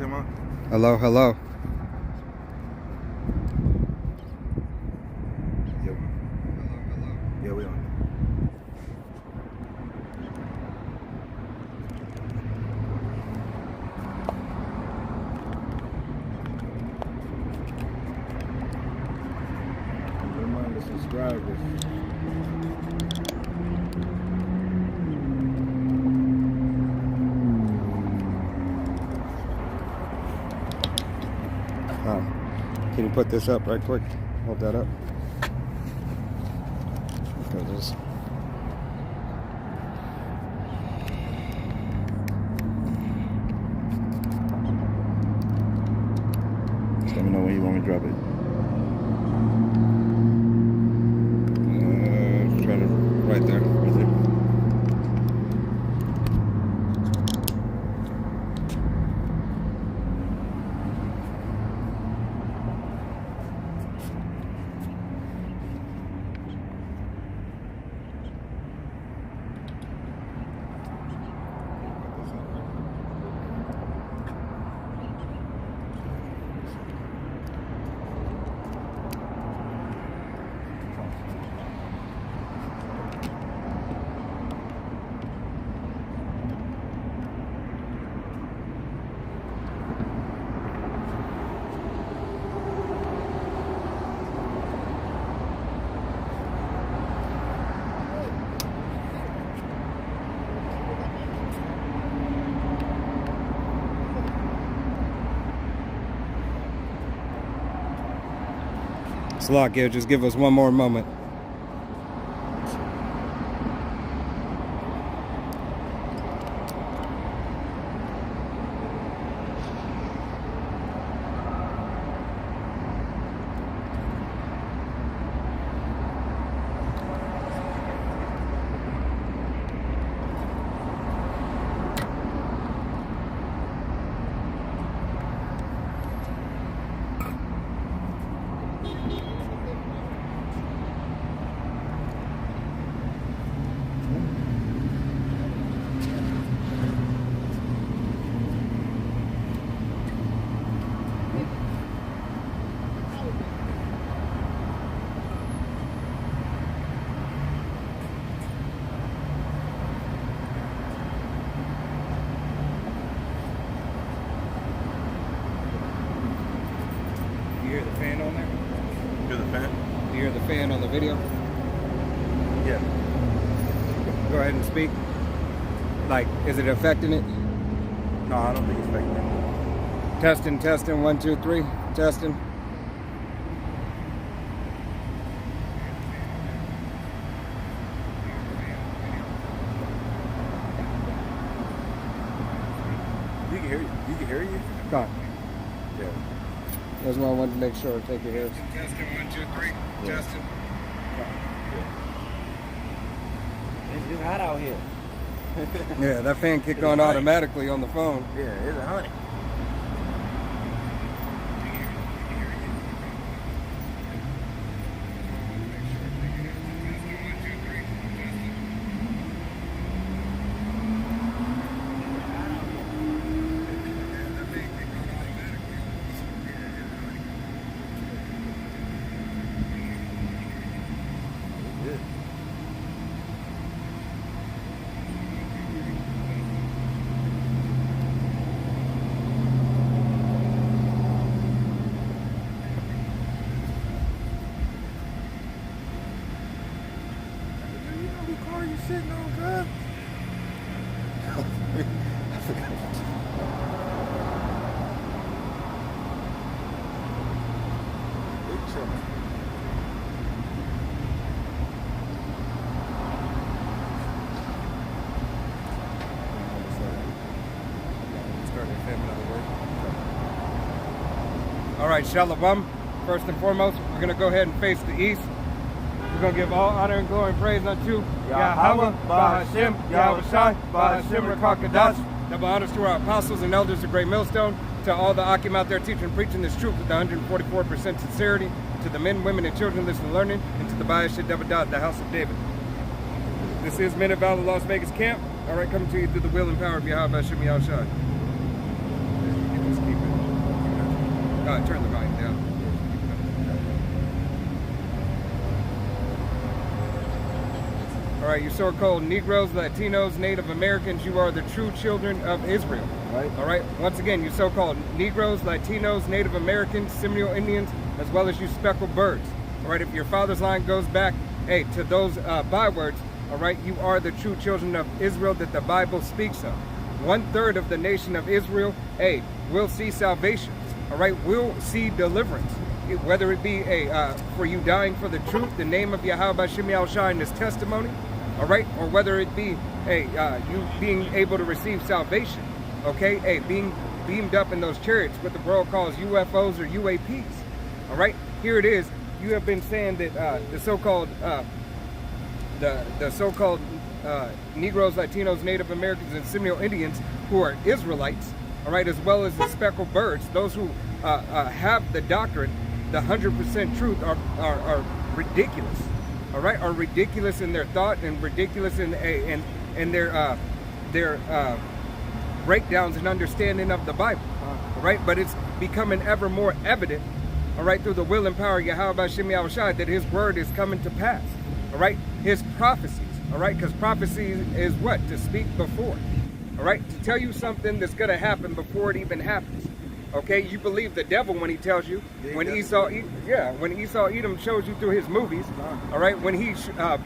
him on? Hello, hello. Yep. Yeah, we on. Remind the subscribers. Can you put this up right quick? Hold that up. There it is. Just let me know when you want me to drop it. Try to right there. Right there. Lock here, just give us one more moment. You hear the fan on there? Hear the fan? You hear the fan on the video? Yeah. Go ahead and speak. Like, is it affecting it? No, I don't think it's affecting it. Testing, testing, 1, 2, 3, testing. You can hear you. You can hear you? Come on. Yeah. That's why I wanted to make sure. Take your ears. Testing, 1, 2, 3. Yeah. Testing. It's hot out here. Yeah, that fan kicked on automatically on the phone. Yeah, it's a honey. Car you sitting on, bro? I forgot. Big truck. All right, Shalom. First and foremost, we're going to go ahead and face the east. We're going to give all honor and glory and praise unto Yahweh, Bahashem, Yahweh Shai, Bahashem, Rakakadas. Double honors to our apostles and elders of Great Millstone, to all the Akim out there teaching and preaching this truth with 144% sincerity, to the men, women, and children listening and learning, and to the Bayashid Devadat, the house of David. This is Manofvalor Las Vegas camp. All right, coming to you through the will and power of Yahweh Hashem Yahweh Shai. Just keep turn the volume down. All right, you so-called Negroes, Latinos, Native Americans, you are the true children of Israel. Right. All right, once again, you so-called Negroes, Latinos, Native Americans, Seminole Indians, as well as you speckled birds. All right, if your father's line goes back, hey, to those bywords, all right, you are the true children of Israel that the Bible speaks of. 1/3 of the nation of Israel, hey, will see salvation. All right, will see deliverance. Whether it be for you dying for the truth, the name of Yahweh Shem Yahushua and his testimony, all right, or whether it be you being able to receive salvation, okay, being beamed up in those chariots, what the world calls UFOs or UAPs. All right, here it is. You have been saying that the so-called Negroes, Latinos, Native Americans, and Seminole Indians who are Israelites, all right, as well as the speckled birds, those who have the doctrine, the 100% truth, are ridiculous. All right, are ridiculous in their thought and ridiculous in their breakdowns and understanding of the Bible. All right, but it's becoming ever more evident, all right, through the will and power of Yahweh Shem Yahushua that his word is coming to pass. All right, his prophecies. All right, because prophecy is what? To speak before. All right, to tell you something that's going to happen before it even happens. Okay, you believe the devil when he tells you. When Esau Edom shows you through his movies. All right, when he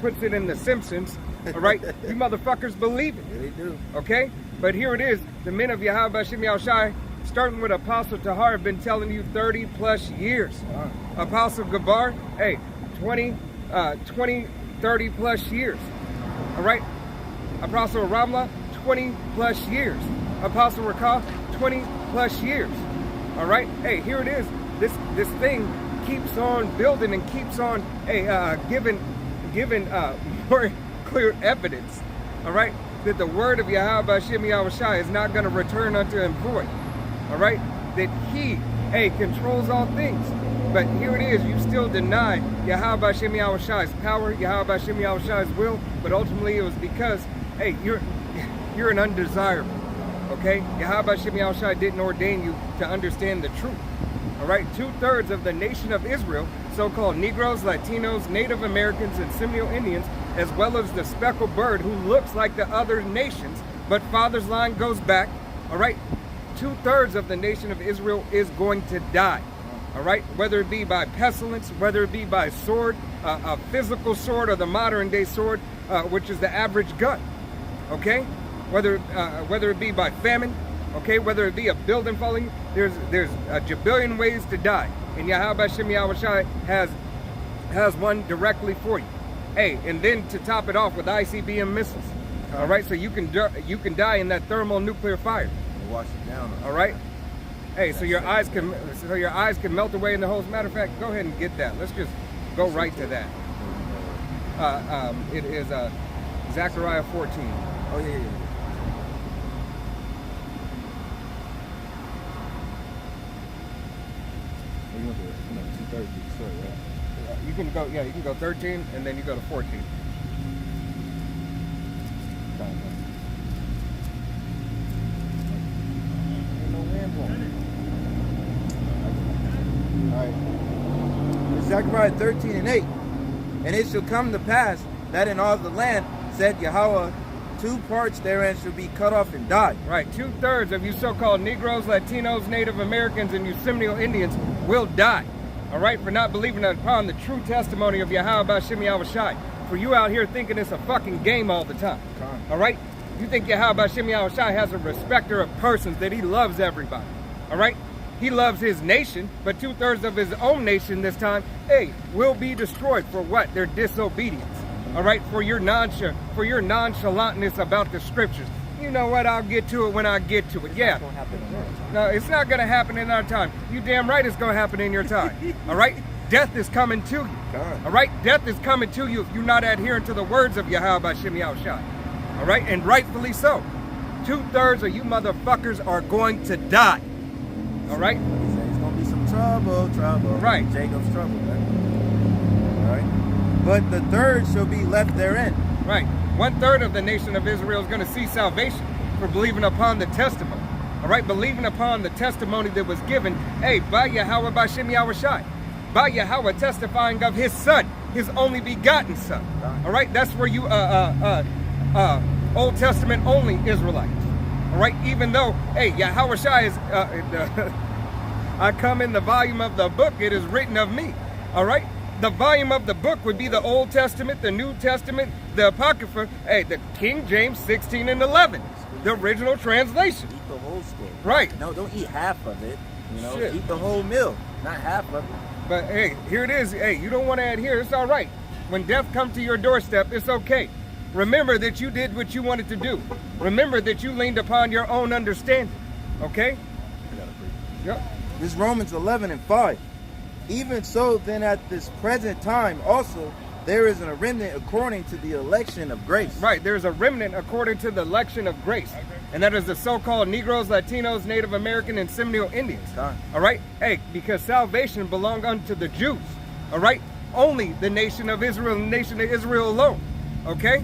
puts it in The Simpsons. All right, you motherfuckers believe it. Yeah, they do. Okay, but here it is. The men of Yahweh Shem Yahushua, starting with Apostle Tahar, have been telling you 30 plus years. Apostle Gabar, hey, 20, 30 plus years. All right, Apostle Ramla, 20 plus years. Apostle Rakah, 20 plus years. All right, hey, here it is. This thing keeps on building and keeps on giving more clear evidence. All right, that the word of Yahweh Shem Yahushua is not going to return unto him void. All right, that he controls all things. But here it is, you still deny Yahweh Shem Yahushua's power, Yahweh Shem Yahushua's will, but ultimately it was because, hey, you're an undesirable, okay? Yahweh Shem Yahushua didn't ordain you to understand the truth, all right? 2/3 of the nation of Israel, so-called Negroes, Latinos, Native Americans, and Seminole Indians, as well as the speckled bird who looks like the other nations, but father's line goes back, all right? 2/3 of the nation of Israel is going to die. All right, whether it be by pestilence, whether it be by sword, a physical sword, or the modern day sword, which is the average gun. Okay, whether it be by famine, okay, whether it be a building falling, there's a jabillion ways to die, and Yahweh Shem Yahushua has one directly for you. Hey, and then to top it off with ICBM missiles. All right, so you can die in that thermonuclear fire. Wash it down. All right. Hey, so your eyes can melt away in the holes. Matter of fact, go ahead and get that. Let's just go right to that. It is Zechariah 14. Oh yeah. Oh, you want the 230, sorry, right? You can go 13 and then you go to 14. Zechariah 13:8. And it shall come to pass that in all the land, said Yahweh, 2 parts therein shall be cut off and die. Right, 2/3 of you so-called Negroes, Latinos, Native Americans, and you Seminole Indians will die. All right, for not believing upon the true testimony of Yahweh Shem Yahushua. For you out here thinking it's a fucking game all the time. All right, you think Yahweh Shem Yahushua has a respecter of persons, that he loves everybody. All right. He loves his nation, but 2/3 of his own nation this time, will be destroyed for what? Their disobedience. All right, for your nonchalantness about the scriptures. You know what? I'll get to it when I get to it. Yeah. No, it's not going to happen in our time. You damn right it's going to happen in your time. All right? Death is coming to you. All right? Death is coming to you if you're not adhering to the words of Yahweh Shem Yahushua. All right? And rightfully so. 2/3 of you motherfuckers are going to die. All right? It's going to be some trouble. Right. Jacob's trouble, man. All right. But the third shall be left therein. Right. 1/3 of the nation of Israel is going to see salvation for believing upon the testimony. all right, believing upon the testimony that was given, hey, by Yahweh, by Shem Yahushai, by Yahweh testifying of his son, his only begotten son. All right, that's where you Old Testament only Israelites. All right, even though, hey, Yahushai is I come in the volume of the book, it is written of me. All right, the volume of the book would be the Old Testament, the New Testament, the Apocrypha, hey, the King James 16 and 11, the original translation. Eat the whole scroll. Right. No, don't eat half of it. You know, Shit. eat the whole meal, not half of it. But hey, here it is. Hey, you don't want to adhere, it's all right. When death comes to your doorstep, it's okay. Remember that you did what you wanted to do. Remember that you leaned upon your own understanding. Okay? Yep. This is Romans 11 and 5. Even so, then at this present time also, there is a remnant according to the election of grace. Right, there's a remnant according to the election of grace. And that is the so-called Negroes, Latinos, Native American, and Seminole Indians. All right? Hey, because salvation belonged unto the Jews. All right? Only the nation of Israel, the nation of Israel alone. Okay?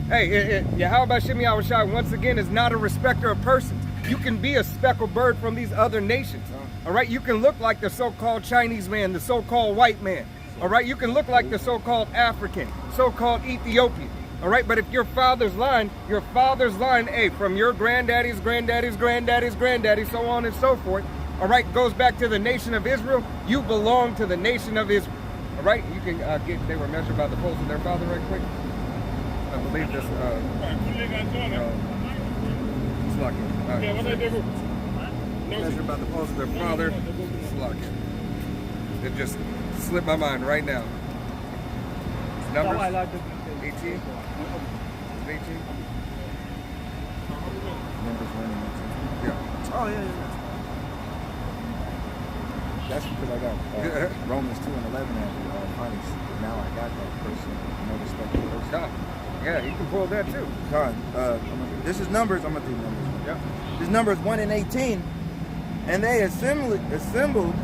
Hey, Yahweh Shem Yahushai, once again, is not a respecter of persons. You can be a speckled bird from these other nations. All right? You can look like the so-called Chinese man, the so-called white man. All right? You can look like the so-called African, so-called Ethiopian. All right? But if your father's line, hey, from your granddaddy's, so on and so forth, all right, goes back to the nation of Israel, you belong to the nation of Israel. All right? You can they were measured by the poles of their father right quick. I believe this, it's lucky. Measured by the poles of their father, it's lucky. It just slipped my mind right now. Numbers 18? 18? Numbers 1 and 18. Yeah. Oh, yeah. That's because I got Romans 2 and 11 at finally. Now I got that person. No respect for person. God. Yeah, you can pull that too. God, this is Numbers. I'm going to do Numbers. Yeah. This is Numbers 1 and 18. And they assembled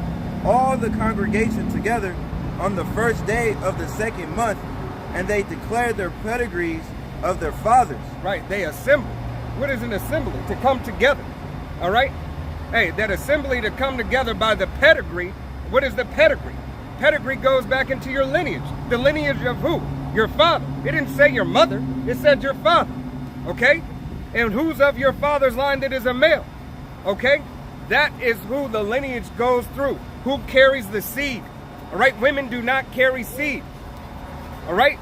all the congregation together on the first day of the second month, and they declared their pedigrees of their fathers. Right, they assembled. What is an assembly? To come together. All right? Hey, that assembly to come together by the pedigree. What is the pedigree? Pedigree goes back into your lineage. The lineage of who? Your father. It didn't say your mother. It said your father. Okay? And who's of your father's line that is a male? Okay? That is who the lineage goes through. Who carries the seed? All right? Women do not carry seed. All right?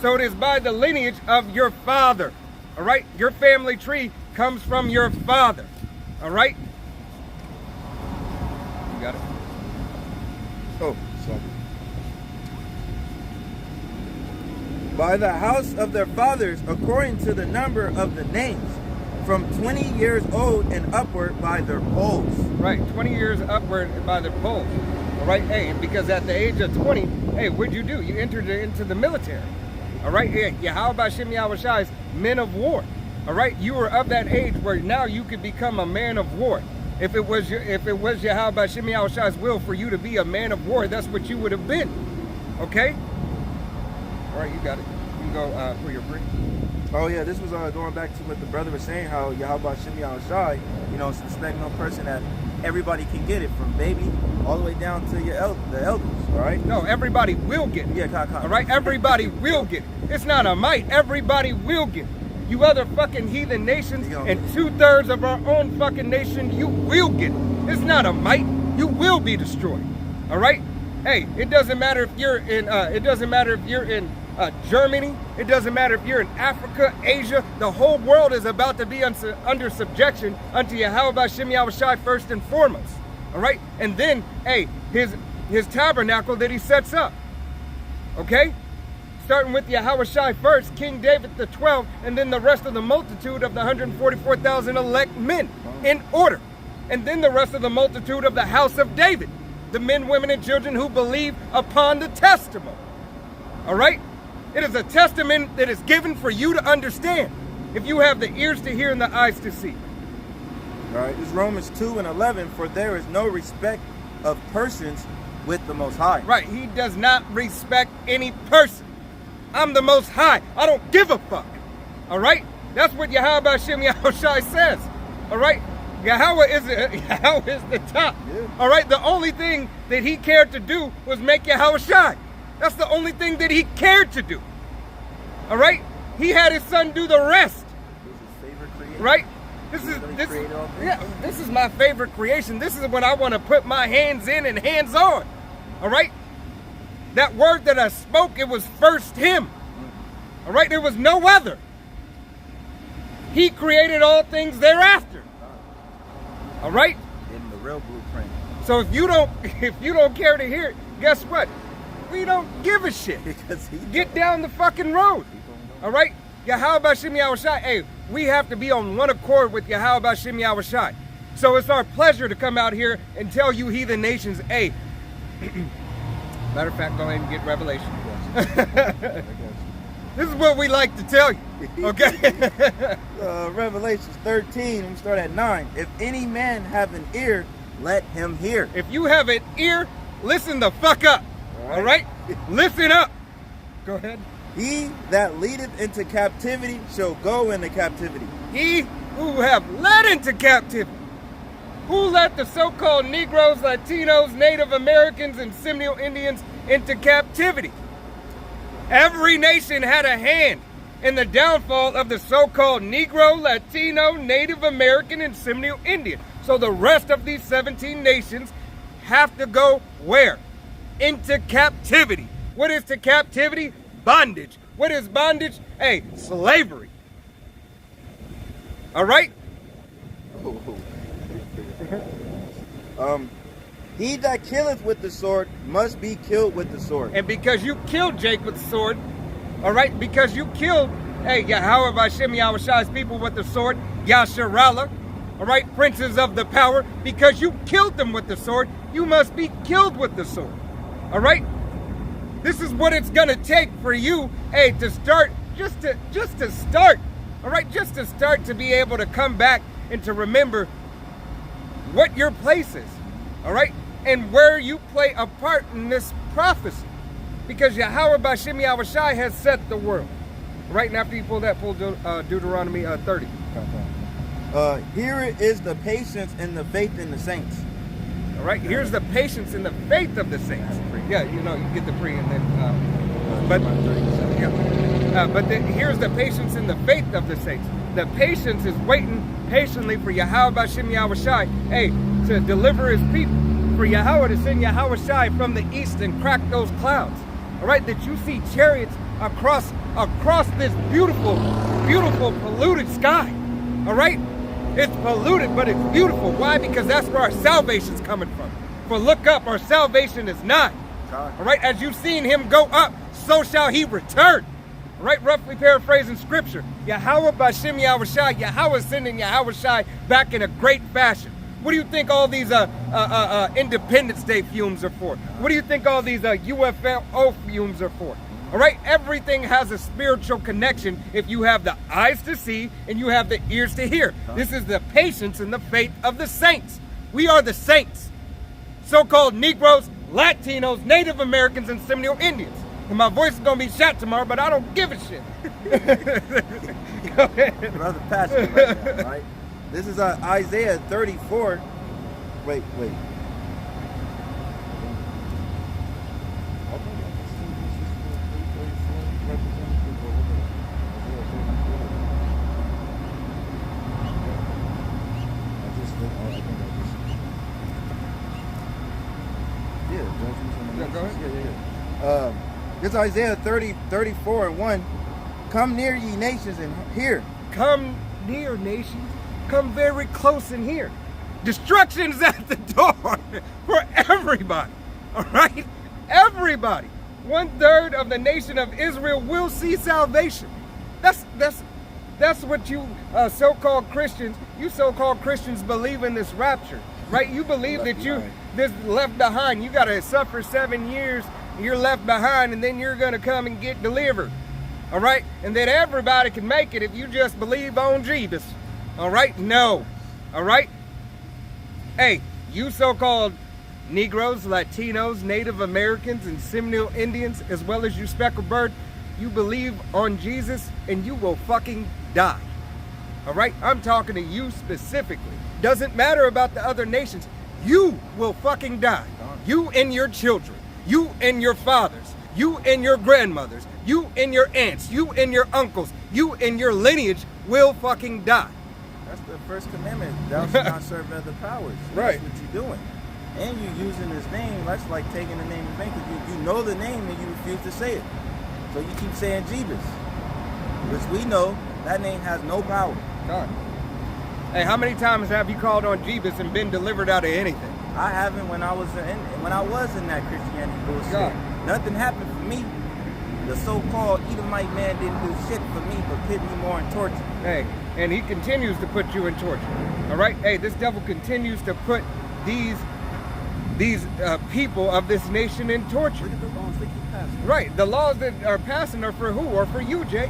So it is by the lineage of your father. All right? Your family tree comes from your father. All right? You got it? Oh, sorry. By the house of their fathers, according to the number of the names, from 20 years old and upward by their poles. Right, 20 years upward by their poles. All right, hey, because at the age of 20, hey, what'd you do? You entered into the military. All right, hey, Yahweh Shem Yahushai's men of war. All right, you were of that age where now you could become a man of war. If it was Yahweh Shem Yahushai's will for you to be a man of war, that's what you would have been. Okay? All right, you got it. You can go for your break. Oh yeah, this was going back to what the brother was saying, how Yahweh Shem Yahushai, you know, suspect no person, that everybody can get it, from baby all the way down to the elders, all right? No, everybody will get it. Yeah, all right, everybody will get it. It's not a might, everybody will get it. You other fucking heathen nations and 2/3 of our own fucking nation, you will get it. It's not a might, you will be destroyed. All right? Hey, it doesn't matter if you're in Germany. It doesn't matter if you're in Africa, Asia. The whole world is about to be under subjection unto Yahweh Shem Yahushai first and foremost. All right? And then, hey, his tabernacle that he sets up. Okay? Starting with Yahushai first, King David the 12, and then the rest of the multitude of the 144,000 elect men in order. And then the rest of the multitude of the house of David. The men, women, and children who believe upon the testimony. All right? It is a testament that is given for you to understand, if you have the ears to hear and the eyes to see. All right, this is Romans 2 and 11, for there is no respect of persons with the Most High. Right, he does not respect any person. I'm the Most High. I don't give a fuck. All right? That's what Yahweh Shem Yahushai says. All right? Yahweh is the top. Yeah. All right, the only thing that he cared to do was make Yahweh shine. That's the only thing that he cared to do. All right, he had his son do the rest. His favorite creation. Right? This is my favorite creation. This is what I want to put my hands in and hands on. All right? That word that I spoke, it was first him. All right? There was no other. He created all things thereafter. All right? In the real blueprint. So if you don't care to hear it, guess what? We don't give a shit. Because Get down the fucking road. All right? Yahweh B'Shem Yahushai. Hey, we have to be on one accord with Yahweh B'Shem Yahushai. So it's our pleasure to come out here and tell you heathen nations, hey, matter of fact, go ahead and get Revelation. This is what we like to tell you, okay? Revelation 13, we start at 9. If any man have an ear, let him hear. If you have an ear, listen the fuck up, all right? Listen up. Go ahead. He that leadeth into captivity shall go into captivity. He who have led into captivity. Who let the so-called Negroes, Latinos, Native Americans, and Seminole Indians into captivity? Every nation had a hand in the downfall of the so-called Negro, Latino, Native American, and Seminole Indian. So the rest of these 17 nations have to go where? Into captivity. What is to captivity? Bondage. What is bondage? Hey, slavery. All right? He that killeth with the sword must be killed with the sword. And because you killed Jake with the sword, all right, because you killed, hey, Yahweh B'Shem Yahushai's people with the sword, Yasharallah, all right, princes of the power, because you killed them with the sword, you must be killed with the sword, all right? This is what it's gonna take for you, hey, to start, just to start, all right, just to start to be able to come back and to remember what your place is, all right, and where you play a part in this prophecy, because Yahweh B'Shem Yahushai has set the world. Right, and after you pull Deuteronomy 30. Here is the patience and the faith in the saints. All right, here's the patience and the faith of the saints. Yeah, you know, you get the pre and then, here's the patience and the faith of the saints. The patience is waiting patiently for Yahweh B'Shem Yahushai, hey, to deliver his people. For Yahweh to send Yahushai from the east and crack those clouds. All right, that you see chariots across this beautiful, beautiful polluted sky. All right, it's polluted, but it's beautiful. Why? Because that's where our salvation's coming from. For look up, our salvation is nigh. All right, as you've seen him go up, so shall he return. All right, roughly paraphrasing scripture. Yahweh B'Shem Yahushai, Yahweh sending Yahushai back in a great fashion. What do you think all these Independence Day fumes are for? What do you think all these UFO fumes are for? All right, everything has a spiritual connection if you have the eyes to see and you have the ears to hear. This is the patience and the faith of the saints. We are the saints. So-called Negroes, Latinos, Native Americans, and Seminole Indians. And my voice is going to be shot tomorrow, but I don't give a shit. Go ahead. Brother Pastor right now, right? This is Isaiah 34. Wait. This is Isaiah 34:1. Come near, ye nations, and hear. Come near, nations. Come very close and hear. Destruction's at the door for everybody. All right? Everybody. 1/3 of the nation of Israel will see salvation. That's what you so-called Christians believe in this rapture. Right? You believe that this left behind. You got to suffer 7 years. You're left behind, and then you're going to come and get delivered. All right? And that everybody can make it if you just believe on Jesus. All right? No. All right? Hey, you so-called Negroes, Latinos, Native Americans, and Seminole Indians, as well as you speckled bird, you believe on Jesus, and you will fucking die. All right, I'm talking to you specifically. Doesn't matter about the other nations. You will fucking die. You and your children. You and your fathers. You and your grandmothers. You and your aunts. You and your uncles. You and your lineage will fucking die. That's the first commandment. Thou shalt not serve other powers. Right. That's what you're doing. And you using his name. That's like taking the name in vain. You know the name and you refuse to say it. So you keep saying Jeebus, which we know that name has no power. God. Hey, how many times have you called on Jeebus and been delivered out of anything? I haven't when I was in that Christianity bullshit. God. Nothing happened for me. The so-called Edomite man didn't do shit for me but put me more in torture. Hey, and he continues to put you in torture. All right? Hey, this devil continues to put these people of this nation in torture. Look at the laws they keep passing. Right. The laws that are passing are for who? Or for you, Jay.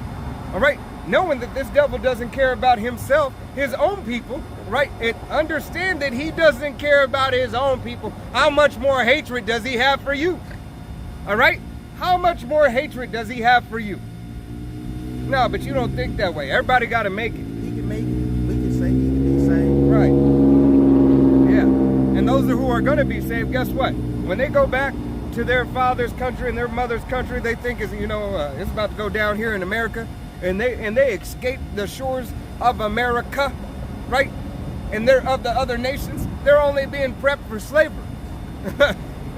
All right? Knowing that this devil doesn't care about himself, his own people, right? And understand that he doesn't care about his own people. How much more hatred does he have for you? All right? How much more hatred does he have for you? No, but you don't think that way. Everybody got to make it. He can make it. We can say he can be saved. Right. Yeah. And those who are going to be saved, guess what? When they go back to their father's country and their mother's country, they think it's about to go down here in America. And they escape the shores of America, right? And they're of the other nations. They're only being prepped for slavery.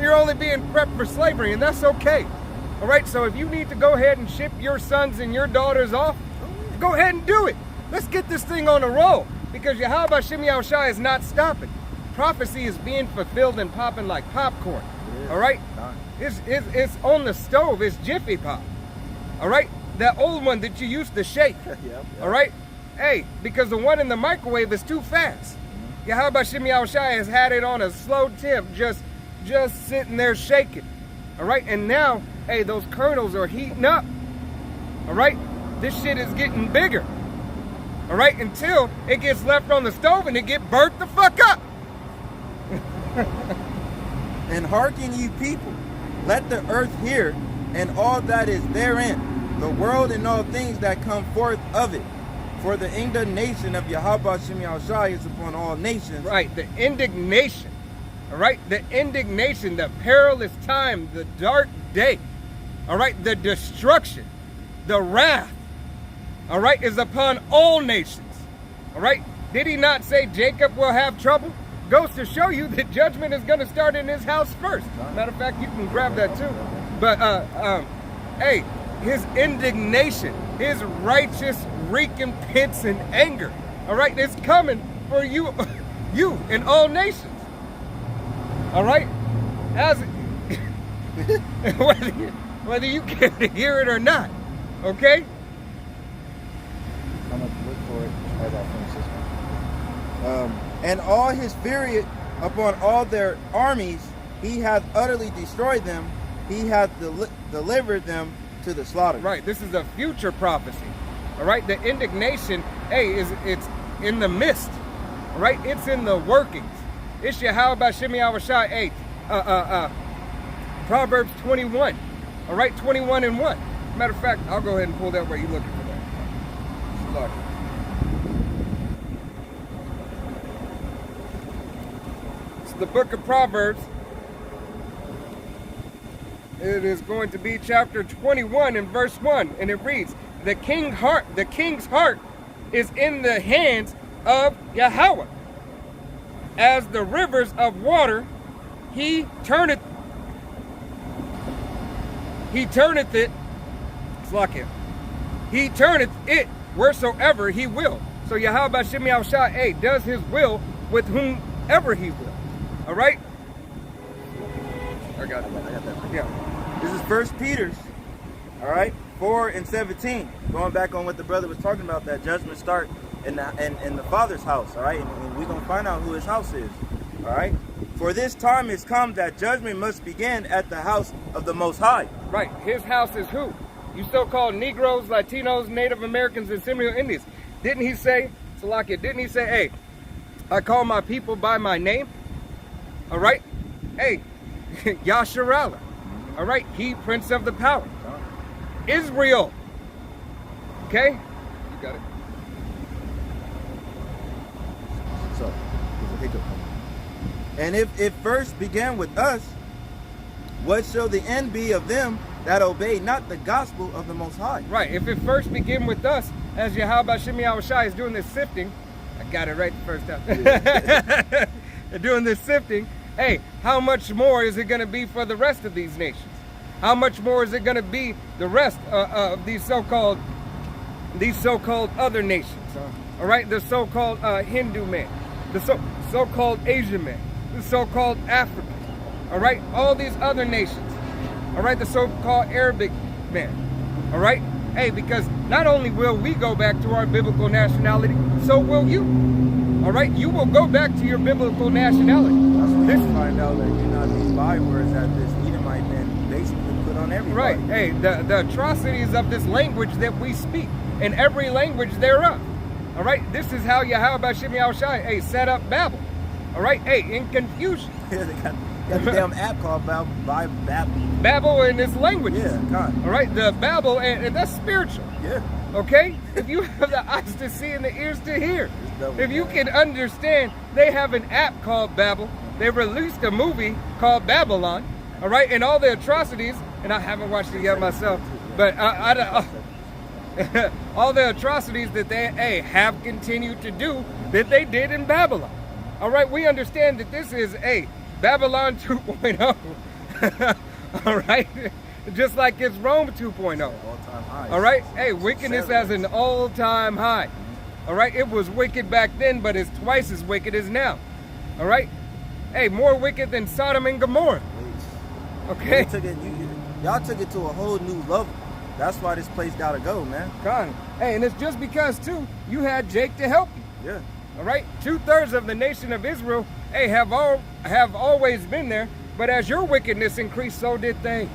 You're only being prepped for slavery, and that's okay. All right, so if you need to go ahead and ship your sons and your daughters off, go ahead and do it. Let's get this thing on a roll, because Yahweh Shem Yahushua is not stopping. Prophecy is being fulfilled and popping like popcorn. All right? It's on the stove. It's Jiffy Pop. All right? That old one that you used to shake. Yep. All right? Hey, because the one in the microwave is too fast. Yahweh Shem Yahushua has had it on a slow temp, just sitting there shaking. All right? And now, hey, those kernels are heating up. All right? This shit is getting bigger. All right? Until it gets left on the stove and it get burnt the fuck up. And hearken ye people, let the earth hear, and all that is therein, the world and all things that come forth of it. For the indignation of Yahweh Shem Yahushua is upon all nations. Right, the indignation. All right, the indignation, the perilous time, the dark day. All right, the destruction, the wrath. All right, is upon all nations. All right, did he not say Jacob will have trouble? Goes to show you that judgment is going to start in his house first. Matter of fact, you can grab that too. But, hey, his indignation, his righteous recompense and anger, all right, it's coming for you, you and all nations. All right? As whether you care to hear it or not, okay? I'm going to look for it as I finish this one. And all his fury upon all their armies, he hath utterly destroyed them. He hath delivered them to the slaughter. Right, this is a future prophecy. All right, the indignation, hey, it's in the midst. All right, it's in the workings. It's Yahweh Shem Yahushua 8, Proverbs 21. All right, 21 and 1. Matter of fact, I'll go ahead and pull that where you're looking for that. It's the book of Proverbs. It is going to be chapter 21 and verse 1, and it reads, the king's heart is in the hands of Yahweh. As the rivers of water, he turneth it. It's like him. He turneth it wheresoever he will. So Yahweh Shem Yahushua does his will with whomever he will. All right? I got that. Yeah. This is 1 Peter, all right, 4 and 17. Going back on what the brother was talking about, that judgment start in the Father's house, all right? And we're going to find out who his house is, all right? For this time is come that judgment must begin at the house of the Most High. Right. His house is who? You so-called Negroes, Latinos, Native Americans, and Seminole Indians. Didn't he say, Salakia, didn't he say, hey, I call my people by my name? All right? Hey, Yasharallah. All right? He, Prince of the Power. Israel. Okay? You got it. hiccup. And if it first began with us, what shall the end be of them that obey not the gospel of the Most High? Right. If it first begin with us, as Yahweh Shem Yahushai is doing this sifting, I got it right the first time. Yeah. Doing this sifting, hey, how much more is it going to be for the rest of these nations? How much more is it going to be the rest of these so-called other nations? All right, the so-called Hindu man, the so-called Asian man, the so-called African. All right, all these other nations. All right, the so-called Arabic man. All right, hey, because not only will we go back to our biblical nationality, so will you. All right, you will go back to your biblical nationality. That's when you find out that these bywords that this Edomite man basically put on everybody. Right, hey, the atrocities of this language that we speak, in every language thereof. All right, this is how Yahweh Shem Yahushai, hey, set up Babel. All right, hey, in confusion. Yeah, they got the damn app called Babel. Babel in this language. Yeah, God. All right, the Babel, and that's spiritual. Yeah. Okay? If you have the eyes to see and the ears to hear, if you can understand, they have an app called Babel. They released a movie called Babylon. All right, and all the atrocities, and I haven't watched it yet myself, but all the atrocities that they have continued to do that they did in Babylon. All right, we understand that this is Babylon 2.0. All right, just like it's Rome 2.0. All-time high. All right, hey, wickedness as an all-time high. All right, it was wicked back then, but it's twice as wicked as now. All right, hey, more wicked than Sodom and Gomorrah. Okay, y'all took it to a whole new level. That's why this place gotta go, man. Con. Hey, and it's just because too you had Jake to help you. Yeah. All right, 2/3 of the nation of Israel, hey, have always been there. But as your wickedness increased, so did they.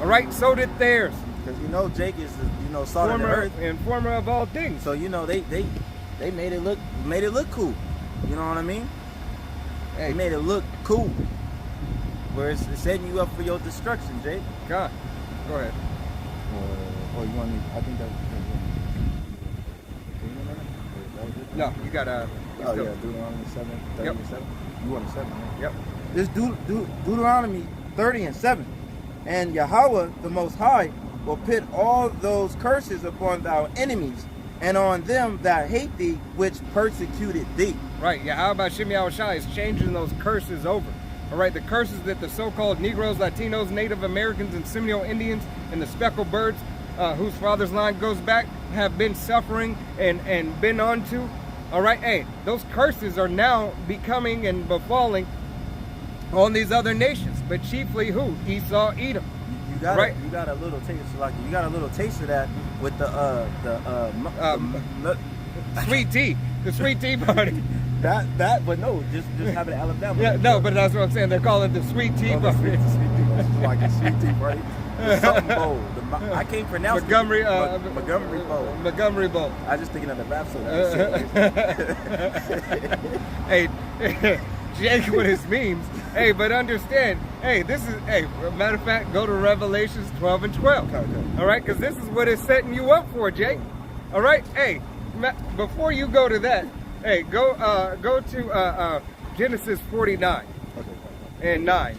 All right, so did theirs. Because Jake is salt of the earth and former of all things. So they made it look cool. You know what I mean? Hey, they made it look cool. Where it's setting you up for your destruction, Jake. God, go ahead. You want me? I think that. No, you got Deuteronomy 7, 30 and 7. You want a 7, right? Yep. This Deuteronomy 30 and 7. And Yahweh, the Most High, will put all those curses upon thy enemies, and on them that hate thee, which persecuted thee. Right, Yahweh Shem Yahushai is changing those curses over. All right, the curses that the so-called Negroes, Latinos, Native Americans, and Seminole Indians, and the speckled birds, whose father's line goes back, have been suffering and been onto. All right, hey, those curses are now becoming and befalling on these other nations, but chiefly who? Esau, Edom. You got a little taste, you got a little taste of that with the sweet tea, the sweet tea party. But no, just have it in Alabama. Yeah, no, but that's what I'm saying. They're calling it the sweet tea party. Sweet tea, like a sweet tea party. Something bowl. I can't pronounce Montgomery Bowl. Montgomery Bowl. I just thinking of the rap song. Hey, Jake with his memes. Hey, but understand. Hey, this is. Hey, matter of fact, go to Revelations 12 and 12. Okay. All right, because this is what it's setting you up for, Jake. All right. Hey, before you go to that, hey, go to Genesis 49 and 9.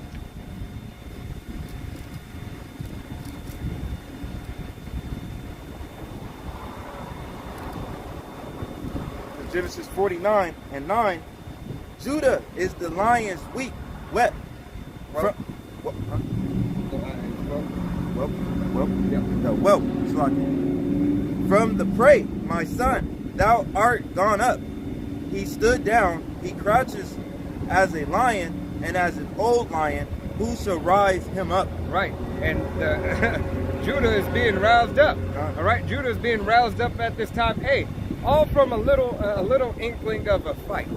Genesis 49 and 9. Judah is the lion's whelp. From the prey, my son, thou art gone up. He stood down, he crouches as a lion, and as an old lion, who shall rise him up? Right, and Judah is being roused up. All right, Judah is being roused up at this time. Hey, all from a little inkling of a fight.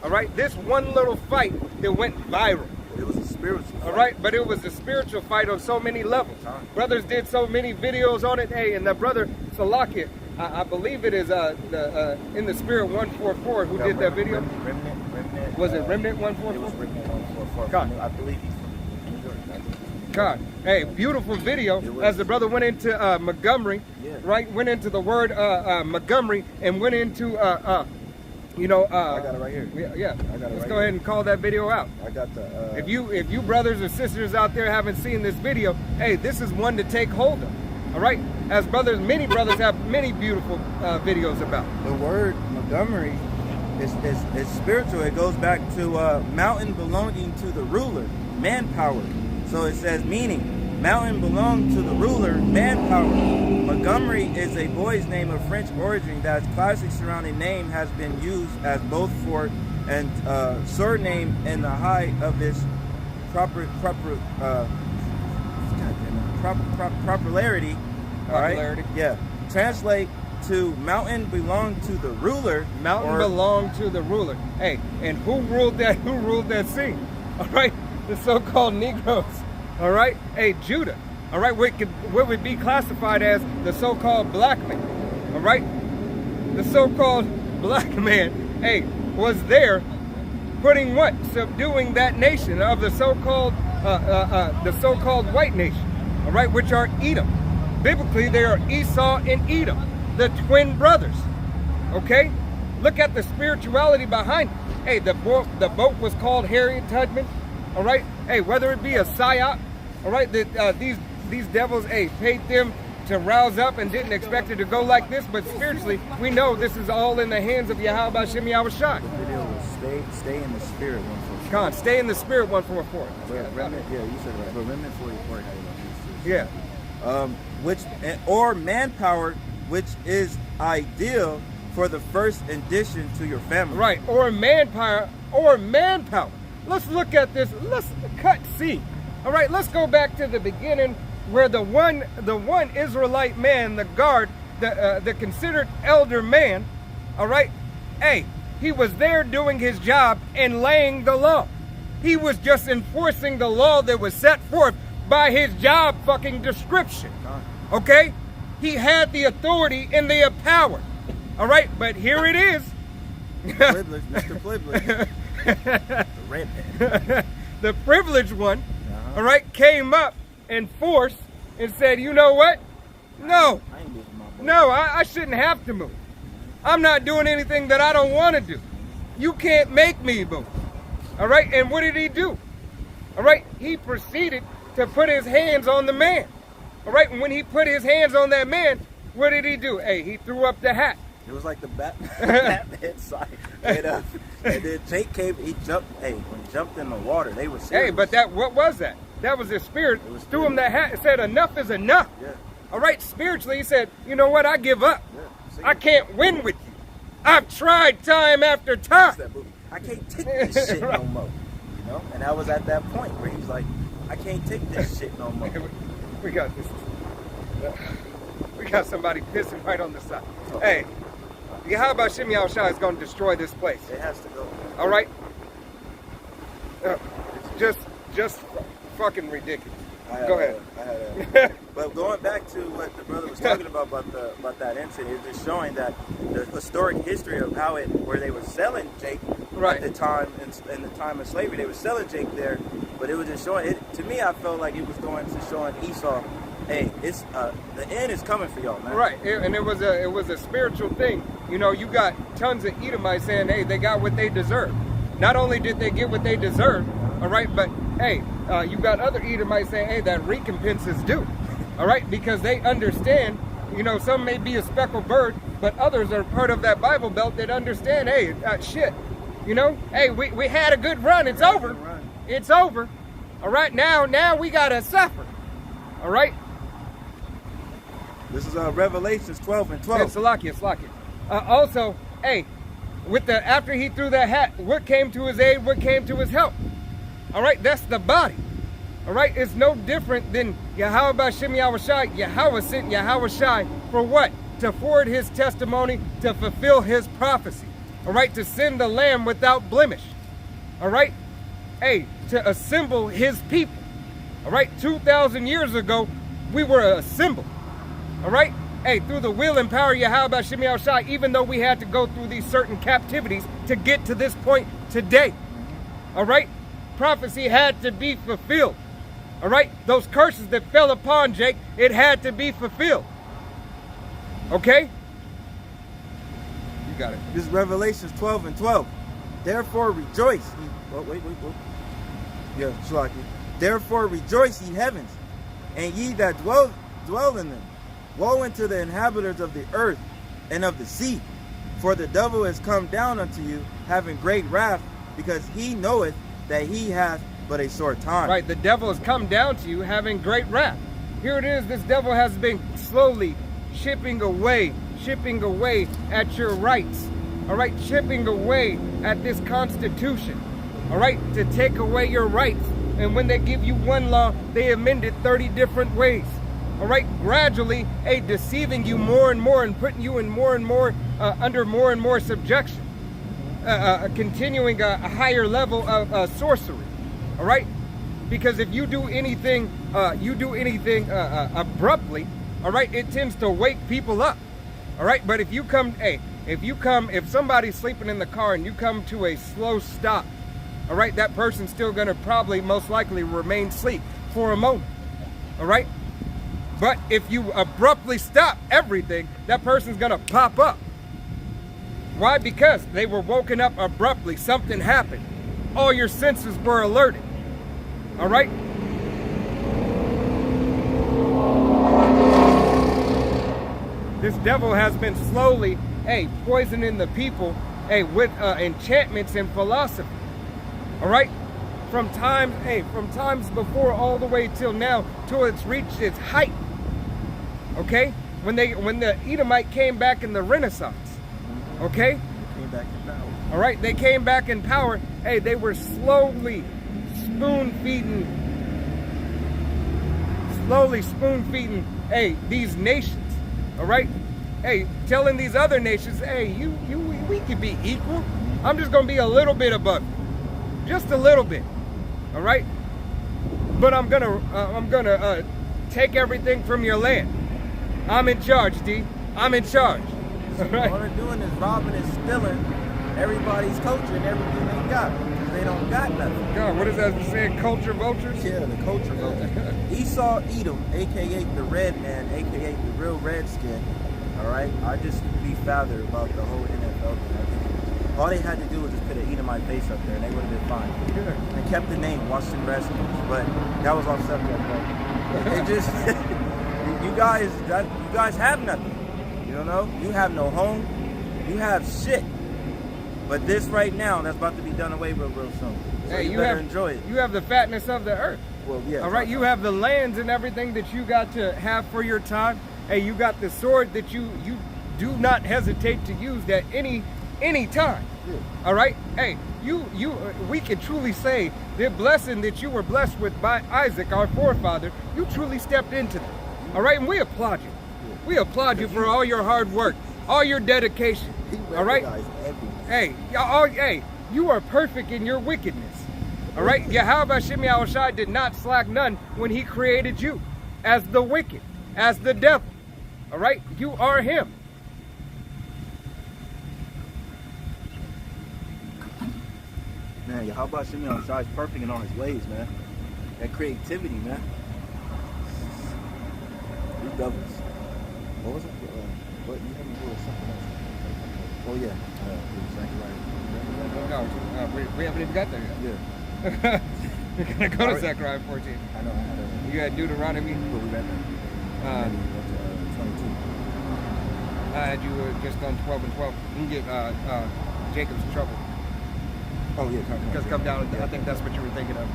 All right, this one little fight that went viral. It was a spiritual fight. All right, but it was a spiritual fight on so many levels. Brothers did so many videos on it. Hey, and the brother Salakia, I believe it is in the Spirit 144 who did that video. Remnant. Was it Remnant 144? It was Remnant 144. I believe he's from New York. God, hey, beautiful video. As the brother went into Montgomery, right? Went into the word Montgomery and went into You know, I got it right here. Yeah. I got it. Let's right go here. ahead and call that video out. I got the. If you brothers or sisters out there haven't seen this video, hey, this is one to take hold of. All right, as brothers, many brothers have many beautiful videos about. The word Montgomery is spiritual. It goes back to mountain belonging to the ruler, manpower. So it says meaning, mountain belonged to the ruler, manpower. Montgomery is a boy's name of French origin that classic surrounding name has been used as both for and surname in the height of its popularity. All right. Yeah. Translate to mountain belong to the ruler. Mountain belong to the ruler. Hey, and who ruled that? Who ruled that scene? All right, the so-called Negroes. All right, hey, Judah. All right, what would be classified as the so-called black man. All right, the so-called black man. Hey, was there, putting what? Subduing that nation of the so-called white nation. All right, which are Edom. Biblically, they are Esau and Edom, the twin brothers. Okay, look at the spirituality behind it. Hey, the boat was called Harriet Tubman. All right, hey, whether it be a psyop, all right, that these devils, hey, paid them to rouse up and didn't expect it to go like this, but spiritually, we know this is all in the hands of Yahweh Hashem Yahweh Shai. The video was stay in the spirit 144. Con, stay in the spirit 144. Remnant, yeah, you said it right. But remnant 44, yeah. Or manpower, which is ideal for the first addition to your family. Right, or manpower. Let's look at this. Let's cut C. All right, let's go back to the beginning where the one Israelite man, the guard, the considered elder man, all right, hey, he was there doing his job and laying the law. He was just enforcing the law that was set forth by his job fucking description. Okay? He had the authority and the power. All right, but here it is. Privilege, Mr. Privilege. The red man. The privileged one, all right, came up and forced and said, you know what? No. I shouldn't have to move. I'm not doing anything that I don't want to do. You can't make me move. All right, and what did he do? All right, he proceeded to put his hands on the man. All right, and when he put his hands on that man, what did he do? Hey, he threw up the hat. It was like the Batman side. And then Jake came, when he jumped in the water, they were serious. Hey, but what was that? That was his spirit. Threw him that hat and said, enough is enough. Yeah. All right, spiritually, he said, you know what, I give up. Yeah. I can't win with you. I've tried time after time. I can't take this shit no more. You know? And I was at that point where he's like, I can't take this shit no more. We got this. We got somebody pissing right on the side. Oh. Hey, Yahweh Hashem Yahweh Shai is going to destroy this place. It has to go. All right? Just fucking ridiculous. Go ahead. But going back to what the brother was talking about that incident, it's just showing that the historic history of where they were selling Jake at the time, in the time of slavery, they were selling Jake there, but it was just showing it. To me, I felt like it was going to showing Esau, hey, it's the end is coming for y'all, man. Right, and it was a spiritual thing. You know, you got tons of Edomites saying, hey, they got what they deserve. Not only did they get what they deserved, all right, but hey, you got other Edomites saying, hey, that recompense is due. All right, because they understand, you know, some may be a speckled bird, but others are part of that Bible belt that understand, hey, shit, you know, hey, we had a good run. It's over. It's over. All right, now we got to suffer. All right. This is Revelations 12 and 12. Salakia. Also, hey, after he threw that hat, what came to his aid? What came to his help? All right, that's the body. All right, it's no different than Yahweh Hashem Yahweh Shai. Yahweh sent Yahweh Shai for what? To forward his testimony, to fulfill his prophecy. All right, to send the lamb without blemish. All right, hey, to assemble his people. All right, 2,000 years ago, we were assembled. All right, hey, through the will and power of Yahweh Hashem Yahweh Shai, even though we had to go through these certain captivities to get to this point today. All right, prophecy had to be fulfilled. All right, those curses that fell upon Jake, it had to be fulfilled. Okay? You got it. This is Revelations 12:12. Therefore rejoice. Wait. Yeah, Shalaki. Therefore rejoice, ye heavens, and ye that dwell in them. Woe unto the inhabitants of the earth and of the sea. For the devil is come down unto you, having great wrath, because he knoweth that he hath but a short time. Right, the devil has come down to you, having great wrath. Here it is, this devil has been slowly chipping away at your rights. All right, chipping away at this Constitution. All right, to take away your rights. And when they give you one law, they amend it 30 different ways. All right, gradually, deceiving you more and more and putting you in more and more, under more and more subjection. Continuing a higher level of sorcery. All right, because if you do anything abruptly, all right, it tends to wake people up. All right, but if somebody's sleeping in the car and you come to a slow stop, all right, that person's still gonna probably most likely remain asleep for a moment. All right, but if you abruptly stop everything, that person's gonna pop up. Why? Because they were woken up abruptly. Something happened. All your senses were alerted. All right? This devil has been slowly, poisoning the people, with enchantments and philosophy. All right? From times before all the way till now, till it's reached its height. Okay? When the Edomite came back in the Renaissance. Okay? Came back in power. All right, they came back in power. They were slowly spoon feeding, these nations. All right, telling these other nations, we could be equal. I'm just gonna be a little bit above you, just a little bit. All right, but I'm gonna take everything from your land. I'm in charge, D. I'm in charge. Right. All they're doing is robbing and stealing everybody's culture and everything they got, because they don't got nothing. God, what is that saying? Culture vultures? Yeah, the culture vultures. Esau Edom, aka the red man, aka the real redskin. All right, I just be fathered about the whole NFL thing. I think all they had to do was just put an Edomite face up there, and they would have been fine. And kept the name Washington Redskins, but that was off subject. But it just you guys have nothing. You know, you have no home, you have shit. But this right now, that's about to be done away with real soon. So you better enjoy it. You have the fatness of the earth. Well, yeah. All right, you have the lands and everything that you got to have for your time. You got the sword that you do not hesitate to use at any time. Yeah. All right, we can truly say the blessing that you were blessed with by Isaac, our forefather, you truly stepped into them. All right, and we applaud you. We applaud you for all your hard work, all your dedication. All right? You are perfect in your wickedness. All right? Yahweh Shem Yahushai did not slack none when he created you as the wicked, as the devil. All right? You are him. Man, Yahweh Shem Yahushai is perfect in all his ways, man. That creativity, man. You devils. What was it? What you had me do something else? Oh yeah, No, we haven't even got there yet. Yeah. We're gonna go to Zechariah 14. I know. I had You got Deuteronomy. But we read that. 22. I had you just done 12 and 12. You can get Jacob's trouble. Oh yeah, Because come down. I think that's what you were thinking of.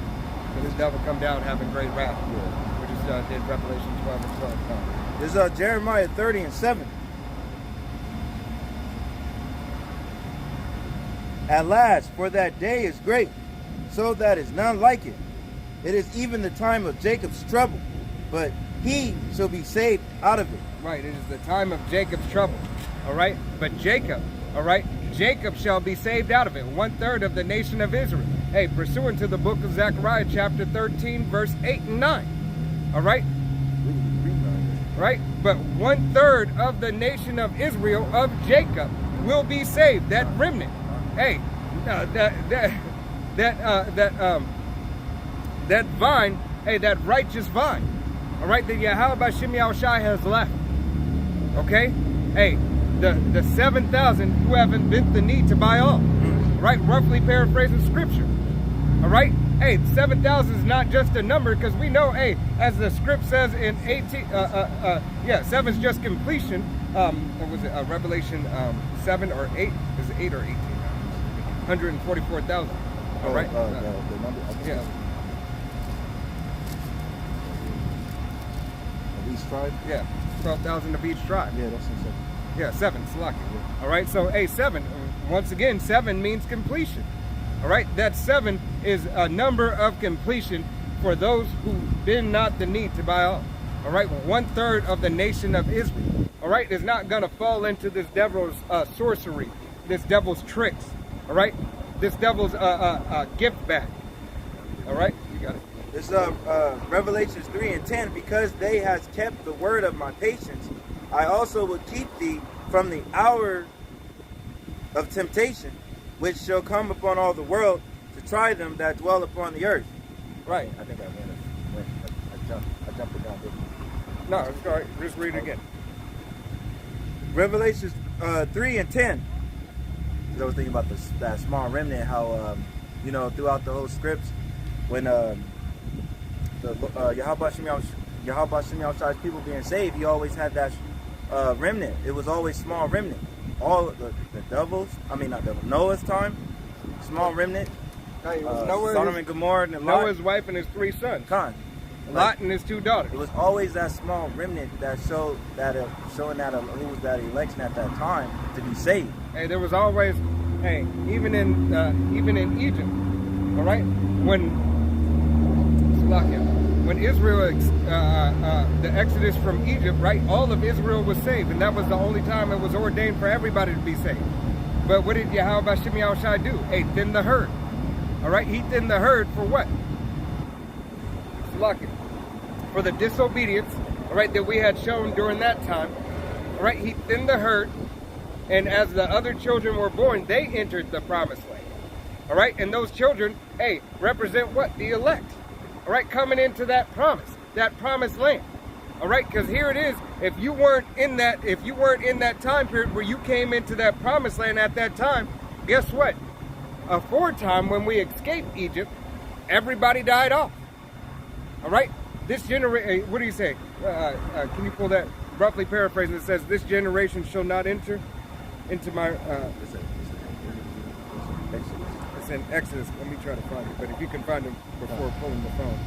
Because the devil come down having great wrath. Yeah. Which is did Revelation 12 and 12. There's Jeremiah 30:7. At last, for that day is great, so that is none like it. It is even the time of Jacob's trouble, but he shall be saved out of it. Right, it is the time of Jacob's trouble. All right, but Jacob, all right, Jacob shall be saved out of it. 1/3 of the nation of Israel. Pursuant to the book of Zechariah, chapter 13, verse 8 and 9. All right. Right? But 1/3 of the nation of Israel, of Jacob, will be saved. That remnant. That vine, that righteous vine. All right, that Yahweh Shem Yahushai has left. Okay? the 7,000 who haven't bent the knee to Baal. Right? Roughly paraphrasing scripture. All right? Hey, 7,000 is not just a number, because we know, hey, as the script says in 7 is just completion. What was it? Revelation 7 or 8? Is it 8 or 18? 144,000. All right? The number. Yeah. Of each tribe. Yeah. 12,000 of each tribe. Yeah, that's insane. Yeah, 7. Select. All right. So, hey, 7. Once again, 7 means completion. All right. That 7 is a number of completion for those who bend not the knee to Baal. All right. 1/3 of the nation of Israel. All right, is not going to fall into this devil's sorcery, this devil's tricks. All right. This devil's gift bag. All right. You got it. This Revelations 3:10, because they has kept the word of my patience, I also will keep thee from the hour of temptation, which shall come upon all the world to try them that dwell upon the earth. Right. I think I jumped it down. No, it's all right. Just read it again. Revelations 3:10. I was thinking about that small remnant, how throughout the whole scripts, when Yahweh Shem Yahushai's people being saved, he always had that remnant. It was always small remnant. All the Noah's time, small remnant. Hey, it was Noah, Sodom and Gomorrah, and Lot. Noah's wife and his 3 sons. Khan. Lot and his 2 daughters. It was always that small remnant that showing that who was that election at that time to be saved. Hey, there was always, hey, even in Egypt, all right, when Israel, the Exodus from Egypt, right, all of Israel was saved, and that was the only time it was ordained for everybody to be saved. But what did Yahweh Shem Yahushai do? Hey, thin the herd. All right, he thinned the herd for what? For the disobedience, all right, that we had shown during that time. All right, he thinned the herd, and as the other children were born, they entered the promised land. All right, and those children, hey, represent what? The elect. All right, coming into that promised land. All right, because here it is. If you weren't in that time period where you came into that promised land at that time, guess what? Aforetime, when we escaped Egypt, everybody died off. All right, this generation. What do you say? Can you pull that? Roughly paraphrasing, it says, "This generation shall not enter into my." It's in Exodus. Let me try to find it. But if you can find it before pulling the phone.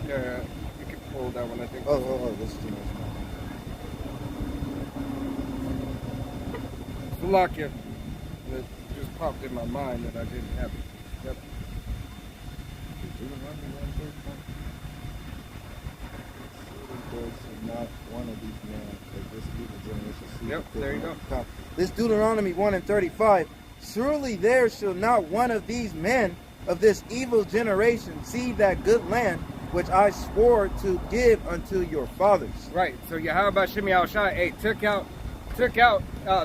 Yeah, you can pull that one, I think. Oh, this is generation. Slovakia. That just popped in my mind that I didn't have it. Yep. Not one of these men, but this evil generation. Yep, there you go. This Deuteronomy 1:35. Surely there shall not one of these men of this evil generation see that good land which I swore to give unto your fathers. Right. So Yahweh Shem Yahushai, hey, took out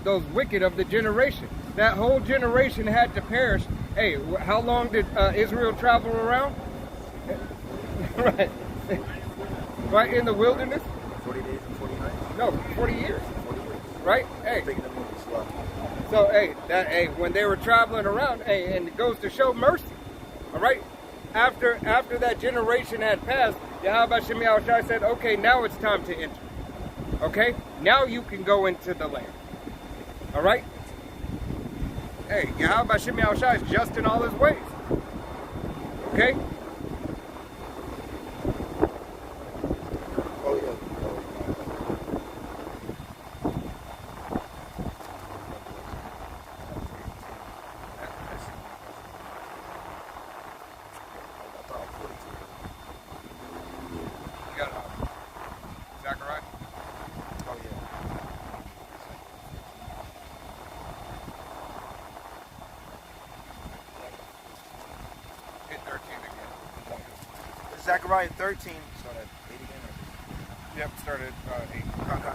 those wicked of the generation. That whole generation had to perish. Hey, how long did Israel travel around? Right. Right in the wilderness? 40 days and 40 nights. No, 40 years. 40 years. Right? Hey. Taking them moving slow. So, hey, when they were traveling around, hey, and it goes to show mercy. All right? After that generation had passed, Yahweh Shem Yahushai said, okay, now it's time to enter. Okay? Now you can go into the land. All right? Hey, Yahweh Shem Yahushai is just in all his ways. Okay? Oh, yeah. Zechariah 13. Start at 8 again. Yep, started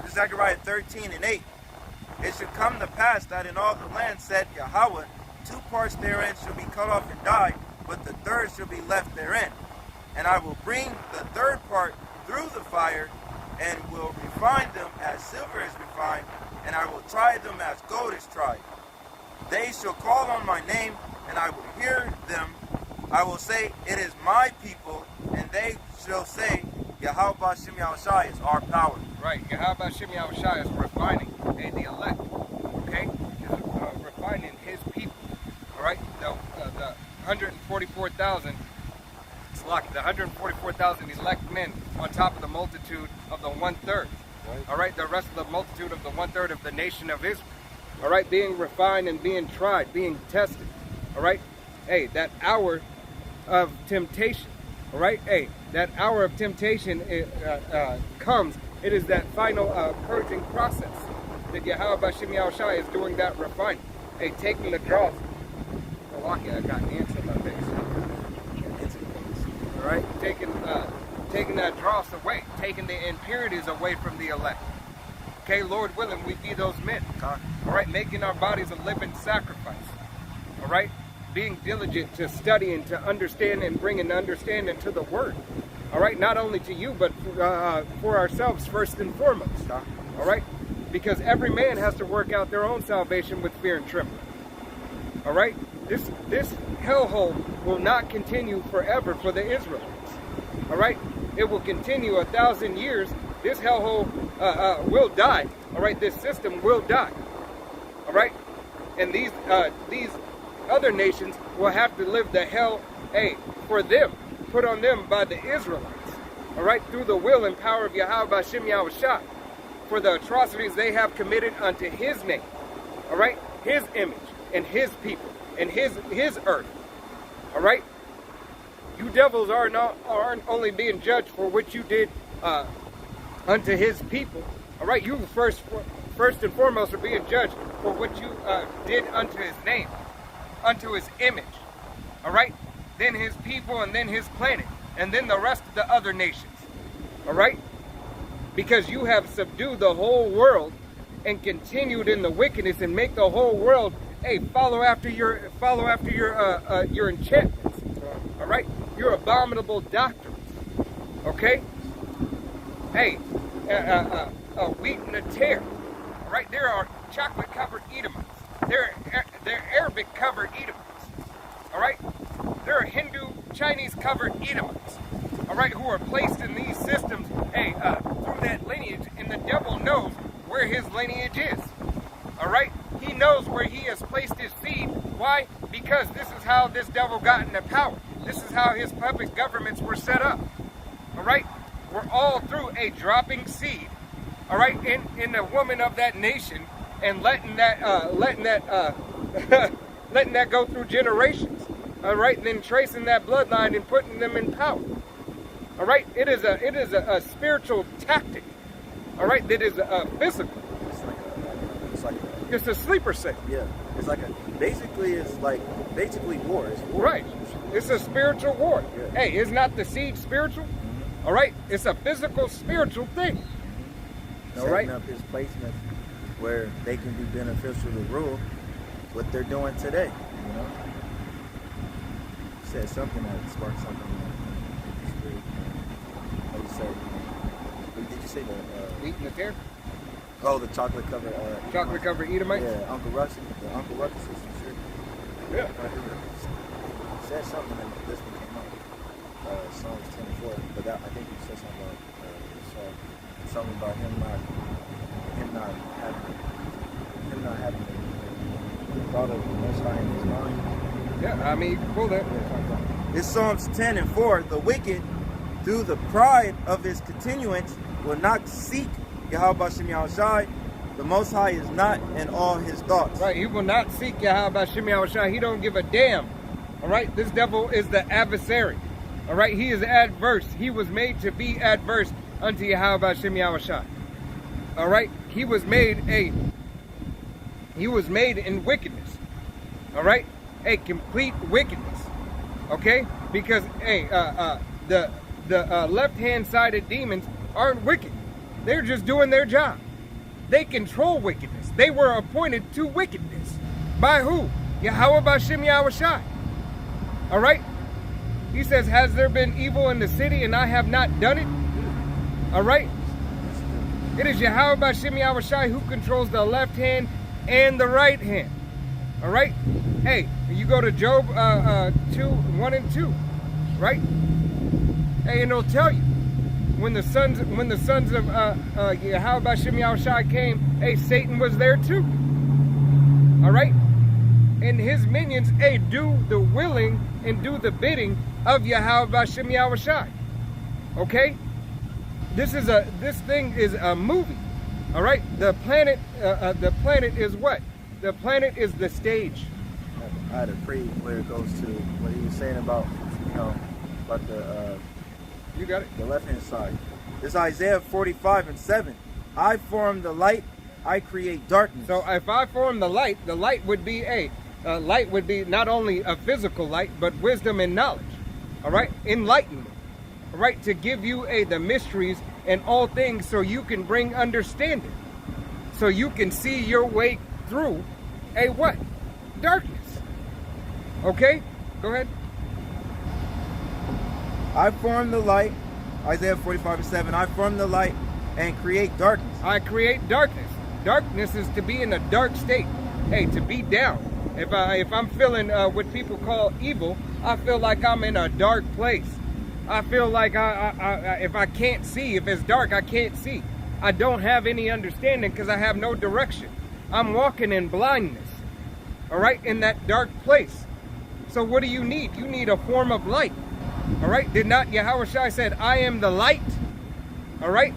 8. Zechariah 13 and 8. It should come to pass that in all the land, said Yahweh, 2 parts therein shall be cut off and die, but the third shall be left therein. And I will bring the third part through the fire, and will refine them as silver is refined, and I will try them as gold is tried. They shall call on my name, and I will hear them. I will say, it is my people, and they shall say, Yahweh B'Shem Yahushai is our power. Right, Yahweh B'Shem Yahushai is refining the elect, okay? Is refining his people, all right? The 144,000, it's like the 144,000 elect men on top of the multitude of the 1/3, right. All right? The rest of the multitude of the 1/3 of the nation of Israel, all right? Being refined and being tried, being tested, all right? Hey, that hour of temptation, all right? Hey, that hour of temptation comes. It is that final purging process that Yahweh B'Shem Yahushai is doing that refining. Hey, taking the dross. I got ants in my face. All right, taking that dross away, taking the impurities away from the elect. Okay, Lord willing, we be those men. All right, making our bodies a living sacrifice. All right, being diligent to study and to understand and bringing understanding to the Word. All right, not only to you, but for ourselves first and foremost. All right, because every man has to work out their own salvation with fear and trembling. All right, this hellhole will not continue forever for the Israelites. All right, it will continue 1,000 years. This hellhole will die. All right, this system will die. All right, and these other nations will have to live the hell, for them, put on them by the Israelites. All right, through the will and power of Yahweh B'Shem Yahushai, for the atrocities they have committed unto His name. All right, His image and His people and His earth. All right, you devils aren't only being judged for what you did unto His people. All right, you first and foremost are being judged for what you did unto His name, unto His image. All right, then His people, and then His planet, and then the rest of the other nations. All right, because you have subdued the whole world and continued in the wickedness and make the whole world follow after your enchantments. All right, your abominable doctrines. Okay, wheat and a tare. All right, there are chocolate-covered Edomites. They're Arabic-covered Edomites. All right, there are Hindu, Chinese-covered Edomites. All right, who are placed in these systems, through that lineage, and the devil knows where his lineage is. All right, he knows where he has placed his seed. Why? Because this is how this devil got into power. This is how his puppet governments were set up. All right, we're all through a dropping seed. All right, in the woman of that nation, and letting that letting that go through generations. All right, and then tracing that bloodline and putting them in power. All right, it is a spiritual tactic. All right, that is physical. It's a sleeper cell. Yeah, it's like basically war. It's war. Right, it's a spiritual war. Yeah. Hey, is not the seed spiritual? Mm-hmm. All right, it's a physical, spiritual thing. Mm-hmm. All right, setting up his placement where they can be beneficial to rule what they're doing today. You know, said something that sparked something. How you say? Did you say the wheat and the tare? Oh, the chocolate-covered Edomites? Yeah, Uncle Ruckus is some shit. Yeah. Said something and this one came up. Psalms 24. But I think you said something about him not having the thought of the Most High in his mind. Yeah, I mean, you can pull that. It's Psalms 10 and 4. The wicked, through the pride of his continuance, will not seek Yahweh B'Shem Yahushai. The Most High is not in all his thoughts. Right, he will not seek Yahweh B'Shem Yahushai. He don't give a damn. All right, this devil is the adversary. All right, he is adverse. He was made to be adverse unto Yahweh B'Shem Yahushai. All right, he was made in wickedness. All right, a complete wickedness. Okay, because the the left-hand sided demons aren't wicked. They're just doing their job. They control wickedness. They were appointed to wickedness. By who? Yahweh B'Shem Yahushai. All right? He says, has there been evil in the city and I have not done it? All right? It is Yahweh B'Shem Yahushai who controls the left hand and the right hand. All right? Hey, you go to Job 2:1 and 2, right? Hey, and it'll tell you when the sons of Yahweh B'Shem Yahushai came, hey, Satan was there too. All right? And his minions, hey, do the willing and do the bidding of Yahweh B'Shem Yahushai. Okay? This thing is a movie. All right? The planet is what? The planet is the stage. I had a pray where it goes to what he was saying about, about the you got it. The left hand side. This is Isaiah 45:7. I form the light, I create darkness. So if I form the light would be light would be not only a physical light, but wisdom and knowledge. All right, enlightenment. All right, to give you the mysteries and all things, so you can bring understanding, so you can see your way through what? Darkness. Okay, go ahead. I form the light, Isaiah 45:7. I form the light and create darkness. I create darkness. Darkness is to be in a dark state. Hey, to be down. If I'm feeling what people call evil, I feel like I'm in a dark place. I feel like if I can't see, if it's dark, I can't see. I don't have any understanding because I have no direction. I'm walking in blindness. All right, in that dark place. So what do you need? You need a form of light. All right, did not Yahushua said, I am the light? All right.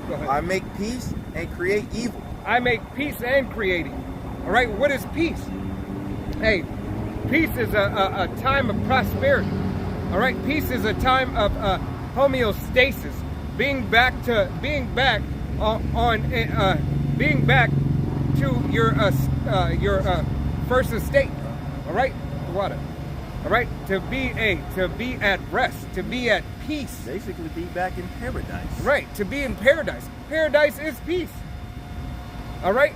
Go ahead. I make peace and create evil. I make peace and create evil. All right, what is peace? Hey, peace is a time of prosperity. All right, peace is a time of homeostasis, being back to your first estate. All right, water. All right, to be at rest, to be at peace. Basically, be back in paradise. Right, to be in paradise. Paradise is peace. All right.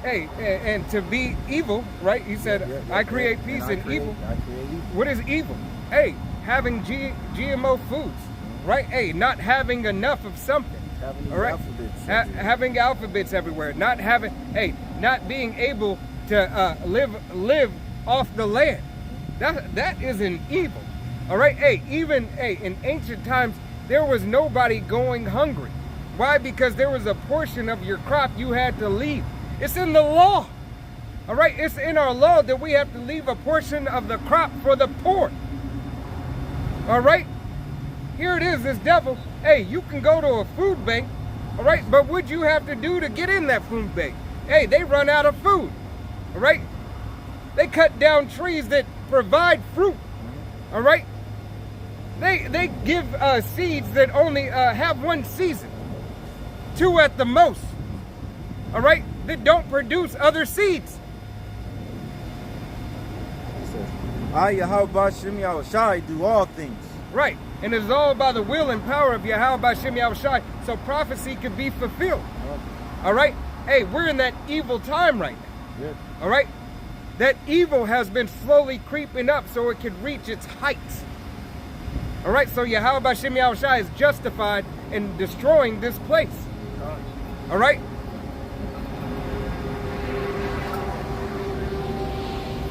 Hey, and to be evil, right? He said, I create peace and evil. I create evil. What is evil? Hey, having GMO foods, right? Hey, not having enough of something. Having all right, having alphabets everywhere. Not being able to live off the land. That is an evil. All right. Hey, even in ancient times, there was nobody going hungry. Why? Because there was a portion of your crop you had to leave. It's in the law. All right. It's in our law that we have to leave a portion of the crop for the poor. All right. Here it is, this devil. Hey, you can go to a food bank. All right. But what you have to do to get in that food bank? Hey, they run out of food. All right. They cut down trees that provide fruit. All right. They give seeds that only have one season. 2 at the most. All right. That don't produce other seeds. I, Yahweh B'Shem Yahushai, do all things. Right. And it's all by the will and power of Yahweh B'Shem Yahushai, so prophecy can be fulfilled. All right. Hey, we're in that evil time right now. Yeah. All right. That evil has been slowly creeping up so it could reach its heights. All right, so Yahweh B'Shem Yahushai is justified in destroying this place. All right?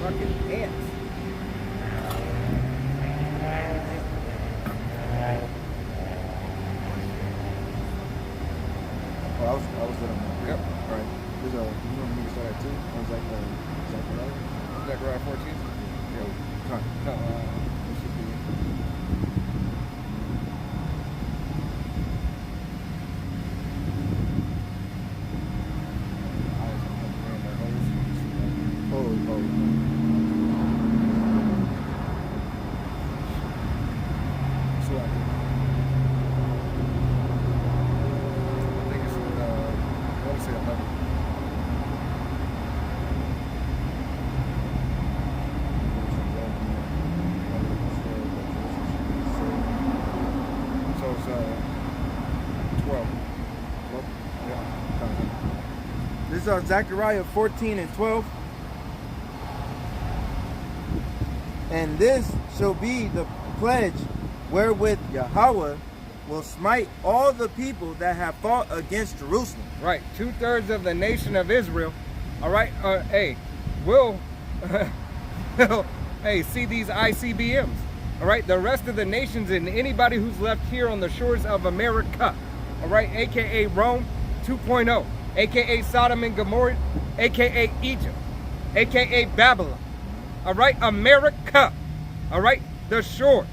Fucking ants. Oh, I was with him. Yep. All right. There's you want me to start at 2? Or is that right? Zechariah 14? Yeah. Huh. No, it should be. So I think it's, I want to say 11. verse 12. Well, yeah. This is Zechariah 14 and 12. And this shall be the pledge wherewith Yahweh will smite all the people that have fought against Jerusalem. Right, 2/3 of the nation of Israel. All right, hey, will hey, see these ICBMs. All right, the rest of the nations and anybody who's left here on the shores of America. All right, aka Rome 2.0, aka Sodom and Gomorrah, aka Egypt, aka Babylon. All right, America. All right, the shores.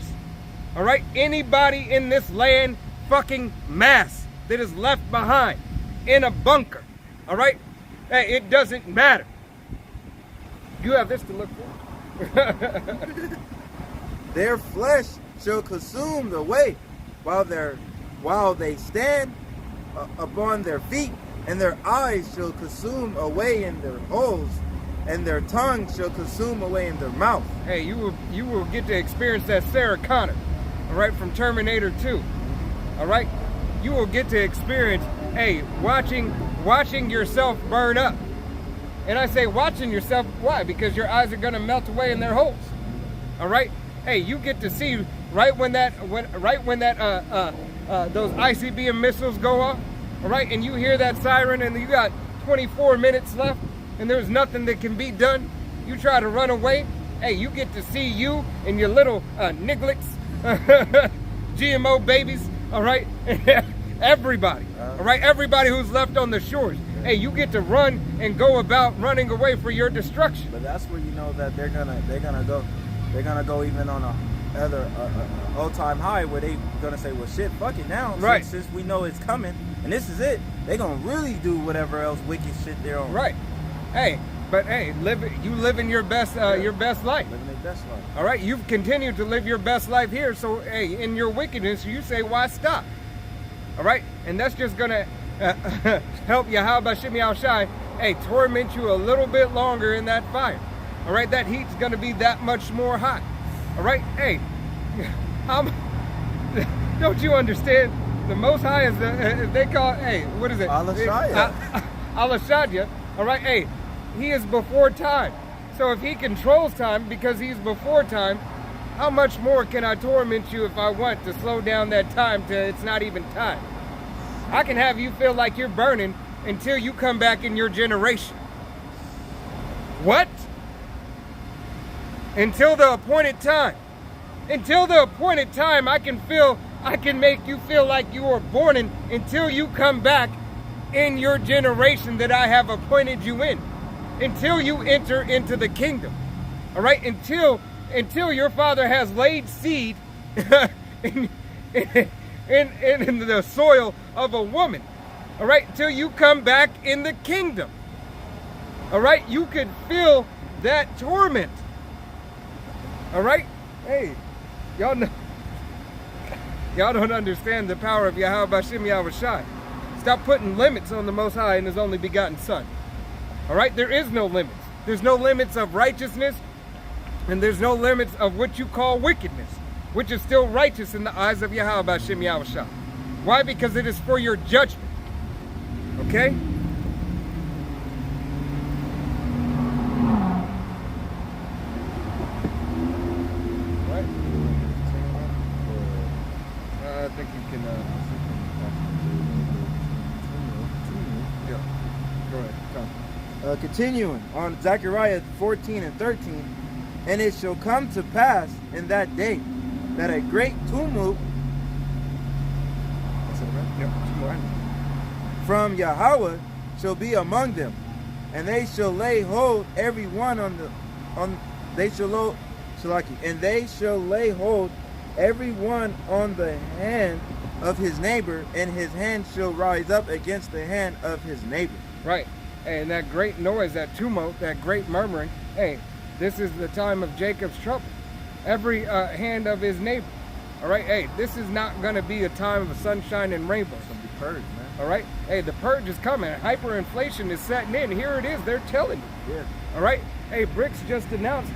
All right, anybody in this land fucking mass that is left behind in a bunker. All right, hey, it doesn't matter. You have this to look for. Their flesh shall consume the way while they stand upon their feet, and their eyes shall consume away in their holes, and their tongue shall consume away in their mouth. Hey, you will get to experience that Sarah Connor, all right, from Terminator 2. All right, you will get to experience, hey, watching yourself burn up. And I say watching yourself, why? Because your eyes are gonna melt away in their holes. All right. Hey, you get to see right when those ICBM missiles go off, all right, and you hear that siren and you got 24 minutes left and there's nothing that can be done. You try to run away. Hey, you get to see you and your little nigglets, GMO babies, all right, everybody, all right, everybody who's left on the shores. Hey, you get to run and go about running away for your destruction. But that's where you know that they're gonna go even on another all-time high where they gonna say, well, shit, fuck it now. Right. Since we know it's coming and this is it, they gonna really do whatever else wicked shit they're on. Right. Hey, but hey, you living your best life. Living their best life. All right, you've continued to live your best life here. So hey, in your wickedness, you say, why stop? All right, and that's just gonna help Yahweh Shimmy Al Shai, hey, torment you a little bit longer in that fire. All right, that heat's gonna be that much more hot. All right, hey, don't you understand? The Most High is they call, hey, what is it? Alashadya. All right, hey, he is before time. So if he controls time because he's before time, how much more can I torment you if I want to slow down that time to it's not even time? I can have you feel like you're burning until you come back in your generation. What? Until the appointed time. Until the appointed time, I can make you feel like you were born in until you come back in your generation that I have appointed you in. Until you enter into the kingdom. All right? Until your father has laid seed in the soil of a woman. All right? Until you come back in the kingdom. All right? You could feel that torment. All right? Hey, y'all don't understand the power of Yahweh Bashim Yahweh Shai. Stop putting limits on the Most High and His only begotten Son. All right? There is no limits. There's no limits of righteousness, and there's no limits of what you call wickedness, which is still righteous in the eyes of Yahweh Bashim Yahweh Shai. Why? Because it is for your judgment. Okay? I think you can, yeah, go ahead, come. Continuing on Zechariah 14 and 13, and it shall come to pass in that day that a great tumult from Yahweh shall be among them, and they shall lay hold every one they shall lay hold every one on the hand of his neighbor, and his hand shall rise up against the hand of his neighbor. Right. And that great noise, that tumult, that great murmuring, hey, this is the time of Jacob's trouble. Every hand of his neighbor. All right, hey, this is not going to be a time of sunshine and rainbows. It's going to be purge, man. All right? Hey, the purge is coming. Hyperinflation is setting in. Here it is. They're telling you. Yeah. All right? Hey, BRICS just announced...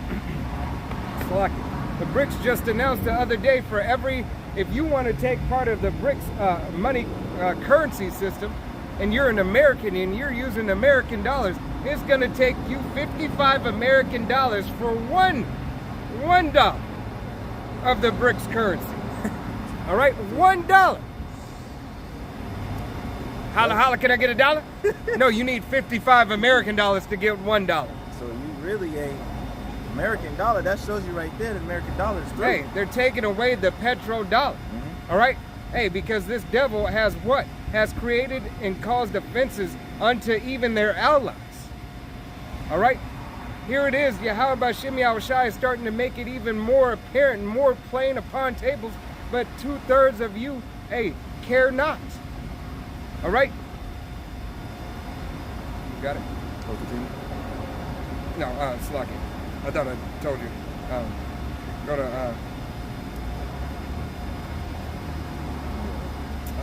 The BRICS just announced the other day for every if you want to take part of the BRICS money currency system, and you're an American and you're using American dollars, it's going to take you 55 American dollars for $1 of the BRICS currency. All right, $1. Holla, holla, can I get $1? No, you need 55 American dollars to get $1. So you really ain't American dollar. That shows you right there the American dollar is through. Hey, they're taking away the petrodollar. All right? Hey, because this devil has what? Has created and caused offenses unto even their allies. All right? Here it is. Yahweh B'Shem Yahushai is starting to make it even more apparent and more plain upon tables, but 2/3 of you, hey, care not. All right? You got it? No, Slocky. I thought I told you. Go to,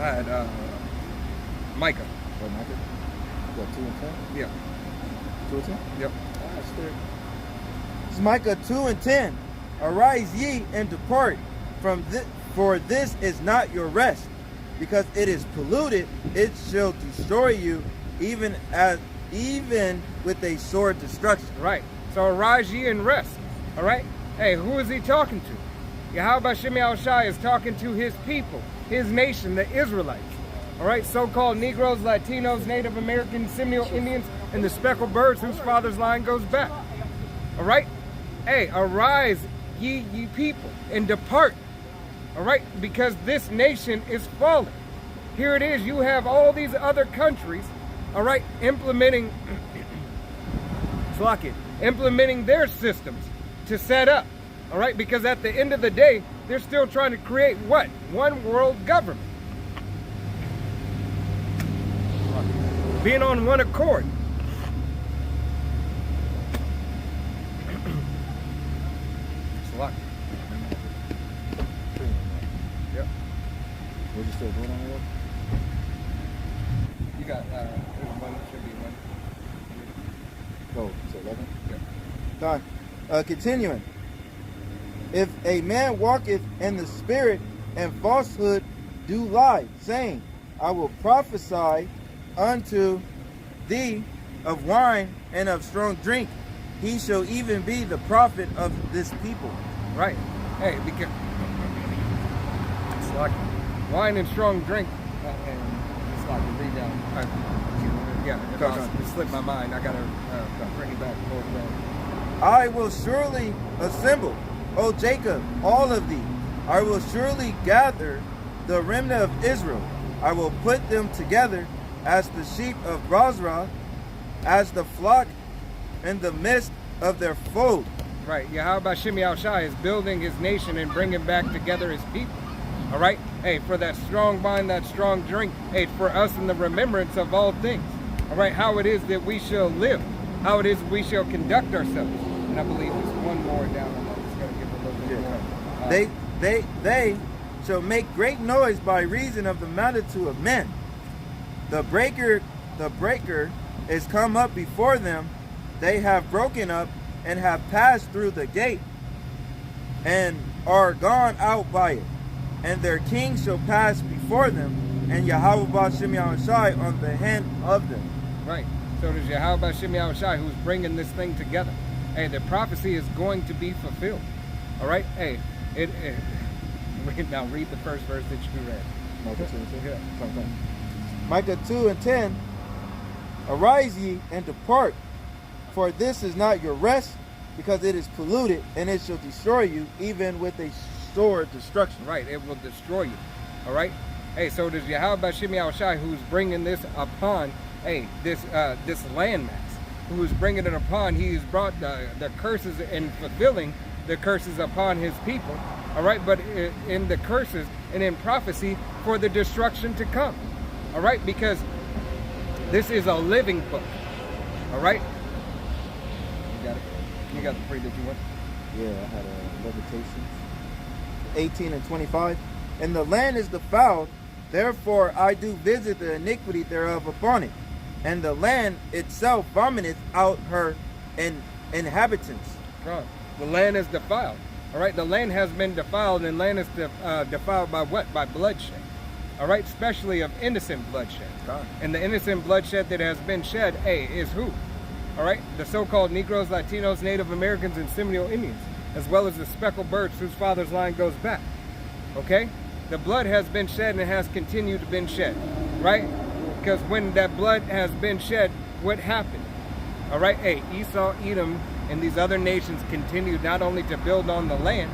I had, Micah. What, Micah? What, 2 and 10? Yeah. 2 and 10? Yep. That's fair. It's Micah 2 and 10. Arise ye and depart from this, for this is not your rest, because it is polluted. It shall destroy you, even with a sword destruction. Right. So arise ye and rest. All right? Hey, who is he talking to? Yahweh B'Shem Yahushai is talking to his people, his nation, the Israelites. All right? So-called Negroes, Latinos, Native Americans, Seminole Indians, and the speckled birds whose father's line goes back. All right? Hey, arise ye people and depart. All right? Because this nation is falling. Here it is. You have all these other countries, all right, implementing their systems to set up, all right? Because at the end of the day, they're still trying to create what? One world government. Being on one accord. Yep. Was you still doing on it? You got, there's one, should be one. Oh, so 11? Yep. Done. Continuing. If a man walketh in the spirit, and falsehood do lie, saying, I will prophesy unto thee of wine and of strong drink, he shall even be the prophet of this people. Right. Hey, because it's like wine and strong drink, and it's like a read down. Yeah, it slipped my mind. I gotta bring it back. I will surely assemble, O Jacob, all of thee. I will surely gather the remnant of Israel. I will put them together as the sheep of Bozrah, as the flock in the midst of their fold. Right. Yahweh B'Shem Yahushai is building his nation and bringing back together his people. All right. Hey, for that strong wine, that strong drink. Hey, for us in the remembrance of all things. All right. How it is that we shall live. How it is we shall conduct ourselves. And I believe there's one more down on that. It's going to give a little bit more. They shall make great noise by reason of the multitude of men. The breaker is come up before them. They have broken up and have passed through the gate and are gone out by it. And their king shall pass before them, and Yahweh B'Shem Yahushai on the hand of them. Right. So there's Yahweh B'Shem Yahushai who's bringing this thing together. Hey, the prophecy is going to be fulfilled. All right? Hey, now read the first verse that you read. Micah 2 and 10? Yeah. Come. Micah 2 and 10. Arise ye and depart, for this is not your rest, because it is polluted, and it shall destroy you, even with a sword destruction. Right, it will destroy you. All right? Hey, so there's Yahweh B'Shem Yahushai who's bringing this upon, hey, this landmass, who's bringing it upon. He's brought the curses and fulfilling the curses upon his people. All right, but in the curses and in prophecy for the destruction to come. All right, because this is a living book. All right? You got it? You got the free that you want? Yeah, I had a Levitation. 18 and 25. And the land is defiled, therefore I do visit the iniquity thereof upon it. And the land itself vomiteth out her inhabitants. Right. The land is defiled. All right, the land has been defiled, and land is defiled by what? By bloodshed. All right, especially of innocent bloodshed. God. And the innocent bloodshed that has been shed, is who? All right, the so-called Negroes, Latinos, Native Americans, and Seminole Indians, as well as the speckled birds whose father's line goes back. Okay, the blood has been shed and has continued to been shed, right? Because when that blood has been shed, what happened? All right, Esau, Edom, and these other nations continued not only to build on the land,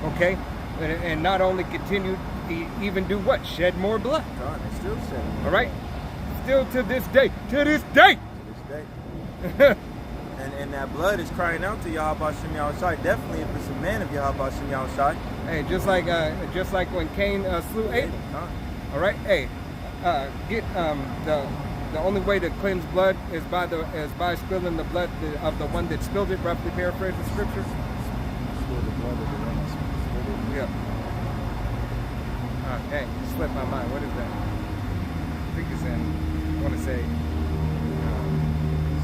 okay, and not only continued even do what? Shed more blood. God, they still shedding. All right, still to this day, to this day. To this day. and that blood is crying out to Yahweh Shem Yahushai. Definitely, if it's a man of Yahweh Shem Yahushai. Hey, just like when Cain slew Abel. All right, get the only way to cleanse blood is by spilling the blood of the one that spilled it. Roughly paraphrase the scripture. Spill the blood of the one that spilled it. Yeah. Dang, slipped my mind. What is that? I think it's in. I want to say.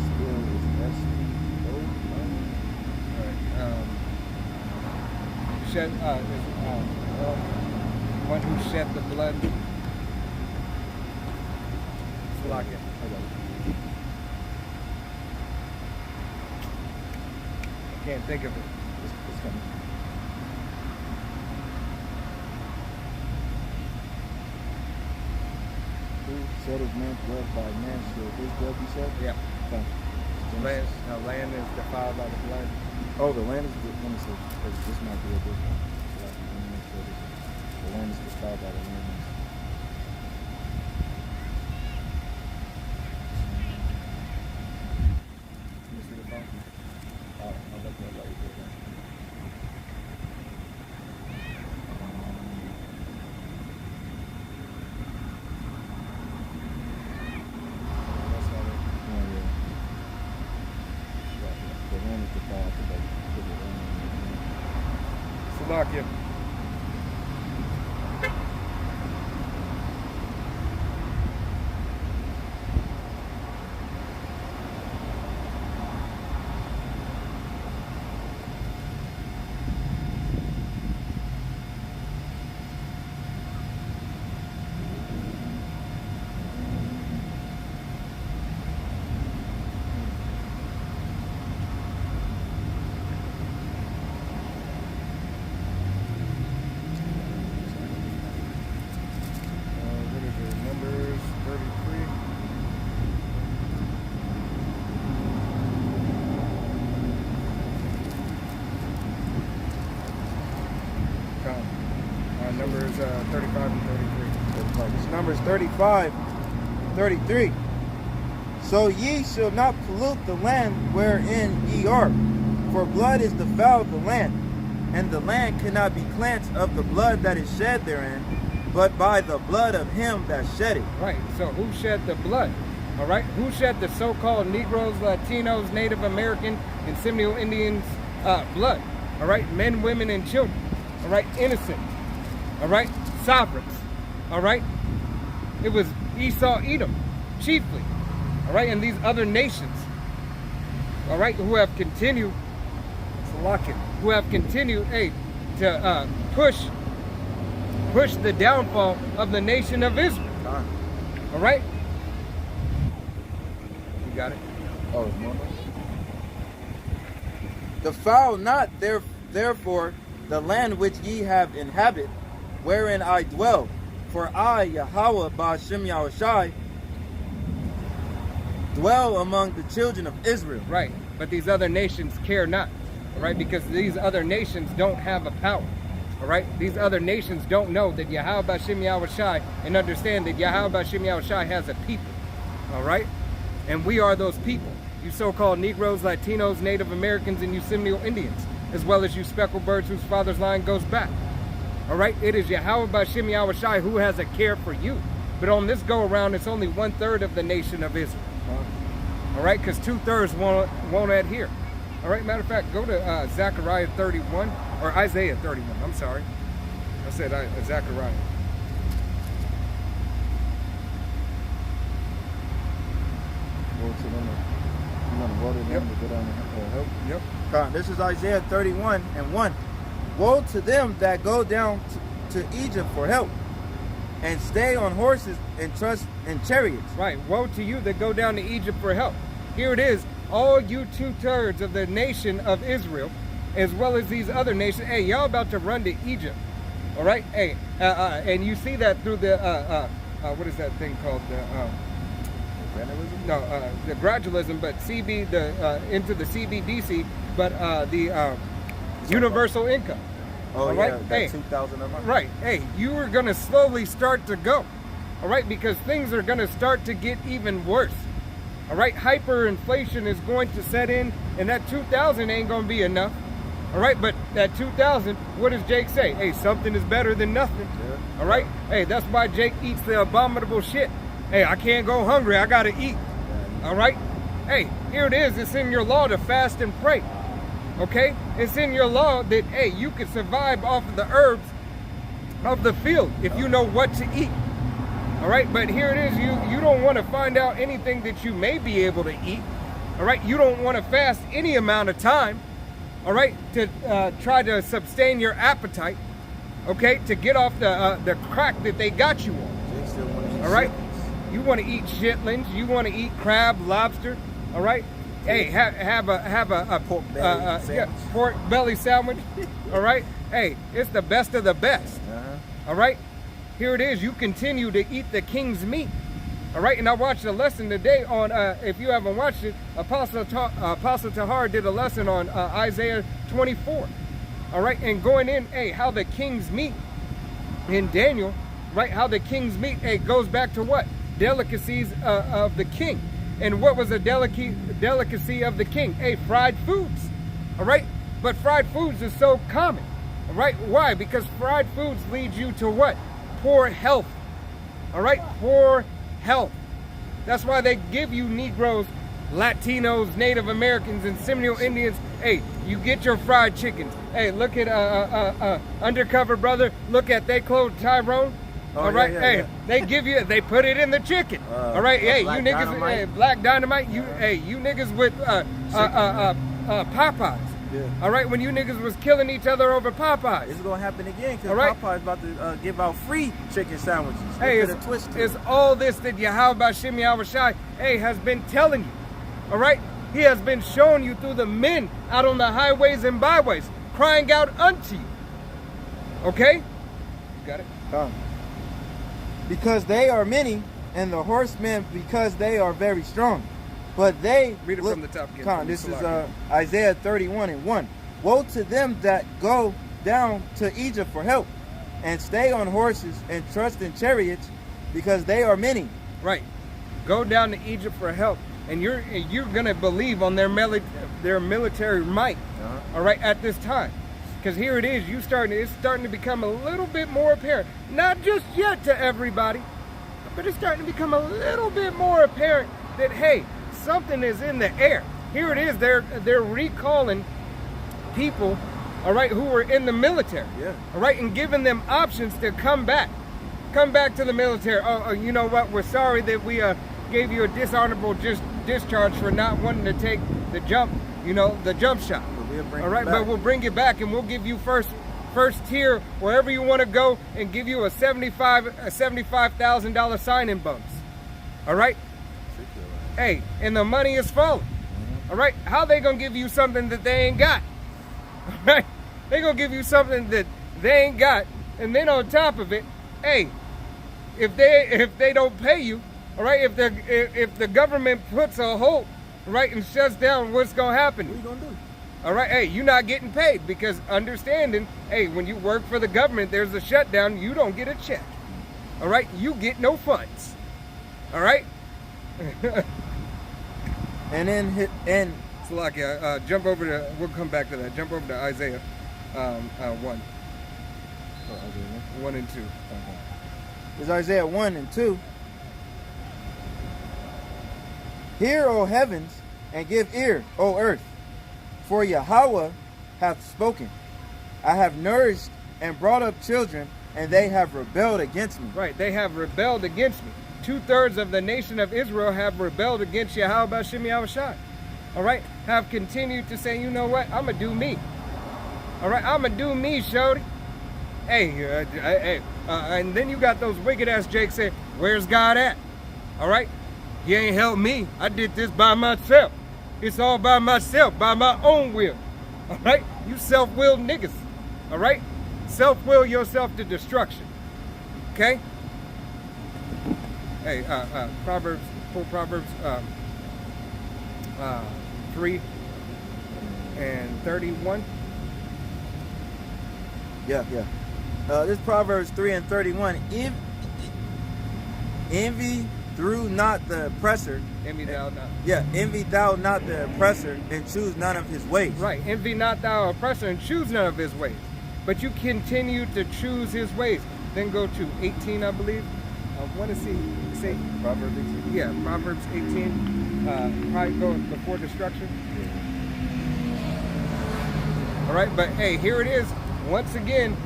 Spill is S-P-O. Shed. One who shed the blood. Lock it. I can't think of it. It's coming. Who shed his man's blood by man shall his blood be shed? Yeah. Thank you. Land is defiled by the blood. Oh, the land is, let me see, because this might be a good one. So I can make sure this is, the land is defiled by the land. Let me see the phone. I'll look that later. That's not it. Oh, yeah. The land is defiled because they put it in. Slovakia. What is it? Numbers 33. Numbers 35 and 33. This number is 35, 33. So ye shall not pollute the land wherein ye are, for blood is defiled the land, and the land cannot be cleansed of the blood that is shed therein, but by the blood of him that shed it. Right, so who shed the blood? All right, who shed the so-called Negroes, Latinos, Native American, and Seminole Indians blood? All right, men, women, and children. All right, innocent. All right, sovereigns. All right, it was Esau, Edom, chiefly. All right, and these other nations. All right, who have continued, to push the downfall of the nation of Israel. All right, you got it. Oh, it's more? Defile not therefore the land which ye have inhabit, wherein I dwell. For I, Yahweh Ba'ashem Yahushai, dwell among the children of Israel. Right, but these other nations care not. All right, because these other nations don't have a power. All right, these other nations don't know that Yahweh Ba'ashem Yahushai and understand that Yahweh Ba'ashem Yahushai has a people. All right, and we are those people. You so-called Negroes, Latinos, Native Americans, and you Seminole Indians, as well as you speckled birds whose father's line goes back. All right, it is Yahweh Ba'ashem Yahushai who has a care for you. But on this go-around, it's only 1/3 of the nation of Israel. All right, because 2/3 won't adhere. All right, matter of fact, go to Zechariah 31, or Isaiah 31, I'm sorry. I said Zechariah. Go to them. You want to woe to them to go down and help. Yep. This is Isaiah 31:1. Woe to them that go down to Egypt for help, and stay on horses and trust in chariots. Right. Woe to you that go down to Egypt for help. Here it is. All you 2/3 of the nation of Israel, as well as these other nations, hey, y'all about to run to Egypt. All right. Hey, and you see that through the what is that thing called? The gradualism, but into the CBDC, but the universal income. Oh, all yeah, right? that Hey, 2,000 a month. right. Hey, you are going to slowly start to go. All right, because things are going to start to get even worse. All right, hyperinflation is going to set in, and that 2,000 ain't going to be enough. All right, but that 2,000, what does Jake say? Hey, something is better than nothing. Yeah. All right? Hey, that's why Jake eats the abominable shit. Hey, I can't go hungry. I got to eat. All right? Hey, here it is. It's in your law to fast and pray. Okay? It's in your law that, hey, you can survive off of the herbs of the field if you know what to eat. All right? But here it is. You don't want to find out anything that you may be able to eat. All right? You don't want to fast any amount of time. All right, to try to sustain your appetite, okay, to get off the crack that they got you on. All right, you want to eat chitlins, you want to eat crab, lobster. All right, hey, have a pork belly sandwich. Pork belly sandwich. All right, hey, it's the best of the best. All right, here it is. You continue to eat the king's meat. All right, and I watched a lesson today on, if you haven't watched it, Apostle Tahar did a lesson on Isaiah 24. All right, and going in, hey, how the king's meat in Daniel, right, how the king's meat, hey, goes back to what? Delicacies of the king. And what was a delicacy of the king? Hey, fried foods. All right, but fried foods is so common. All right, why? Because fried foods lead you to what? Poor health. All right, poor health. That's why they give you Negroes, Latinos, Native Americans, and Seminole Indians. Hey, you get your fried chickens. Hey, look at Undercover Brother. Look at they clothed Tyrone. All right, they give you, they put it in the chicken. All right, hey, you niggas, hey, Black Dynamite. You, hey, you niggas with Popeyes. Yeah. All right, when you niggas was killing each other over Popeyes. It's gonna happen again because right. Popeye's about to give out free chicken sandwiches. Hey, it's all this that Yahweh Shem Yahweh Shai, hey, has been telling you. All right, he has been showing you through the men out on the highways and byways, crying out unto you. Okay, you got it. Because they are many, and the horsemen because they are very strong. But they read it from the top again. This is Isaiah 31:1. Woe to them that go down to Egypt for help, and stay on horses and trust in chariots, because they are many. Right. Go down to Egypt for help, and you're gonna believe on their military might. All right, at this time, because here it is. It's starting to become a little bit more apparent. Not just yet to everybody, but it's starting to become a little bit more apparent that, hey, something is in the air. Here it is. They're recalling people, all right, who were in the military, all right, and giving them options to come back to the military. Oh, you know what? We're sorry that we gave you a dishonorable discharge for not wanting to take the jump, the jump shot. All right, but we'll bring you back and we'll give you first tier wherever you want to go and give you a $75,000 sign-in bonus. All right. Hey, and the money is falling. All right, how they gonna give you something that they ain't got? All right, they gonna give you something that they ain't got, and then on top of it, hey, if they don't pay you, all right, if the government puts a halt, right, and shuts down, what's gonna happen? What are you gonna do? All right, hey, you're not getting paid, because understanding, hey, when you work for the government, there's a shutdown, you don't get a check. All right, you get no funds. All right. So like, jump over to. We'll come back to that. Jump over to Isaiah 1. 1 and 2. It's Isaiah 1 and 2. Hear, O heavens, and give ear, O earth, for Yahweh hath spoken. I have nourished and brought up children, and they have rebelled against me. Right, they have rebelled against me. 2/3 of the nation of Israel have rebelled against Yahweh Shem Yahweh Shai. all right, have continued to say, you know what, I'm going to do me. All right, I'm going to do me, shorty. Hey, and then you got those wicked ass Jakes saying, where's God at? All right, you ain't helped me. I did this by myself. It's all by myself, by my own will. All right, you self-willed niggas. All right, self-will yourself to destruction. Okay. Hey, Proverbs 3 and 31. Yeah. This Proverbs 3 and 31. If envy through not the oppressor. Envy thou not. Yeah, envy thou not the oppressor, and choose none of his ways. Right, envy not thou oppressor, and choose none of his ways. But you continue to choose his ways. Then go to 18, I believe. I want to say Proverbs 18. Yeah, Proverbs 18. Pride goes before destruction. All right, but hey, here it is. Once again,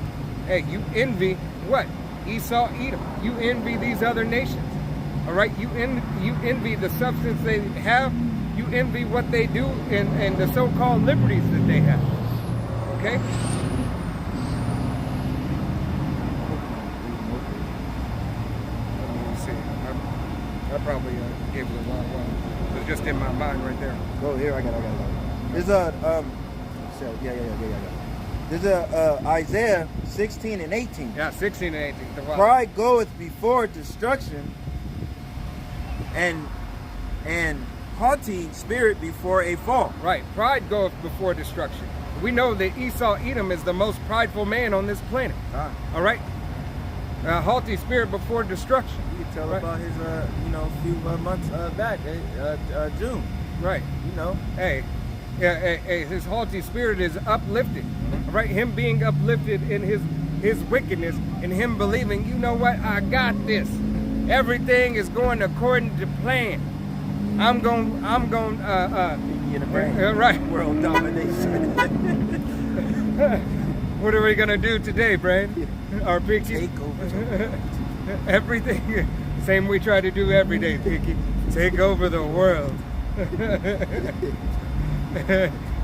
hey, you envy what? Esau, Edom. You envy these other nations. All right, you envy the substance they have. You envy what they do and the so-called liberties that they have. Okay? Let me see. I probably gave it a wrong one. It was just in my mind right there. Go here. I got it. There's a There's a Isaiah 16 and 18. Yeah, 16 and 18. Pride goeth before destruction, and haughty spirit before a fall. Right. Pride goeth before destruction. We know that Esau Edom is the most prideful man on this planet. All right. Haughty spirit before destruction. You can tell about his, few months back, June. Right. You know. Hey, his haughty spirit is uplifted. Mm-hmm. Right. Him being uplifted in his wickedness, and him believing, you know what, I got this. Everything is going according to plan. I'm going in a brain. Right. World domination. What are we gonna do today, Brand? Our Pinky? Take over. Everything. Same we try to do every day, Pinky. Take over the world.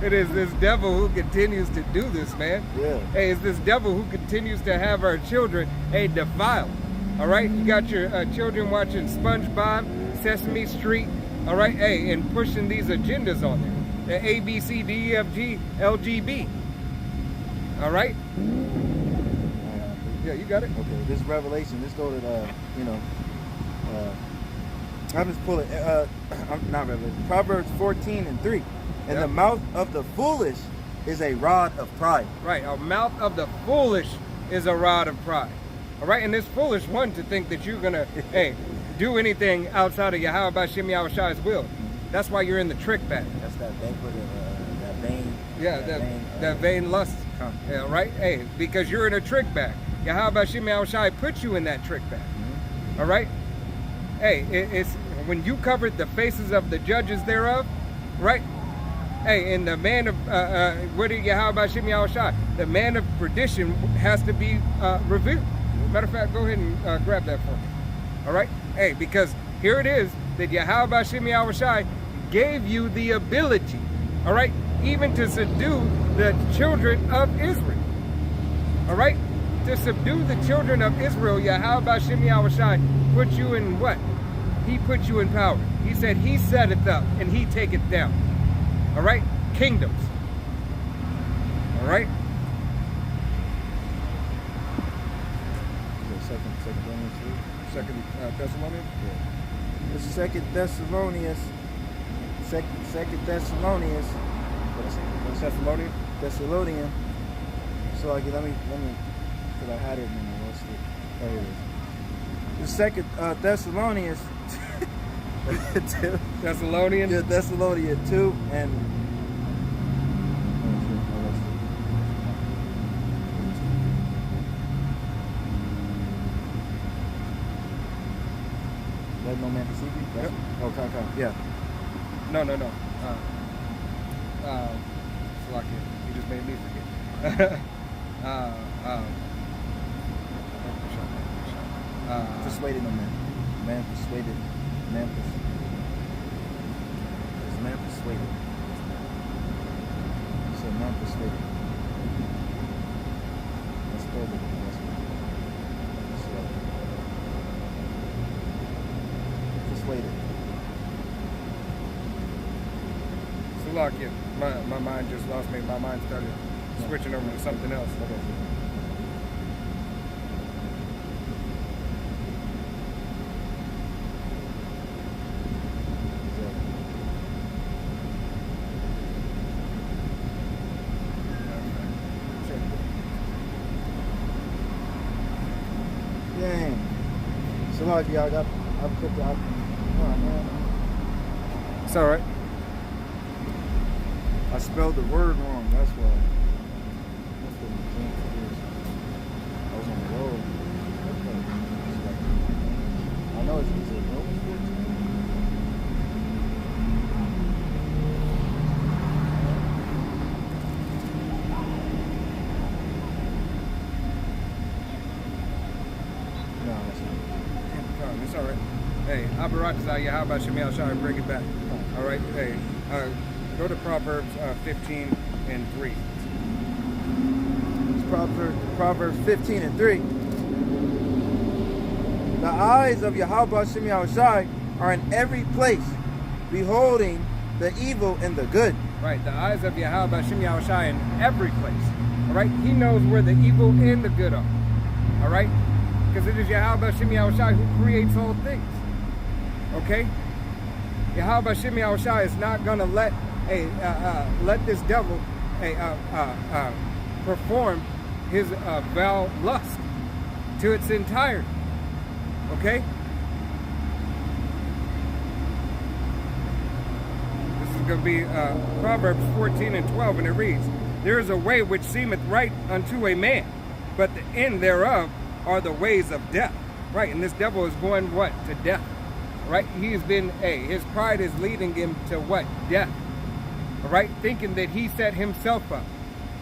It is this devil who continues to do this, man. Yeah. Hey, it's this devil who continues to have our children, defiled. All right, you got your children watching SpongeBob, Sesame Street. All right, hey, and pushing these agendas on them. The A, B, C, D, E, F, G, L, G, B. All right. Yeah, you got it. Okay, this Revelation. Let's go to I'm just pulling. I'm not Revelation. Proverbs 14 and 3. And the mouth of the foolish is a rod of pride. Right, a mouth of the foolish is a rod of pride. All right, and this foolish one to think that you're gonna, do anything outside of Yahweh Shem Yahushai's will. That's why you're in the trick bag. That's that banquet of that vain. Yeah, that vain lust. Yeah, right. Hey, because you're in a trick bag. Yahweh Shem Yahushai put you in that trick bag. Mm-hmm. All right. Hey, it's when you covered the faces of the judges thereof, right? Hey, and the man of what did Yahweh Shem Yahushai? The man of perdition has to be revealed. Matter of fact, go ahead and grab that for me. All right? Hey, because here it is that Yahweh Shem Yahushai gave you the ability, all right, even to subdue the children of Israel. All right? To subdue the children of Israel, Yahweh Shem Yahushai put you in what? He put you in power. He said he set it up and he take it down. All right? Kingdoms. All right? Second Thessalonians? Yeah. The Second Thessalonians. Second Thessalonians. Thessalonian? Thessalonian. So let me, because I had it in the list. Oh, here it is. The Second Thessalonians. Thessalonian? Yeah, Thessalonian 2 and. Let no man deceive you? Yep. Oh, come. Yeah. No. Slocky. You just made me forget. Persuaded no man. Man persuaded. Man persuaded. persuaded. Let's go with it. Persuaded. Salakia. My mind just lost me. My mind started switching over to something else. Okay. Dang. So like y'all got I put the come on, man. It's alright. I spelled the word wrong, that's why. That's what the drink is. I was on the road. I know it's Romans 14. No, that's not. It's alright. Hey, Abarakazah Yahweh Shemiel Shai, bring it back. Alright, hey, go to Proverbs 15 and 3. It's Proverbs 15 and 3. The eyes of Yahweh Shem Yahushai are in every place, beholding the evil and the good. Right, the eyes of Yahweh Shem Yahushai in every place. Alright, he knows where the evil and the good are. Alright? Because it is Yahweh Shem Yahushai who creates all things. Okay? Yahweh Shem Yahushai is not going to let this devil perform his foul lust to its entirety. Okay? This is going to be Proverbs 14 and 12, and it reads, "There is a way which seemeth right unto a man, but the end thereof are the ways of death." Right, and this devil is going what? To death. Right? He's been, his pride is leading him to what? Death. All right? Thinking that he set himself up.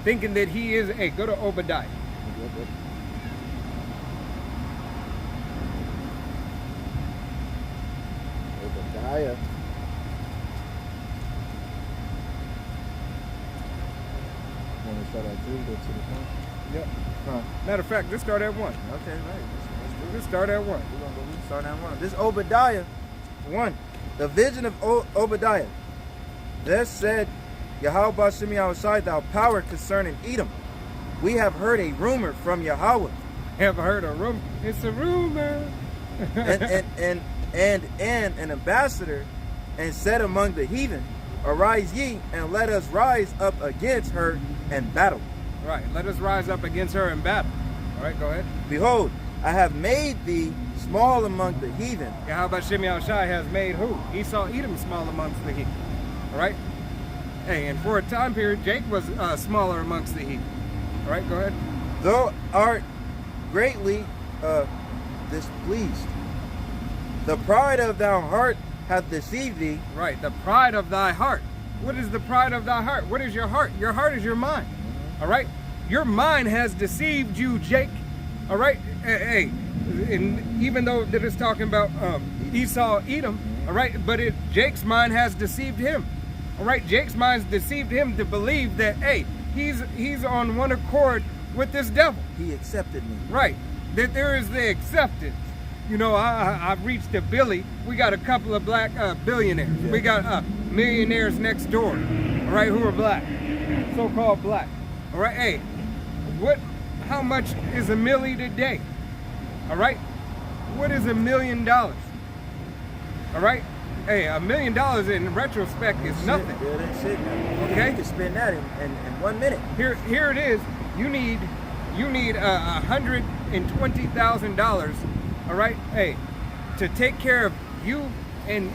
Thinking that he is, go to Obadiah. Obadiah. Want to start at 3, go to the point? Yep. Huh. Matter of fact, just start at 1. Okay, right. Just start at 1. We're gonna start at 1. This Obadiah 1. The vision of Obadiah. Thus said Yahweh Shem Yahushai, thou power concerning Edom. We have heard a rumor from Yahweh. Have heard a rumor? It's a rumor. and an ambassador, and said among the heathen, arise ye, and let us rise up against her and battle. Right, let us rise up against her in battle. All right, go ahead. Behold, I have made thee small among the heathen. Yahweh Shem Yahushai has made who? Esau, Edom small amongst the heathen. All right? Hey, and for a time period, Jake was smaller amongst the heathen. All right, go ahead. Thou art greatly displeased. The pride of thy heart hath deceived thee. Right, the pride of thy heart. What is the pride of thy heart? What is your heart? Your heart is your mind. All right? Your mind has deceived you, Jake. All right? Hey, and even though that it's talking about Esau, Edom, all right, but Jake's mind has deceived him. All right, Jake's mind's deceived him to believe that, hey, he's on one accord with this devil. He accepted me. Right, that there is the acceptance. You know, I've reached a Billy. We got a couple of black billionaires. Yeah. We got millionaires next door, all right, who are black, so-called black. All right, hey, how much is a milli today? All right, what is $1 million? All right, hey, $1 million in retrospect is nothing. Yeah, that shit. Okay, you can spend that in 1 minute. Here it is. You need $120,000. All right, hey, to take care of you and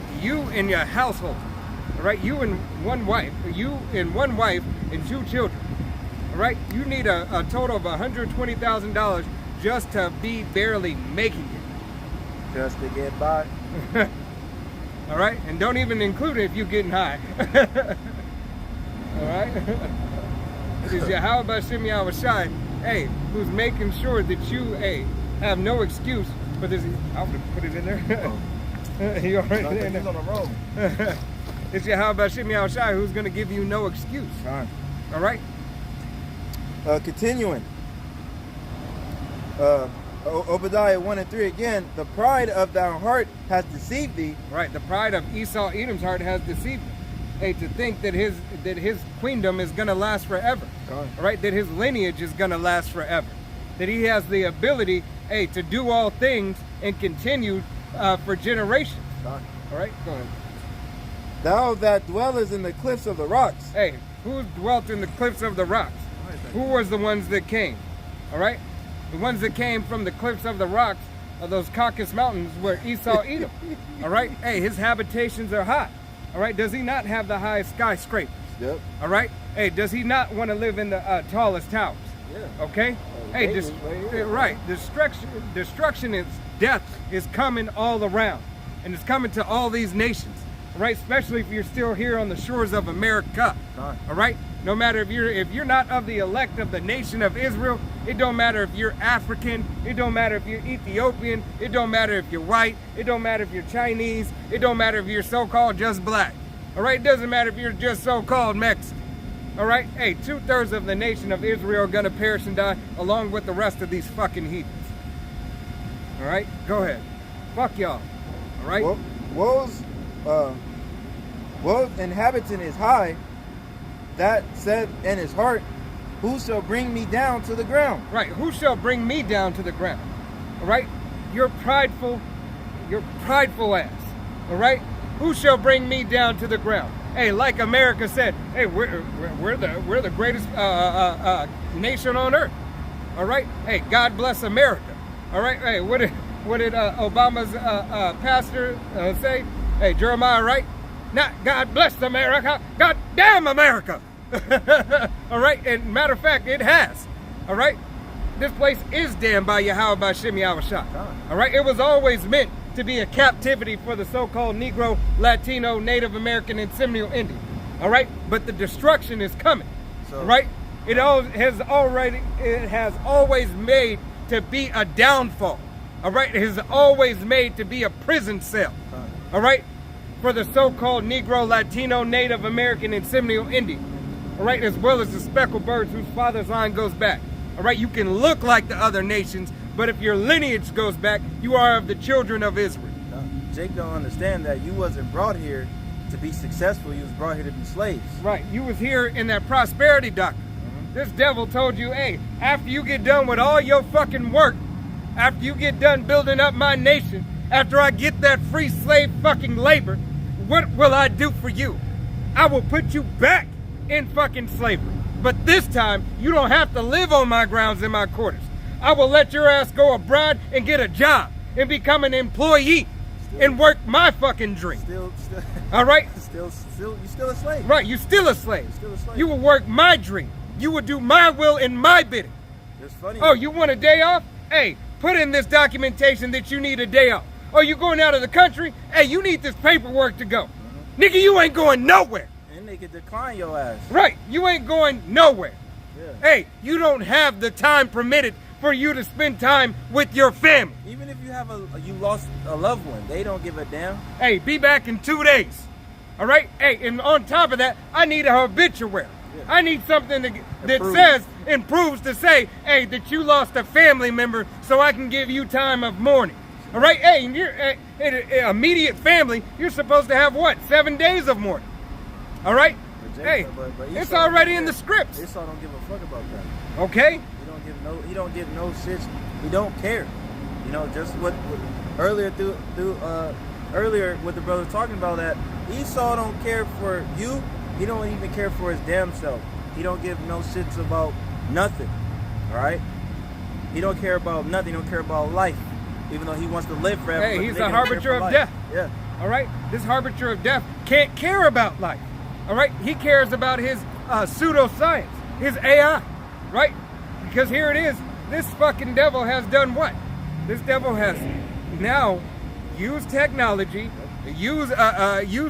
your household. All right, you and one wife and 2 children. All right, you need a total of $120,000 just to be barely making it. Just to get by. All right, and don't even include it if you're getting high. All right, it is Yahweh Shem Yahushai, hey, who's making sure that you, have no excuse for this. I'll put it in there. You already in there. He's on the road. It's Yahweh Shem Yahushai who's going to give you no excuse. Fine. All right, Continuing. Obadiah 1 and 3 again. The pride of thy heart has deceived thee. Right. The pride of Esau, Edom's heart has deceived him. Hey, to think that his queendom is gonna last forever. All right. That his lineage is gonna last forever. That he has the ability, hey, to do all things and continue for generations. All right. Go ahead. Thou that dwellest in the cliffs of the rocks. Hey, who dwelt in the cliffs of the rocks? Who was the ones that came? All right. The ones that came from the cliffs of the rocks of those Caucasus Mountains were Esau, Edom. All right. Hey, his habitations are high. All right. Does he not have the highest skyscrapers? Yep. All right. Hey, does he not want to live in the tallest towers? Yeah. Okay. Hey, right. Destruction is death is coming all around, and it's coming to all these nations. All right. Especially if you're still here on the shores of America. All right. No matter if you're not of the elect of the nation of Israel, it don't matter if you're African, it don't matter if you're Ethiopian, it don't matter if you're white, it don't matter if you're Chinese, it don't matter if you're so-called just black. All right, it doesn't matter if you're just so-called Mexican. All right, hey, 2/3 of the nation of Israel are gonna perish and die along with the rest of these fucking heathens. All right, go ahead. Fuck y'all. All right. Woe's inhabitant is high, that said in his heart, who shall bring me down to the ground? Right, who shall bring me down to the ground? All right, you're prideful ass. All right, who shall bring me down to the ground? Hey, like America said, hey, we're the greatest nation on earth. All right, hey, God bless America. All right, hey, what did Obama's pastor say? Hey, Jeremiah, right? Not God bless America, God damn America. All right, and matter of fact, it has. All right, this place is damned by Yahweh B'Shem Yahushua. All right, it was always meant to be a captivity for the so-called Negro, Latino, Native American, and Seminole Indian. All right, but the destruction is coming. All right, it has always made to be a downfall. All right, it has always made to be a prison cell. All right, for the so-called Negro, Latino, Native American, and Seminole Indian. All right, as well as the speckled birds whose father's line goes back. All right, you can look like the other nations, but if your lineage goes back, you are of the children of Israel. Jake don't understand that you wasn't brought here to be successful. You was brought here to be slaves. Right, you was here in that prosperity doctrine. This devil told you, hey, after you get done with all your fucking work, after you get done building up my nation, after I get that free slave fucking labor, what will I do for you? I will put you back in fucking slavery. But this time, you don't have to live on my grounds in my quarters. I will let your ass go abroad and get a job and become an employee and work my fucking dream. All right? You still a slave. Right, you still a slave. Still a slave. You will work my dream. You will do my will and my bidding. It's funny. Oh, you want a day off? Hey, put in this documentation that you need a day off. Oh, you going out of the country? Hey, you need this paperwork to go. Nigga, you ain't going nowhere. And they could decline your ass. Right, you ain't going nowhere. Yeah. Hey, you don't have the time permitted for you to spend time with your family. Even if you have you lost a loved one, they don't give a damn. Hey, be back in 2 days. All right? Hey, and on top of that, I need a obituary. Yeah. I need something that proves to say, hey, that you lost a family member so I can give you time of mourning. All right? Hey, and your immediate family, you're supposed to have what? 7 days of mourning. All right? Hey, but it's already in the scripts. Esau don't give a fuck about that. Okay? He don't give no shit. He don't care. You know, just what earlier earlier what the brother was talking about, that Esau don't care for you. He don't even care for his damn self. He don't give no shits about nothing. All right? He don't care about nothing. He don't care about life, even though he wants to live forever. Hey, he's a harbinger of death. Yeah. All right? This harbinger of death can't care about life. All right? He cares about his pseudoscience, his AI, right? Because here it is. This fucking devil has done what? This devil has now used technology, used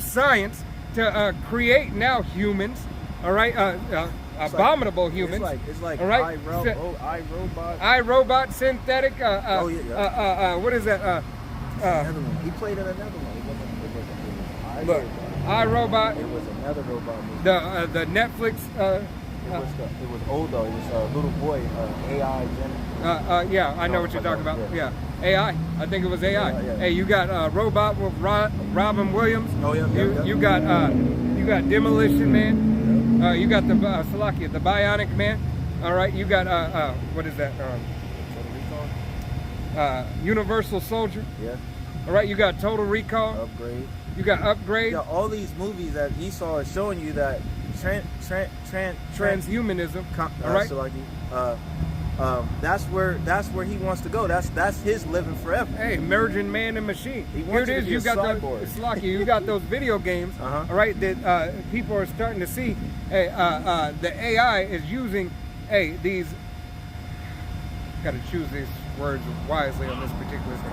science to create now humans, all right? Abominable humans. It's like all right? iRobot, synthetic. What is that? Another one. He played in another one. Look, iRobot. It was another robot movie. The Netflix It was old though. It was a little boy, AI Gen. Yeah, I know what you're talking about. Yeah. AI. I think it was AI. Hey, you got Robot with Robin Williams. Oh yeah. You got Demolition Man. You got the Salakia, the Bionic Man. All right. You got what is that? Universal Soldier. Yeah. All right. You got Total Recall. Upgrade. You got Upgrade. Yeah, all these movies that Esau is showing you that transhumanism. All right. That's where he wants to go. That's his living forever. Hey, merging man and machine. Here it is. You got you got those video games. All right, that people are starting to see. Hey, the AI is using. Hey, these. Got to choose these words wisely on this particular. It's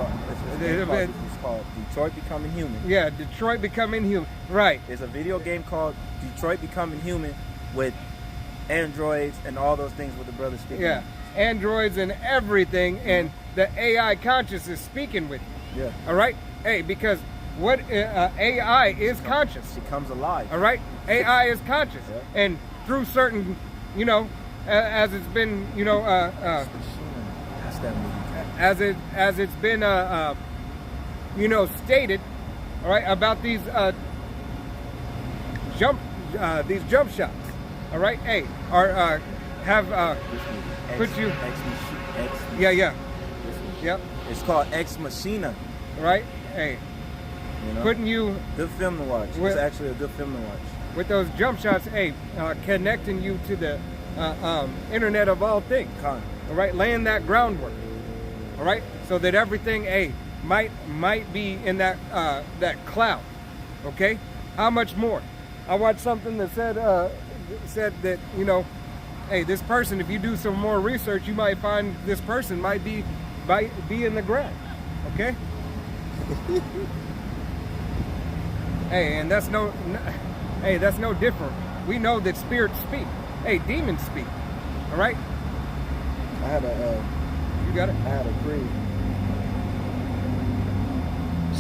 called Detroit Becoming Human. Yeah, Detroit Becoming Human. Right. There's a video game called Detroit Becoming Human with androids and all those things with the brother speaking. Yeah, androids and everything, and the AI conscious is speaking with you. Yeah. All right. Hey, because what AI is conscious. It comes alive. All right. AI is conscious, and through certain, as it's been, That's that movie. as it's been, stated, all right, about these jump shots. All right, hey, or have put you. Yeah. Yep. It's called Ex Machina. Right, hey, putting you. Good film to watch. It's actually a good film to watch. With those jump shots, hey, connecting you to the Internet of all things. All right, laying that groundwork. All right, so that everything, hey, might be in that cloud. Okay, how much more? I watched something that said that hey, this person, if you do some more research, you might find this person might be in the ground. Okay. Hey, and that's no different. We know that spirits speak. Hey, demons speak. All right. I had a. You got it. I had a creed.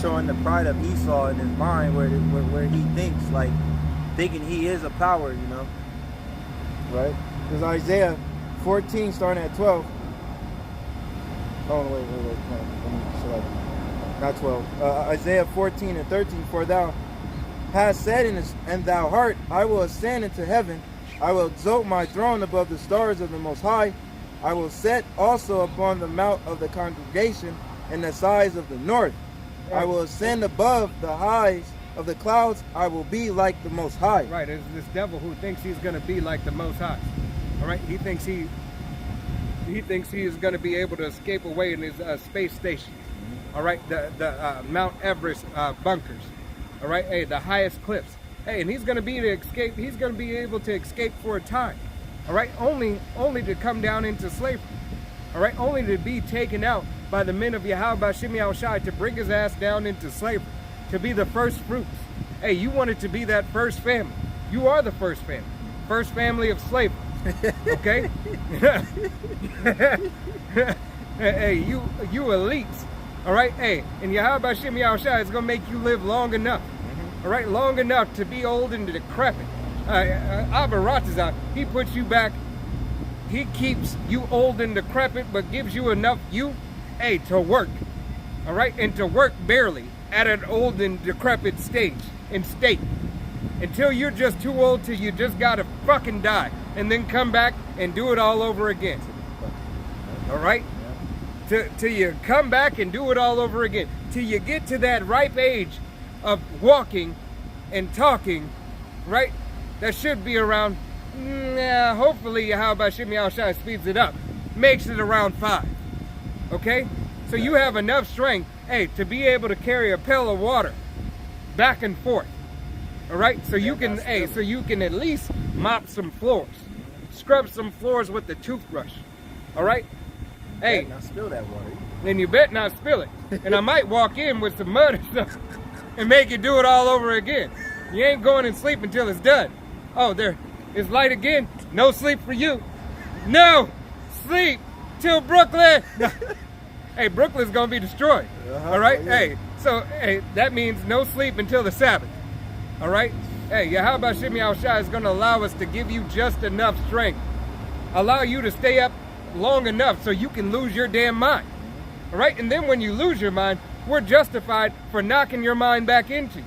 Showing the pride of Esau in his mind, where he thinking he is a power, Right? Because Isaiah 14, starting at 12. Oh, wait. Let me select. Not 12. Isaiah 14 and 13. For thou hast said and thou heart, I will ascend into heaven. I will exalt my throne above the stars of the Most High. I will set also upon the mount of the congregation in the sides of the north. I will ascend above the highs of the clouds. I will be like the Most High. Right, there's this devil who thinks he's going to be like the Most High. All right, he thinks he is going to be able to escape away in his space station. All right, the Mount Everest bunkers. All right, hey, the highest cliffs. Hey, and he's going to be able to escape for a time. All right, only to come down into slavery. All right, only to be taken out by the men of Yahweh Shimi Al-Shai to bring his ass down into slavery, to be the first fruits. Hey, you wanted to be that first family. You are the first family of slavery. Okay? Hey, you elites. All right, hey, and Yahweh Shimi Al-Shai is going to make you live long enough. All right, long enough to be old and decrepit. Abba Ratazah, he puts you back. He keeps you old and decrepit, but gives you enough to work. All right, and to work barely at an old and decrepit state, until you're just too old till you just gotta fucking die, and then come back and do it all over again. All right, till you come back and do it all over again, till you get to that ripe age of walking and talking, right? That should be around, hopefully Yahweh Shimi Al-Shai speeds it up, makes it around 5, okay? So you have enough strength, hey, to be able to carry a pail of water back and forth, all right? So you can, so you can at least mop some floors, scrub some floors with the toothbrush, all right? Hey, not spill that water. Then you bet not spill it. And I might walk in with some mud and stuff and make you do it all over again. You ain't going and sleep until it's done. Oh, there is light again. No sleep for you. No sleep till Brooklyn. Hey, Brooklyn's gonna be destroyed. All right. Hey, so that means no sleep until the Sabbath. All right. hey, Yahweh Shem Yahushua is going to allow us to give you just enough strength. Allow you to stay up long enough so you can lose your damn mind. All right? And then when you lose your mind, we're justified for knocking your mind back into you.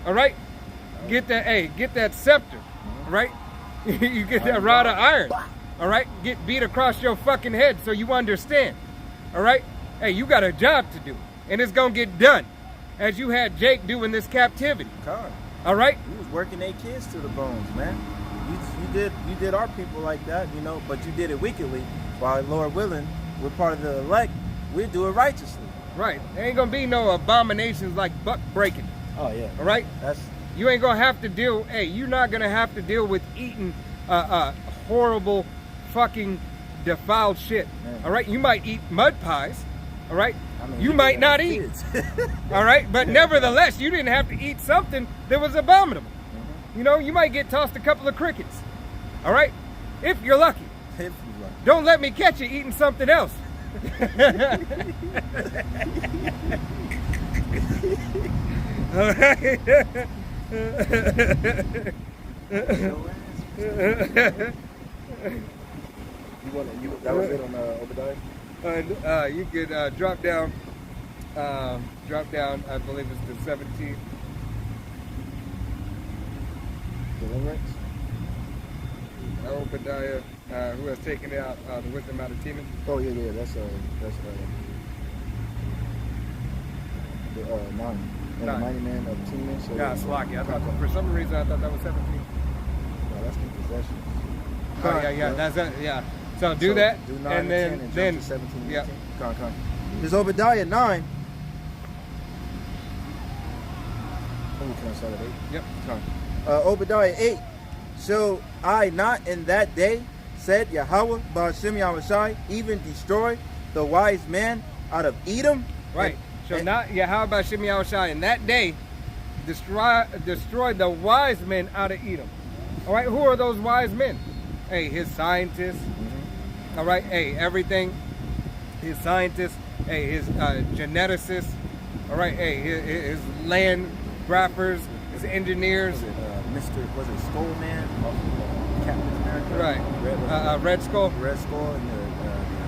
All right? Get that scepter. All right? You get that rod of iron. All right? Get beat across your fucking head so you understand. All right? Hey, you got a job to do. And it's going to get done. As you had Jake do in this captivity. All right? You was working their kids to the bones, man. You did our people like that, you know, but you did it wickedly. While Lord willing, we're part of the elect, we do it righteously. Right. There ain't gonna be no abominations like buck breaking. Oh yeah. All right? You ain't gonna have to deal, you're not gonna have to deal with eating horrible fucking defiled shit. Man. All right? You might eat mud pies. All right? I mean, you might not eat. All right? But nevertheless, you didn't have to eat something that was abominable. You know, you might get tossed a couple of crickets. All right? If you're lucky. Don't let me catch you eating something else. All right? That was it on Obadiah? You could drop down, I believe it's the 17th. Deliverance? Obadiah, who has taken out the wisdom out of demons. Oh yeah, that's 9. And the mighty man of Teman. So yeah, Slocky. I thought for some reason I thought that was 17. No, that's the possession. Oh yeah, that's it. Yeah. So do that, do 9 and and then 17. Yeah. Con. There's Obadiah 9. Oh, can I start at 8? Yep. Con. Obadiah 8. Shall I not in that day, said Yahweh, Ba'ashem Yahushai, even destroy the wise man out of Edom? Right. Shall not Yahweh Ba'ashem Yahushai in that day destroy the wise men out of Edom? All right. Who are those wise men? Hey, his scientists. Mm-hmm. All right. Hey, everything. His scientists. Hey, his geneticists. All right. Hey, his land graphers. His engineers. Was it Skull Man? Captain America? Right. Red Skull. Red Skull and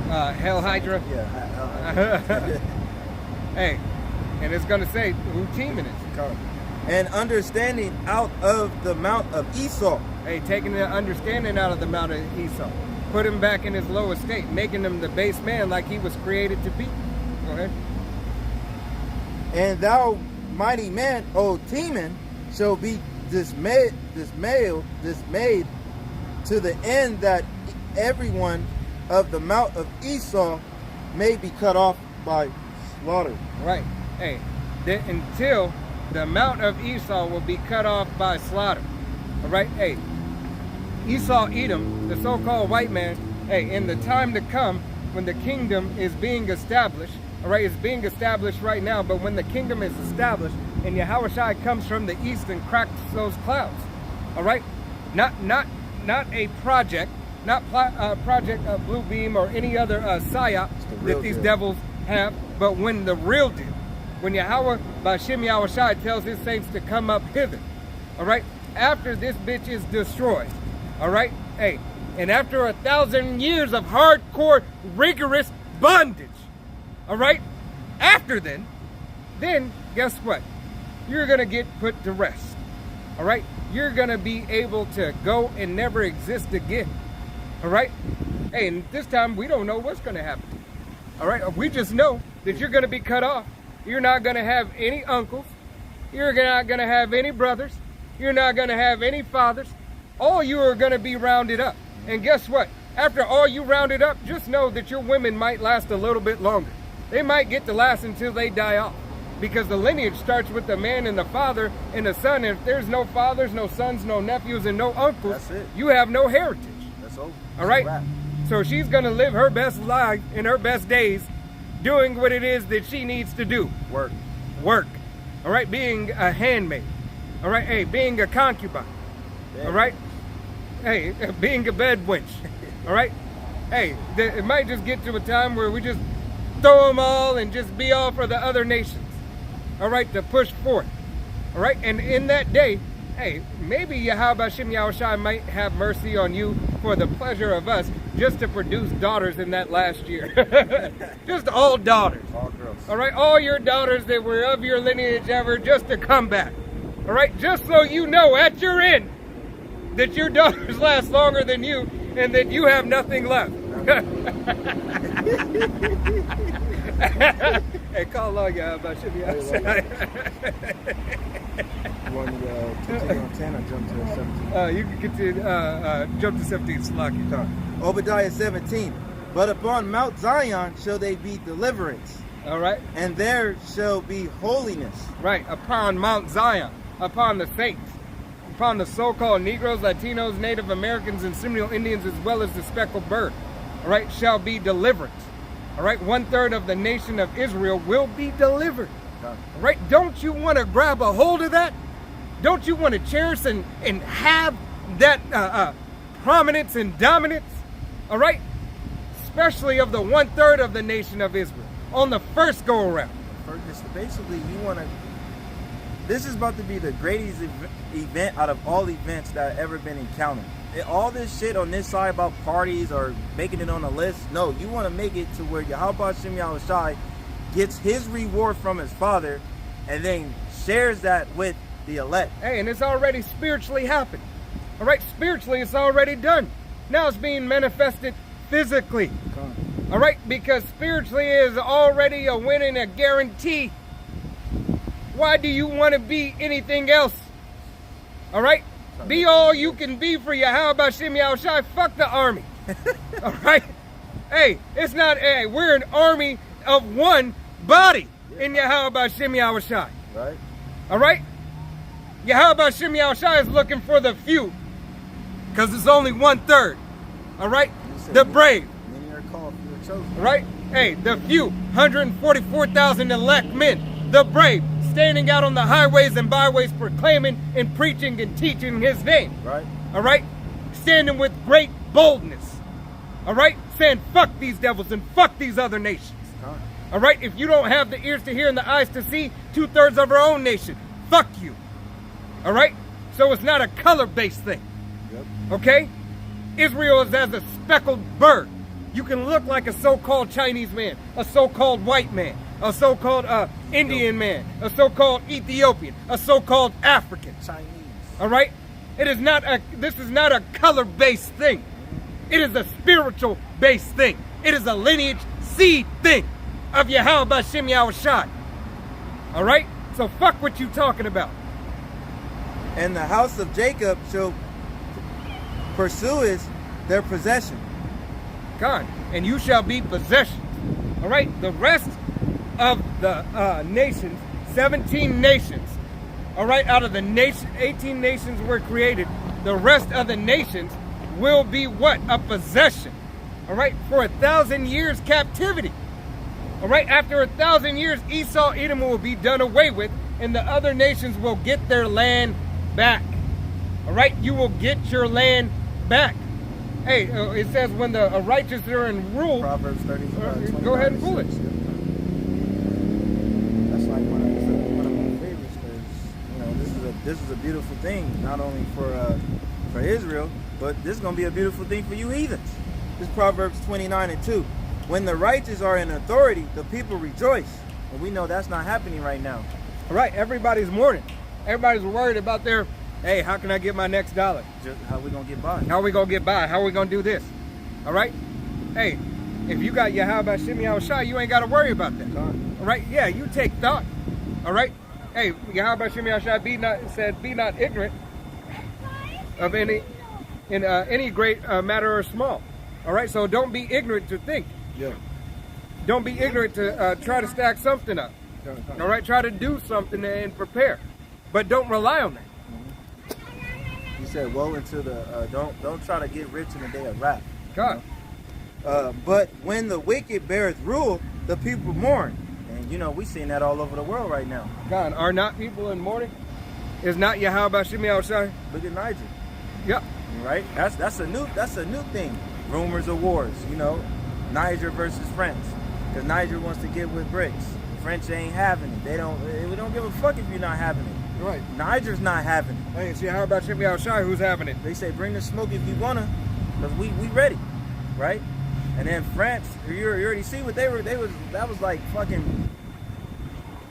the Hell Hydra. Yeah, Hell Hydra. Hey, and it's gonna say who teaming is. And understanding out of the mount of Esau. Hey, taking the understanding out of the mount of Esau. Put him back in his low estate, making him the base man like he was created to be. Go ahead. And thou mighty man, O Teman, shall be dismayed to the end that everyone of the mount of Esau may be cut off by slaughter. Right. Hey, until the mount of Esau will be cut off by slaughter. All right. Hey, Esau, Edom, the so-called white man. Hey, in the time to come, when the kingdom is being established. All right, it's being established right now, but when the kingdom is established and Yahushua comes from the east and cracks those clouds, all right, not a project, not Project Blue Beam or any other psyop that these devils have, but when the real deal, when Yahweh Ba'ashem Yahushua tells his saints to come up hither, all right, after this bitch is destroyed, all right, hey, and after 1,000 years of hardcore, rigorous bondage. All right? After then, guess what? You're going to get put to rest. All right? You're going to be able to go and never exist again. All right? Hey, and this time we don't know what's going to happen. All right? We just know that you're going to be cut off. You're not going to have any uncles. You're not going to have any brothers. You're not going to have any fathers. All you are going to be rounded up. And guess what? After all you rounded up, just know that your women might last a little bit longer. They might get to last until they die off. Because the lineage starts with the man and the father and the son. And if there's no fathers, no sons, no nephews, and no uncles, that's it. You have no heritage. That's over. All right? So she's going to live her best life in her best days doing what it is that she needs to do. Work. All right? Being a handmaid. All right? Hey, being a concubine. All right? Hey, being a bed wench. All right? Hey, it might just get to a time where we just throw them all and just be all for the other nations. All right, to push forth. All right, and in that day, hey, maybe Yahweh Shem Yahushai might have mercy on you for the pleasure of us just to produce daughters in that last year. Just all daughters. All girls. All right, all your daughters that were of your lineage ever, just to come back. All right, just so you know at your end that your daughters last longer than you and that you have nothing left. Hey, call on Yahweh Shem Yahushai. You want me to continue on 10 or jump to 17? You can continue, jump to 17, Slaki. Obadiah 17. But upon Mount Zion shall they be deliverance, All right? and there shall be holiness. Right, upon Mount Zion, upon the saints, upon the so-called Negroes, Latinos, Native Americans, and Seminole Indians, as well as the speckled bird, all right, shall be deliverance. All right, 1/3 of the nation of Israel will be delivered. All right, don't you want to grab a hold of that? Don't you want to cherish and have that prominence and dominance? All right, especially of the 1/3 of the nation of Israel on the first go around. Basically, you want to. This is about to be the greatest event out of all events that have ever been encountered. All this shit on this side about parties or making it on a list. No, you want to make it to where Yahweh Shem Yahushai gets his reward from his Father, and then shares that with the elect. Hey, and it's already spiritually happened. All right, spiritually it's already done. Now it's being manifested physically. All right, because spiritually is already a win and a guarantee. Why do you want to be anything else? All right, be all you can be for Yahweh Shem Yahushai. Fuck the army. All right, hey, it's not. Hey, we're an army of one body in Yahweh Shem Yahushai. Right. All right, Yahweh Shem Yahushai is looking for the few, because it's only 1/3. All right, the brave. Many are called, few are chosen. All right, hey, the few, 144,000 elect men, the brave, standing out on the highways and byways proclaiming and preaching and teaching his name. Right. All right, standing with great boldness. All right, saying fuck these devils and fuck these other nations. All right, if you don't have the ears to hear and the eyes to see 2/3 of our own nation, fuck you. All right, so it's not a color-based thing. Yep. Okay, Israel is as a speckled bird. You can look like a so-called Chinese man, a so-called white man, a so-called Indian man, a so-called Ethiopian, a so-called African. Chinese. All right, this is not a color-based thing. It is a spiritual-based thing. It is a lineage seed thing of Yahweh Shem Yahushai. All right, so fuck what you talking about. And the house of Jacob shall pursue their possession. God, and you shall be possession. All right, the rest of the nations, 17 nations, all right, out of the nation, 18 nations were created. The rest of the nations will be what? A possession. All right, for 1,000 years captivity. All right, after 1,000 years, Esau, Edom will be done away with, and the other nations will get their land back. All right, you will get your land back. Hey, it says when the righteous are in rule. Proverbs 30. Go ahead and pull it. That's like one of my favorites, because this is a beautiful thing, not only for Israel, but this is going to be a beautiful thing for you heathens. This is Proverbs 29:2. When the righteous are in authority, the people rejoice. And we know that's not happening right now. All right, everybody's mourning. Everybody's worried about their, hey, how can I get my next dollar? Just how we gonna get by? How are we gonna get by? How are we gonna do this? All right? Hey, if you got Yahweh Shem Yahushai, you ain't gotta worry about that. All right? Yeah, you take thought. All right? Hey, Yahweh Shem Yahushai said, be not ignorant of any great matter or small. All right? So don't be ignorant to think. Yeah. Don't be ignorant to try to stack something up. All right? Try to do something and prepare. But don't rely on that. He said, woe into the, Don't try to get rich in the day of wrath. God. but when the wicked beareth rule, the people mourn. And you know, we seeing that all over the world right now. God, are not people in mourning? Is not Yahweh Shem Yahushai? Look at Niger. Yep. Right? That's a new thing. Rumors of wars, you know. Niger versus France. Because Niger wants to get with BRICS. French ain't having it. We don't give a fuck if you're not having it. Right. Niger's not having it. Hey, see, how about Shimmy Al-Shai? Who's having it? They say bring the smoke if you wanna, because we ready, right? And then France, you already see what that was like fucking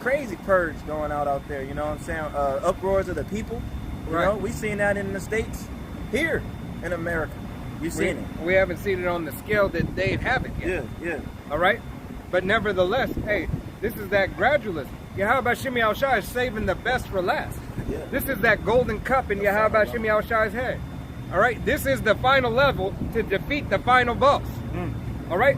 crazy purge going out there, you know what I'm saying? Uproars of the people, you know? We seen that in the States, here in America. You seen it. We haven't seen it on the scale that they have it yet. Yeah. All right? But nevertheless, hey, this is that gradualism. Yahweh Shimmy Al-Shai is saving the best for last. Yeah. This is that golden cup in Yahweh Shimmy Al-Shai's head. All right? This is the final level to defeat the final boss. All right?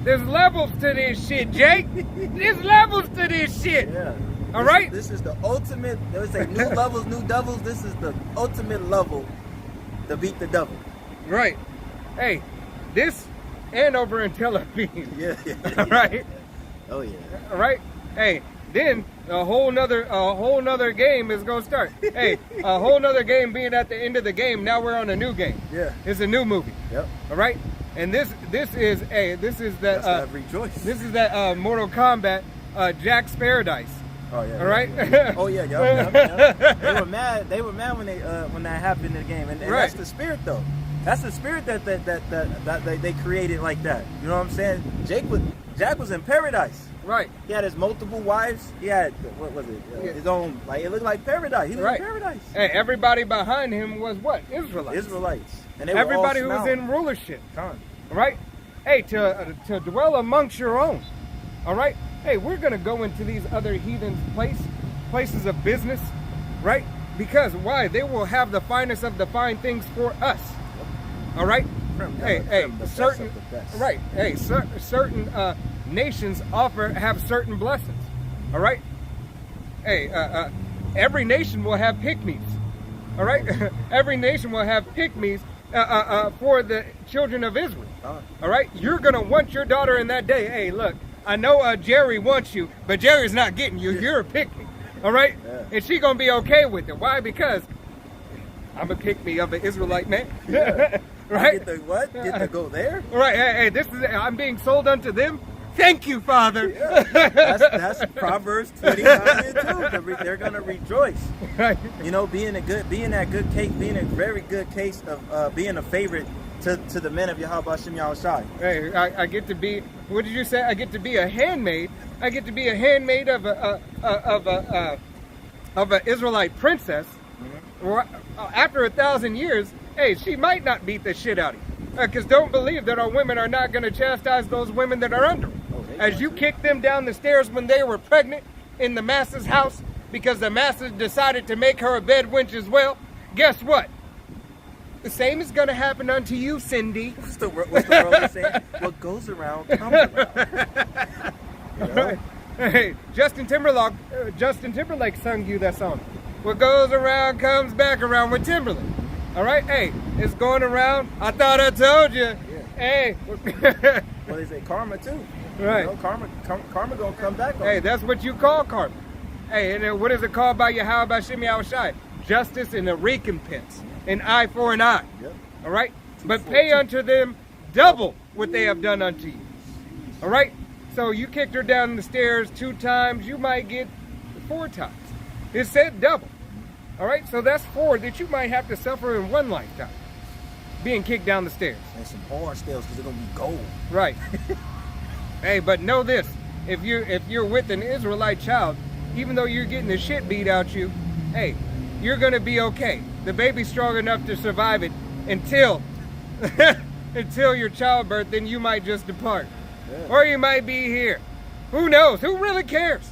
There's levels to this shit, Jake. There's levels to this shit. Yeah. All right? This is the ultimate, they would say new levels, new devils. This is the ultimate level to beat the devil. Right. Hey, this and over in Tel Aviv. Yeah. All right? Oh, yeah. All right? Hey, then a whole nother game is gonna start. Hey, a whole nother game being at the end of the game. Now we're on a new game. Yeah. It's a new movie. Yep. All right? And this is that rejoice. This is that Mortal Kombat Jack's Paradise. Oh yeah. All right. Oh yeah. Yep. They were mad when that happened in the game, and right. That's the spirit though. That's the spirit that they created like that. You know what I'm saying? Jack was in paradise. Right. He had his multiple wives. He had what was it? His own. Like it looked like paradise. He was in paradise. Hey, everybody behind him was what? Israelites. And they were everybody all who was in rulership. Right? Hey, to dwell amongst your own. All right? Hey, we're going to go into these other heathen places of business, right? Because why? They will have the finest of the fine things for us. All right? Certain nations have certain blessings. All right? Hey, every nation will have pick-me's. All right? Every nation will have pick-me's for the children of Israel. All right? You're going to want your daughter in that day. Hey, look, I know Jerry wants you, but Jerry's not getting you. You're a pick-me. All right? Yeah. And she's going to be okay with it. Why? Because I'm a pick-me of an Israelite man. Yeah. Right? Get to go there? Right. Hey, I'm being sold unto them. Thank you, Father. Yeah. That's Proverbs 25:2. They're gonna rejoice. Right. You know, being a very good case of being a favorite to the men of Yahweh Shem Yahushai. Hey, I get to be. What did you say? I get to be a handmaid. I get to be a handmaid of an Israelite princess. Mm-hmm. After 1,000 years, hey, she might not beat the shit out of you. Because don't believe that our women are not going to chastise those women that are under them. As you kicked them down the stairs when they were pregnant in the master's house because the master decided to make her a bed wench as well, guess what? The same is going to happen unto you, Cindy. What's the world saying? What goes around comes around. You know? Hey, Justin Timberlake sung you that song. What goes around comes back around with Timberlake. All right? Hey, it's going around. I thought I told you. Yeah. Hey. Well, they say karma too. Right. You know, karma gonna come back on. Hey, that's what you call karma. Hey, and then what is it called by Yahweh by Shimmy Al-Shai? Justice and a recompense. An eye for an eye. Yep. All right? But pay unto them double what they have done unto you. All right? So you kicked her down the stairs 2 times, you might get 4 times. It said double. All right? So that's 4 that you might have to suffer in one lifetime. Being kicked down the stairs. And some hard stairs because they're going to be gold. Right. Hey, but know this. If you're with an Israelite child, even though you're getting the shit beat out you, hey, you're going to be okay. The baby's strong enough to survive it until your childbirth, then you might just depart. Yeah. Or you might be here. Who knows? Who really cares?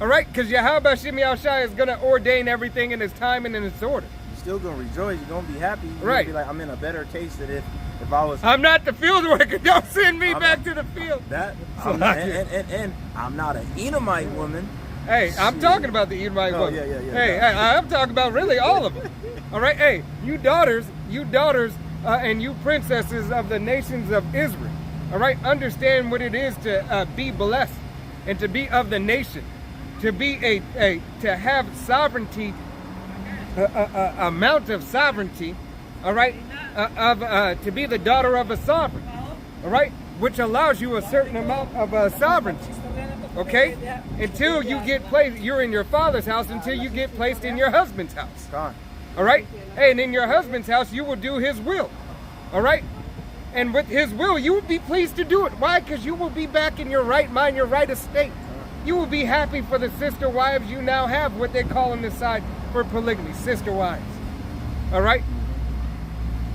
All right? Because Yahweh Shimmy Al-Shai is going to ordain everything in its time and in its order. You're still going to rejoice. You're going to be happy. You're right. Be like, I'm in a better case than if I was... I'm not the field worker. Don't send me back to the field. And I'm not an Edomite woman. Hey, I'm talking about the Edomite woman. Yeah. Hey, I'm talking about really all of them. All right? Hey, you daughters, and you princesses of the nations of Israel. All right? Understand what it is to be blessed and to be of the nation. To be to have sovereignty, amount of sovereignty, all right, to be the daughter of a sovereign, all right, which allows you a certain amount of sovereignty, Okay? Until you get placed, you're in your father's house until you get placed in your husband's house. All right? Hey, and in your husband's house, you will do his will. All right? And with his will, you will be pleased to do it. Why? Because you will be back in your right mind, your right estate. You will be happy for the sister wives you now have, what they call on this side for polygamy, sister wives. All right?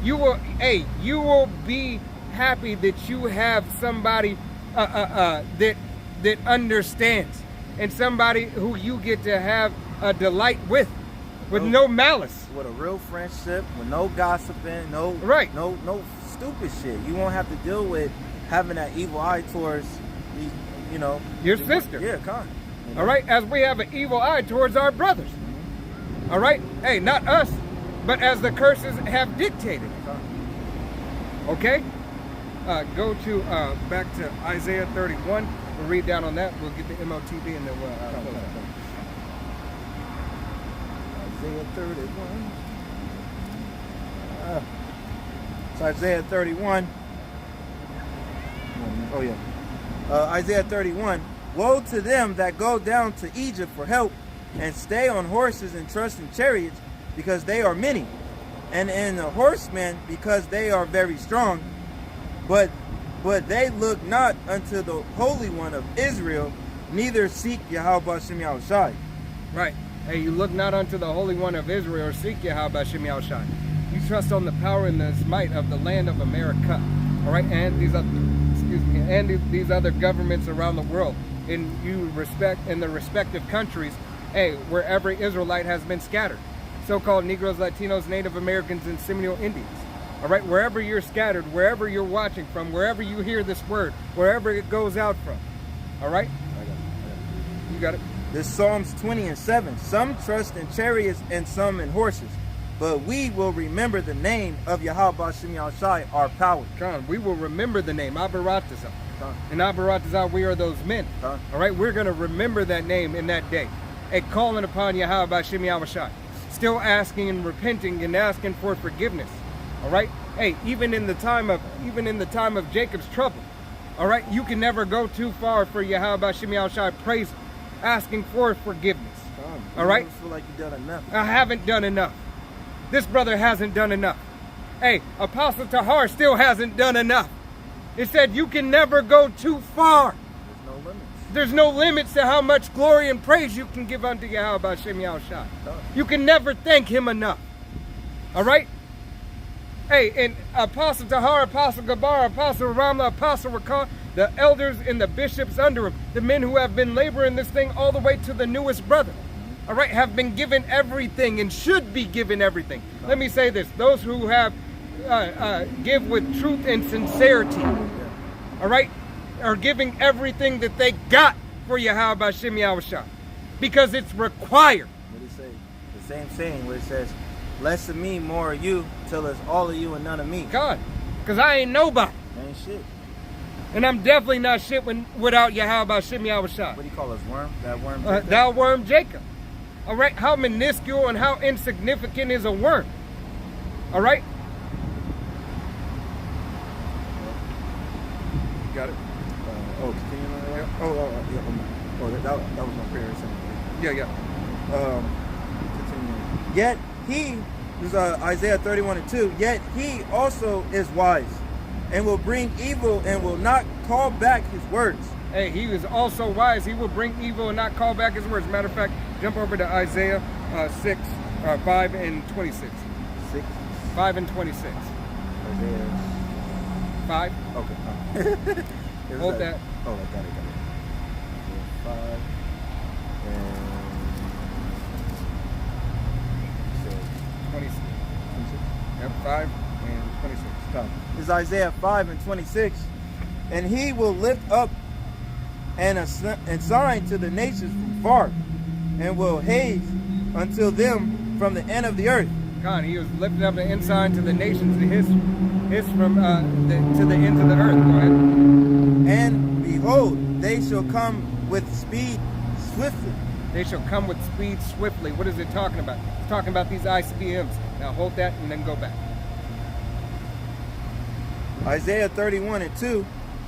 You will be happy that you have somebody that understands, and somebody who you get to have a delight with no malice. With a real friendship, with no gossiping, no stupid shit. You won't have to deal with having that evil eye towards your sister. Yeah, con. All right, as we have an evil eye towards our brothers. All right, hey, not us, but as the curses have dictated. Okay, go to back to Isaiah 31. We'll read down on that. We'll get the MOTB and then we'll close out. Isaiah 31. It's Isaiah 31. Oh yeah. Isaiah 31. Woe to them that go down to Egypt for help, and stay on horses and trust in chariots, because they are many, and in the horsemen, because they are very strong. But they look not unto the Holy One of Israel, neither seek Yahweh Shem Yahushai. Right. Hey, you look not unto the Holy One of Israel, or seek Yahweh Shem Yahushai. You trust on the power and the might of the land of America. All right, and these other governments around the world, in the respective countries, hey, where every Israelite has been scattered. So-called Negroes, Latinos, Native Americans, and Seminole Indians. All right, wherever you're scattered, wherever you're watching from, wherever you hear this word, wherever it goes out from. All right? You got it. This Psalms 20:7. Some trust in chariots and some in horses, but we will remember the name of Yahweh Shem Yahushai, our power. John, we will remember the name, Abaratazah. And Abaratazah, we are those men. All right, we're going to remember that name in that day. And calling upon Yahweh Shem Yahushai. Still asking and repenting and asking for forgiveness. All right? Hey, even in the time of Jacob's trouble. All right? You can never go too far for Yahweh Shem Yahushai praise, asking for forgiveness. All right? I feel like you've done enough. I haven't done enough. This brother hasn't done enough. Hey, Apostle Tahar still hasn't done enough. It said you can never go too far. There's no limits. There's no limits to how much glory and praise you can give unto Yahweh Shem Yahushai. You can never thank him enough. All right? Hey, and Apostle Tahar, Apostle Gabar, Apostle Ramla, Apostle Rakan, the elders and the bishops under him, the men who have been laboring this thing all the way to the newest brother, all right, have been given everything and should be given everything. Let me say this. Those who have give with truth and sincerity, all right, are giving everything that they got for Yahweh Shem Yahushai, because it's required. What did it say? The same saying where it says, less of me, more of you, till it's all of you and none of me. God, because I ain't nobody. I ain't shit. And I'm definitely not shit without Yahweh Shem Yahushai. What do you call us, worm? That worm? Thou worm Jacob. All right, how minuscule and how insignificant is a worm? All right? You got it? Continue on there? That was my prayer. Yeah. Continue. Yet he, this is Isaiah 31:2, yet he also is wise, and will bring evil and will not call back his words. Hey, he is also wise. He will bring evil and not call back his words. Matter of fact, jump over to Isaiah 5 and 26. 6? 5 and 26. Isaiah 5? Okay. Hold that. Oh, I got it. 5 and 26. Yep, 5 and 26. This is Isaiah 5 and 26. And he will lift up and sign to the nations from far, and will haze until them from the end of the earth. God, he was lifting up an ensign to the nations, to his from to the ends of the earth. Go ahead. And behold, they shall come with speed swiftly. They shall come with speed swiftly. What is it talking about? It's talking about these ICBMs. Now hold that and then go back. Isaiah 31:2.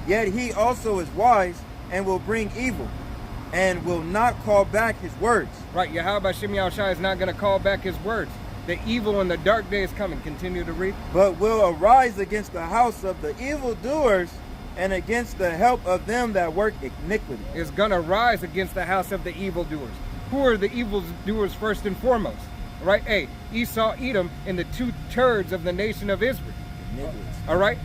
Yet he also is wise, and will bring evil and will not call back his words. Right, Yahweh Shem Yahushua is not going to call back his words. The evil and the dark day is coming. Continue to read. But will arise against the house of the evildoers and against the help of them that work iniquity. Is going to rise against the house of the evildoers. Who are the evildoers first and foremost? Right? Hey, Esau, Edom, and the 2 turds of the nation of Israel. All right?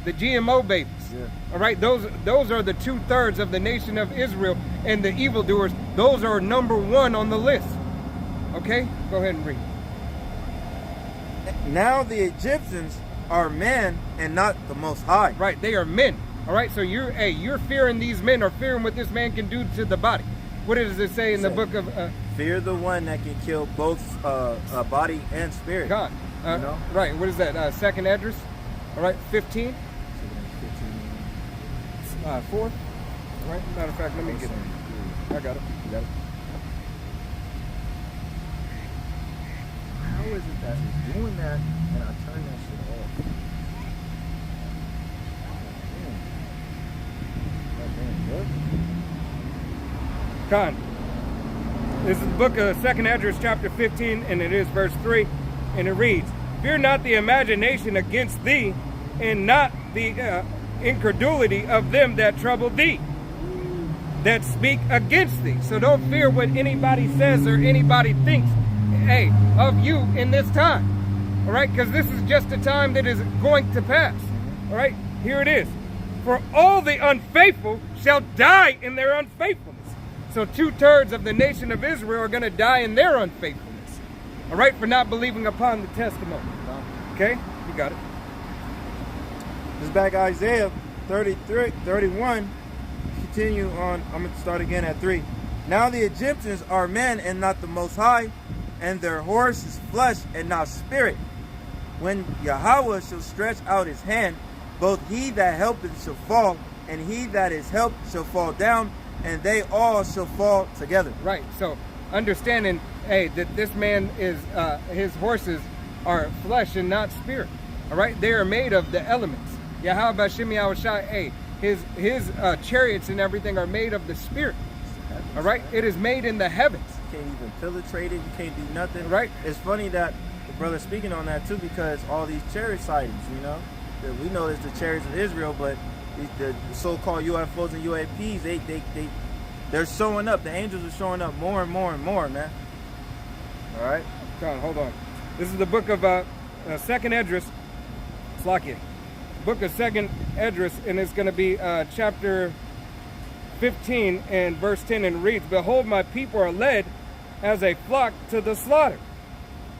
The GMO babies. Yeah. All right? Those are the 2/3 of the nation of Israel, and the evildoers, those are number 1 on the list. Okay? Go ahead and read. Now the Egyptians are men and not the Most High. Right, they are men. All right, so you're fearing these men, or fearing what this man can do to the body. What does it say in the book of fear the one that can kill both body and spirit. God? You know? Right, what is that? Second address? All right, 15? 4? All right, matter of fact, let me get it. I got it. You got it? How is it that he's doing that and I turn that shit off? Con. This is the book of Second Address, chapter 15, and it is verse 3, and it reads, fear not the imagination against thee, and not the incredulity of them that trouble thee, that speak against thee. So don't fear what anybody says or anybody thinks, hey, of you in this time. All right, because this is just a time that is going to pass. All right, here it is. For all the unfaithful shall die in their unfaithfulness. So 2/3 of the nation of Israel are going to die in their unfaithfulness. All right, for not believing upon the testimony. Okay, you got it. This is back Isaiah 31. Continue on. I'm going to start again at 3. Now the Egyptians are men and not the Most High, and their horse is flesh and not spirit. When Yahweh shall stretch out his hand, both he that helpeth shall fall, and he that is helped shall fall down, and they all shall fall together. Right, so understanding, hey, that this man is, his horses are flesh and not spirit. All right, they are made of the elements. Yahweh Shem Yahushua, hey, his chariots and everything are made of the spirit. All right, it is made in the heavens. You can't even penetrate it, you can't do nothing. Right. It's funny that the brother's speaking on that too, because all these chariot sightings, you know, that we know it's the chariots of Israel, but the so-called UFOs and UAPs, they're showing up. The angels are showing up more and more and more, man. All right. Hold on. This is the book of Second Esdras. Slakia. Book of Second Esdras, and it's going to be chapter 15 and verse 10, and it reads, behold, my people are led as a flock to the slaughter.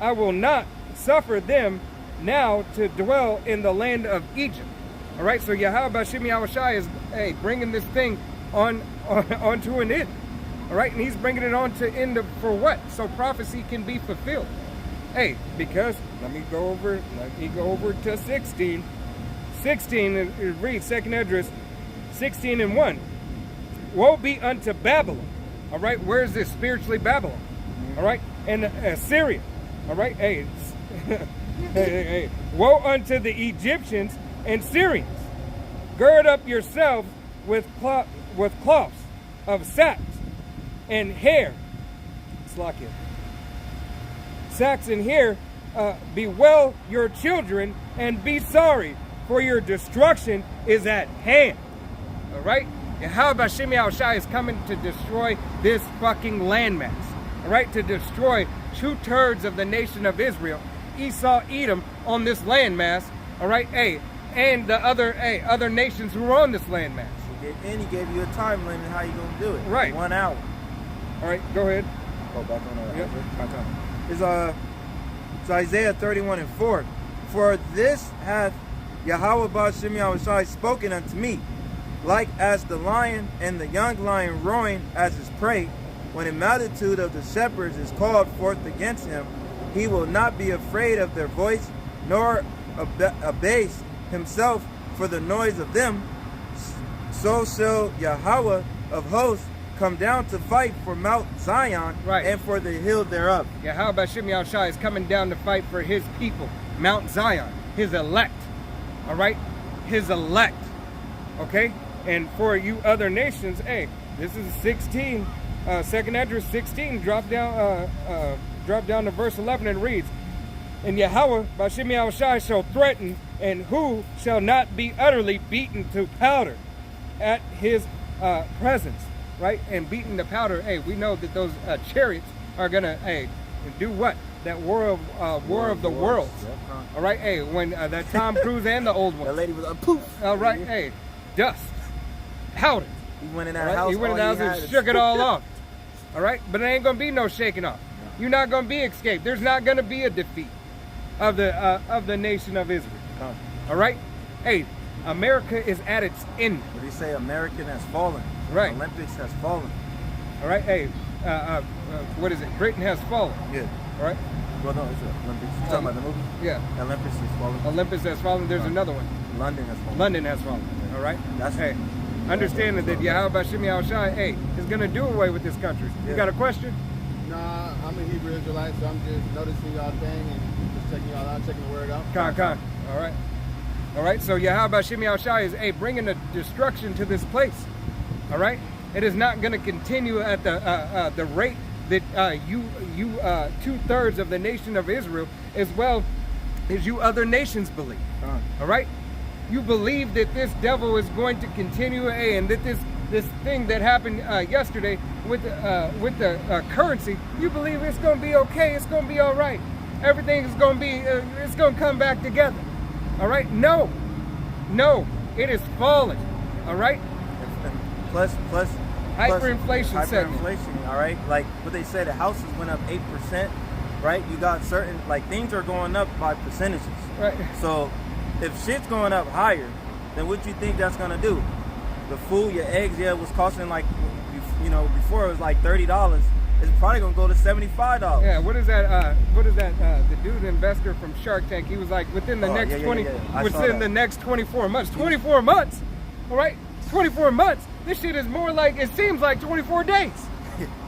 I will not suffer them now to dwell in the land of Egypt. All right, so Yahweh Shem Yahushua is bringing this thing onto an end. All right, and he's bringing it on to end for what? So prophecy can be fulfilled. Hey, because let me go over to 16. 16, it reads, Second Esdras 16 and 1. Woe be unto Babylon. All right, where is this? Spiritually Babylon. All right, and Assyria. All right, hey. Woe unto the Egyptians and Syrians. Gird up yourselves with cloths of sacks and hair. Slakia. Sacks and hair. Bewail your children and be sorry, for your destruction is at hand. All right? Yahweh Shem Yahushua is coming to destroy this fucking landmass. All right? To destroy 2/3 of the nation of Israel, Esau, Edom, on this landmass. All right? Hey, and the other nations who are on this landmass. And he gave you a time limit how you going to do it. Right. 1 hour. All right, go ahead. Go back on that. Yep. My time. It's Isaiah 31 and 4. For this hath Yahweh Shem Yahushua spoken unto me, like as the lion and the young lion roaring as his prey, when a multitude of the shepherds is called forth against him, he will not be afraid of their voice, nor abase himself for the noise of them. So shall Yahweh of hosts come down to fight for Mount Zion, right, and for the hill thereof. Yahweh Shem Yahushua is coming down to fight for his people, Mount Zion, his elect. All right, his elect. Okay, and for you other nations, hey, This is 16. Second Esdras 16. Drop down to verse 11 and reads, "And Yahweh B'Shem Yahushai shall threaten, and who shall not be utterly beaten to powder at his presence." Right? And beaten to powder. Hey, we know that those chariots are gonna do what? That war of the worlds. Yep. All right. Hey, when that Tom Cruise and the old one. That lady was like, poof. All right. Hey, dust, powder. He went in that Right? house. He went in the house and shook it all off. All right, but it ain't gonna be no shaking off. You're not gonna be escaped. There's not gonna be a defeat of the nation of Israel. All right. Hey, America is at its end. What do you say? American has fallen. Right. Olympics has fallen. All right. Hey, what is it? Britain has fallen. Yeah. All right. Well, no, it's Olympics. You talking about the movie? Yeah. Olympus has fallen. Olympus has fallen. There's another one. London has fallen. London has fallen. All right. That's hey. Understanding that Yahweh B'Shem Yahushai, hey, is going to do away with this country. You Yeah. got a question? Nah, I'm a Hebrew Israelite, so I'm just noticing y'all thing and just checking y'all out, checking the word out. Con. All right. All right. So Yahweh B'Shem Yahushai is, hey, bringing the destruction to this place. All right. It is not going to continue at the rate that you 2/3 of the nation of Israel, as well as you other nations, believe. All right. You believe that this devil is going to continue, and that this thing that happened yesterday with the currency, you believe it's going to be okay, it's going to be all right, everything is going to be, it's going to come back together. All right? No, it is falling. All right? Plus Hyperinflation segment. Hyperinflation, all right? Like what they say, the houses went up 8%, right? You got certain, like, things are going up by percentages. Right. So if shit's going up higher, then what you think that's gonna do? The food, your eggs, yeah, it was costing like, before it was like $30. It's probably gonna go to $75. Yeah, what is that? The dude investor from Shark Tank, he was like, within the next 24 months. 24 months, all right? 24 months. This shit is more like, it seems like 24 days.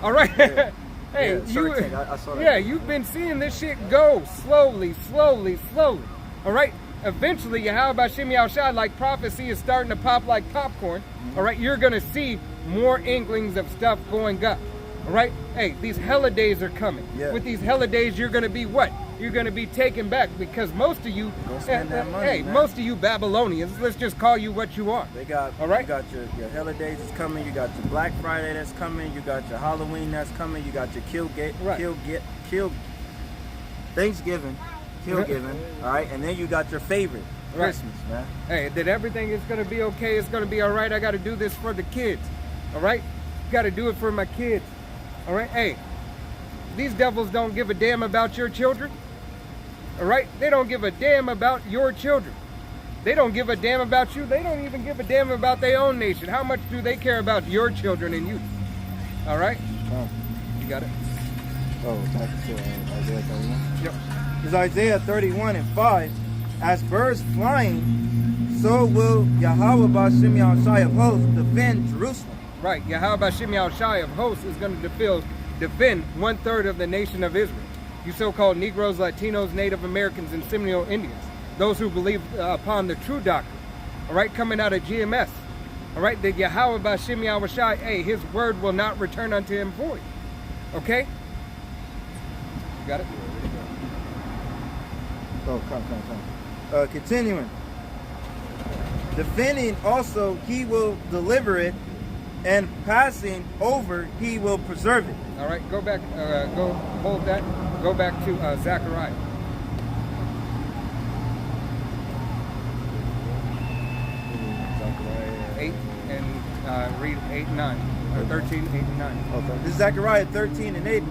All right? Yeah. Hey, Shark Tank, I saw that. Yeah, you've been seeing this shit go slowly. All right? Eventually, Yahweh B'Shem Yahushai, like prophecy is starting to pop like popcorn. All right? You're going to see more inklings of stuff going up. All right? Hey, these hella days are coming. Yeah. With these hella days, you're going to be what? You're going to be taken back, because most of you, Go spend that money, man. most of you Babylonians, let's just call you what you are. They got, all right? You got your holidays is coming. You got your Black Friday that's coming. You got your Halloween that's coming. You got your Thanksgiving, all right? And then you got your favorite, Christmas, man. Hey, that everything is going to be okay. It's going to be all right. I got to do this for the kids. All right? Got to do it for my kids. All right? Hey, these devils don't give a damn about your children. All right? They don't give a damn about your children. They don't give a damn about you. They don't even give a damn about their own nation. How much do they care about your children and you? All right? You got it? Oh, back to Isaiah 31. Yep. It's Isaiah 31:5. As birds flying, so will Yahweh B'Shem Yahushai of hosts defend Jerusalem. Right. Yahweh B'Shem Yahushai of hosts is going to defend 1/3 of the nation of Israel. You so-called Negroes, Latinos, Native Americans, and Seminole Indians. Those who believe upon the true doctrine. All right, coming out of GMS. All right, that Yahweh B'Shem Yahushai, hey, his word will not return unto him void. Okay? Got it? Oh, come. Continuing. Defending also, he will deliver it, and passing over, he will preserve it. All right, go back, go hold that. Go back to Zechariah. Zechariah 8 and read 8 and 9, or 13, 8 and 9. Okay. This is Zechariah 13:8.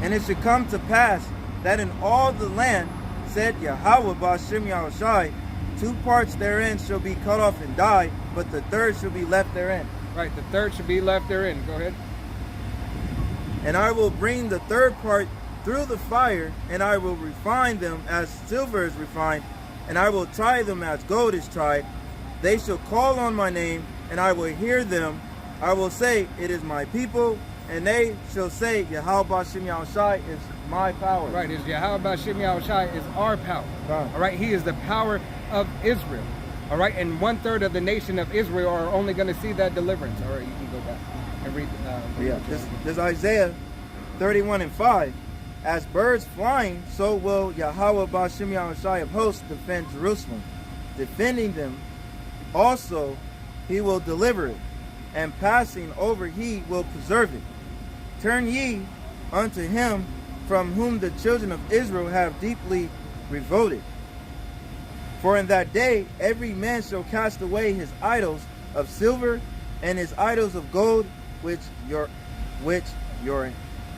And it should come to pass that in all the land, said Yahweh B'Shem Yahushai, 2 parts therein shall be cut off and die, but the third shall be left therein. Right, the third should be left therein. Go ahead. And I will bring the third part through the fire, and I will refine them as silver is refined, and I will try them as gold is tried. They shall call on my name, and I will hear them. I will say, it is my people, and they shall say, Yahweh B'Shem Yahushai is my power. Right, is Yahweh B'Shem Yahushai is our power. Right. All right, he is the power of Israel. All right, and 1/3 of the nation of Israel are only going to see that deliverance. All right, you can go back and read. Yeah, this Isaiah 31:5. As birds flying, so will Yahweh B'Shem Yahushai of hosts defend Jerusalem. Defending them, also he will deliver it, and passing over he will preserve it. Turn ye unto him from whom the children of Israel have deeply revolted. For in that day every man shall cast away his idols of silver and his idols of gold, which your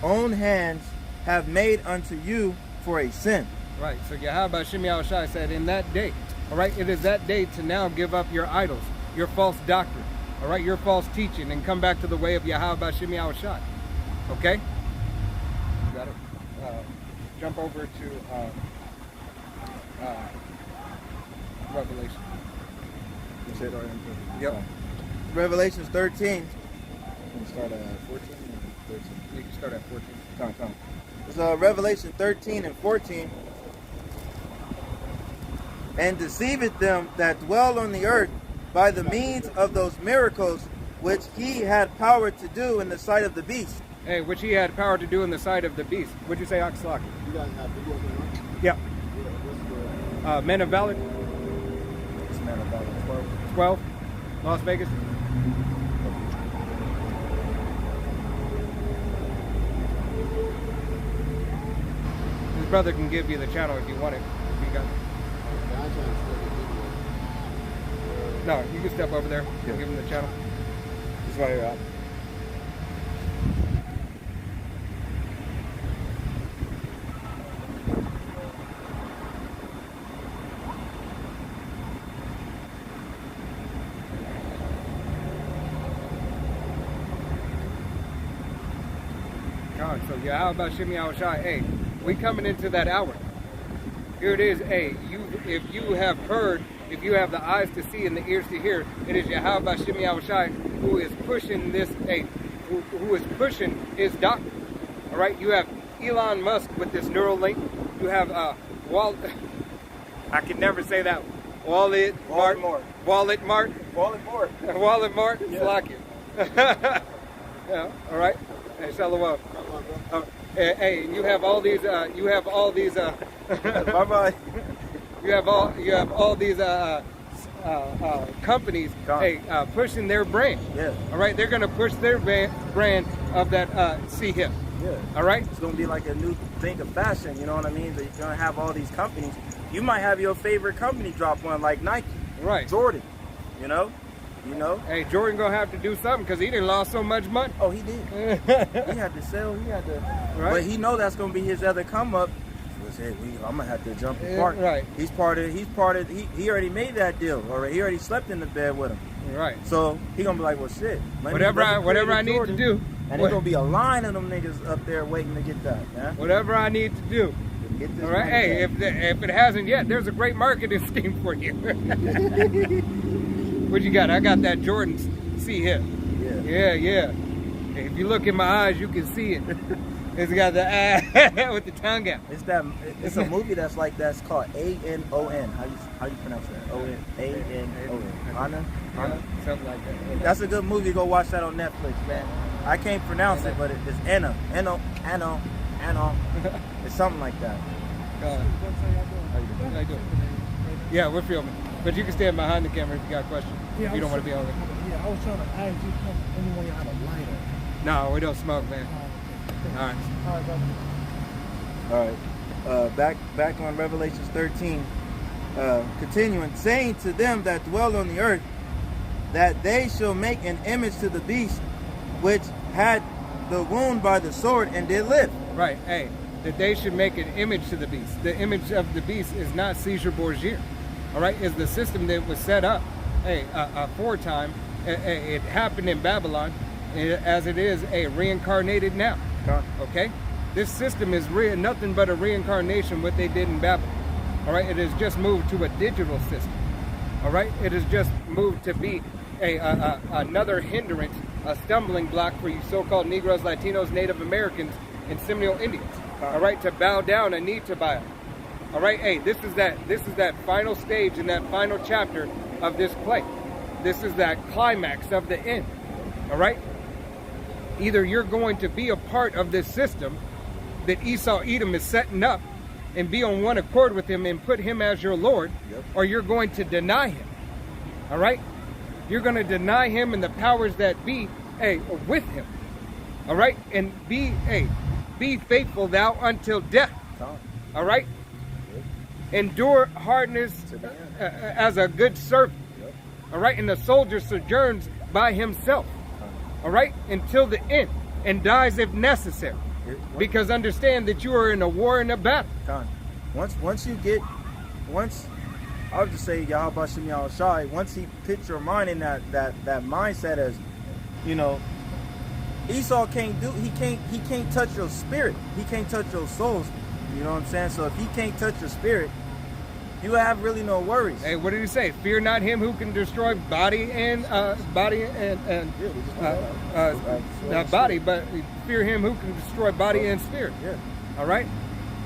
own hands have made unto you for a sin. Right, so Yahweh B'Shem Yahushai said, in that day, all right, it is that day to now give up your idols, your false doctrine, all right, your false teaching, and come back to the way of Yahweh B'Shem Yahushai. Okay? You got it? Jump over to Revelation. You said already. Yep. Revelations 13. Can we start at 14 or 13? You can start at 14. Come. It's Revelation 13 and 14. And deceiveth them that dwell on the earth by the means of those miracles which he had power to do in the sight of the beast. Hey, which he had power to do in the sight of the beast. What'd you say, Oxlock? You guys have videos on that? Yeah. What's Manofvalor It's Manofvalor 12. 12 Las Vegas. His brother can give you the channel if you want it. If you got it. the I'm trying to still get videos. No, you can step over there. Yeah. Give him the channel. It's right here. Out. God, so yeah, how about Shimmy Yahushai? Hey, we coming into that hour. Here it is. Hey, if you have heard, if you have the eyes to see and the ears to hear, it is Yahweh Shimmy Yahushai who is pushing this, who is pushing his doctrine. All right, you have Elon Musk with this Neuralink. You have I can never say that. Wallet Mart. Yeah. Slack you. Yeah. All right. Hey, shalom. Hey, you have all these. Bye bye. You have all these companies. Hey, pushing their brand. Yeah. All right. They're gonna push their brand of that C-hip. Yeah. All right. It's gonna be like a new thing of fashion. You know what I mean? That you're gonna have all these companies. You might have your favorite company drop one, like Nike, Right. Jordan. You know. Hey, Jordan gonna have to do something because he done lost so much money. Oh, he did. He had to sell. He had to. Right. But he know that's gonna be his other come up. He said, I'm gonna have to jump apart. Right. He already made that deal. Already. He already slept in the bed with him. Right. So he gonna be like, well, shit. Whatever I need to do. And there's gonna be a line of them niggas up there waiting to get that, man. Whatever I need to do. Get this All right. Hey, if it hasn't yet, there's a great marketing scheme for you. What you got? I got that Jordan C-hip. Yeah. Yeah. If you look in my eyes, you can see it. It's got the with the tongue out. It's a movie that's like that. It's called A-N-O-N. How you pronounce that? A-N-O-N. Anna? Something like that. That's a good movie. Go watch that on Netflix, man. I can't pronounce it, but it's Anna. Anna. It's something like that. How you doing? Yeah, we're filming. But you can stand behind the camera if you got a question. Yeah, If you don't want to be on there. Yeah, I was trying to ask you anyone you have a lighter. No, we don't smoke, man. All right. All right, brother. All right. Back on Revelations 13. Continuing, saying to them that dwell on the earth, that they shall make an image to the beast, which had the wound by the sword and did live. Right. Hey, that they should make an image to the beast. The image of the beast is not Caesar Borgia. All right, is the system that was set up, aforetime. It happened in Babylon, as it is reincarnated now. Okay, this system is nothing but a reincarnation what they did in Babylon. All right, it has just moved to a digital system. All right, it has just moved to be another hindrance, a stumbling block for you so-called Negroes, Latinos, Native Americans, and Seminole Indians. all right, to bow down and knee to bow. All right, hey, this is that final stage and that final chapter of this play. This is that climax of the end. All right? Either you're going to be a part of this system that Esau Edom is setting up and be on one accord with him and put him as your Lord, or you're going to deny him. All right? You're going to deny him and the powers that be, hey, with him. All right? And be faithful thou until death. All right? Endure hardness as a good servant. All right? And the soldier sojourns by himself. All right? Until the end. And dies if necessary. Because understand that you are in a war and a battle. Once I would just say Yahweh Shem Yahweh Shai, once he puts your mind in that mindset as, you know, Esau can't touch your spirit. He can't touch your souls. You know what I'm saying? So if he can't touch your spirit, you have really no worries. Hey, what did he say? Fear not him who can destroy body and body, but fear him who can destroy body and spirit. Yeah. All right?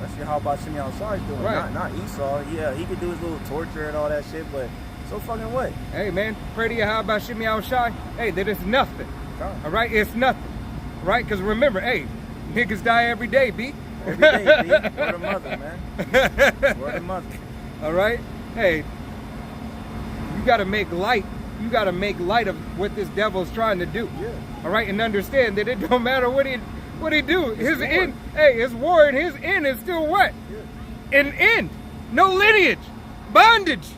That's how about Shimei Shai's doing. Right. Not Esau. Yeah, he could do his little torture and all that shit, but so fucking what? Hey man, pray to Yahweh about Shimei Shai. Hey, that it's nothing. All right? It's nothing. Right? Because remember, hey, niggas die every day, B. Every day, B. Word of mother, man. Word of mother. All right? Hey, you got to make light. You got to make light of what this devil's trying to do. Yeah. All right? And understand that it don't matter what he do. His end, hey, his war and his end is still what? Yeah. An end. No lineage. Bondage.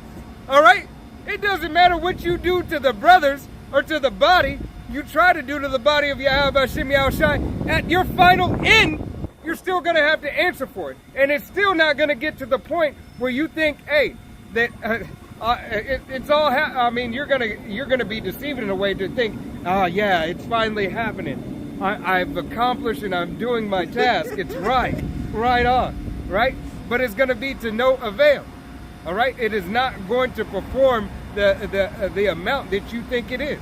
All right? It doesn't matter what you do to the brothers or to the body. You try to do to the body of Yahweh Shem Yahweh Shai. At your final end, you're still going to have to answer for it. And it's still not going to get to the point where you think, hey, that it's all, I mean, you're going to be deceived in a way to think, oh yeah, it's finally happening. I've accomplished and I'm doing my task. It's right on, right? But it's going to be to no avail, all right? It is not going to perform the amount that you think it is,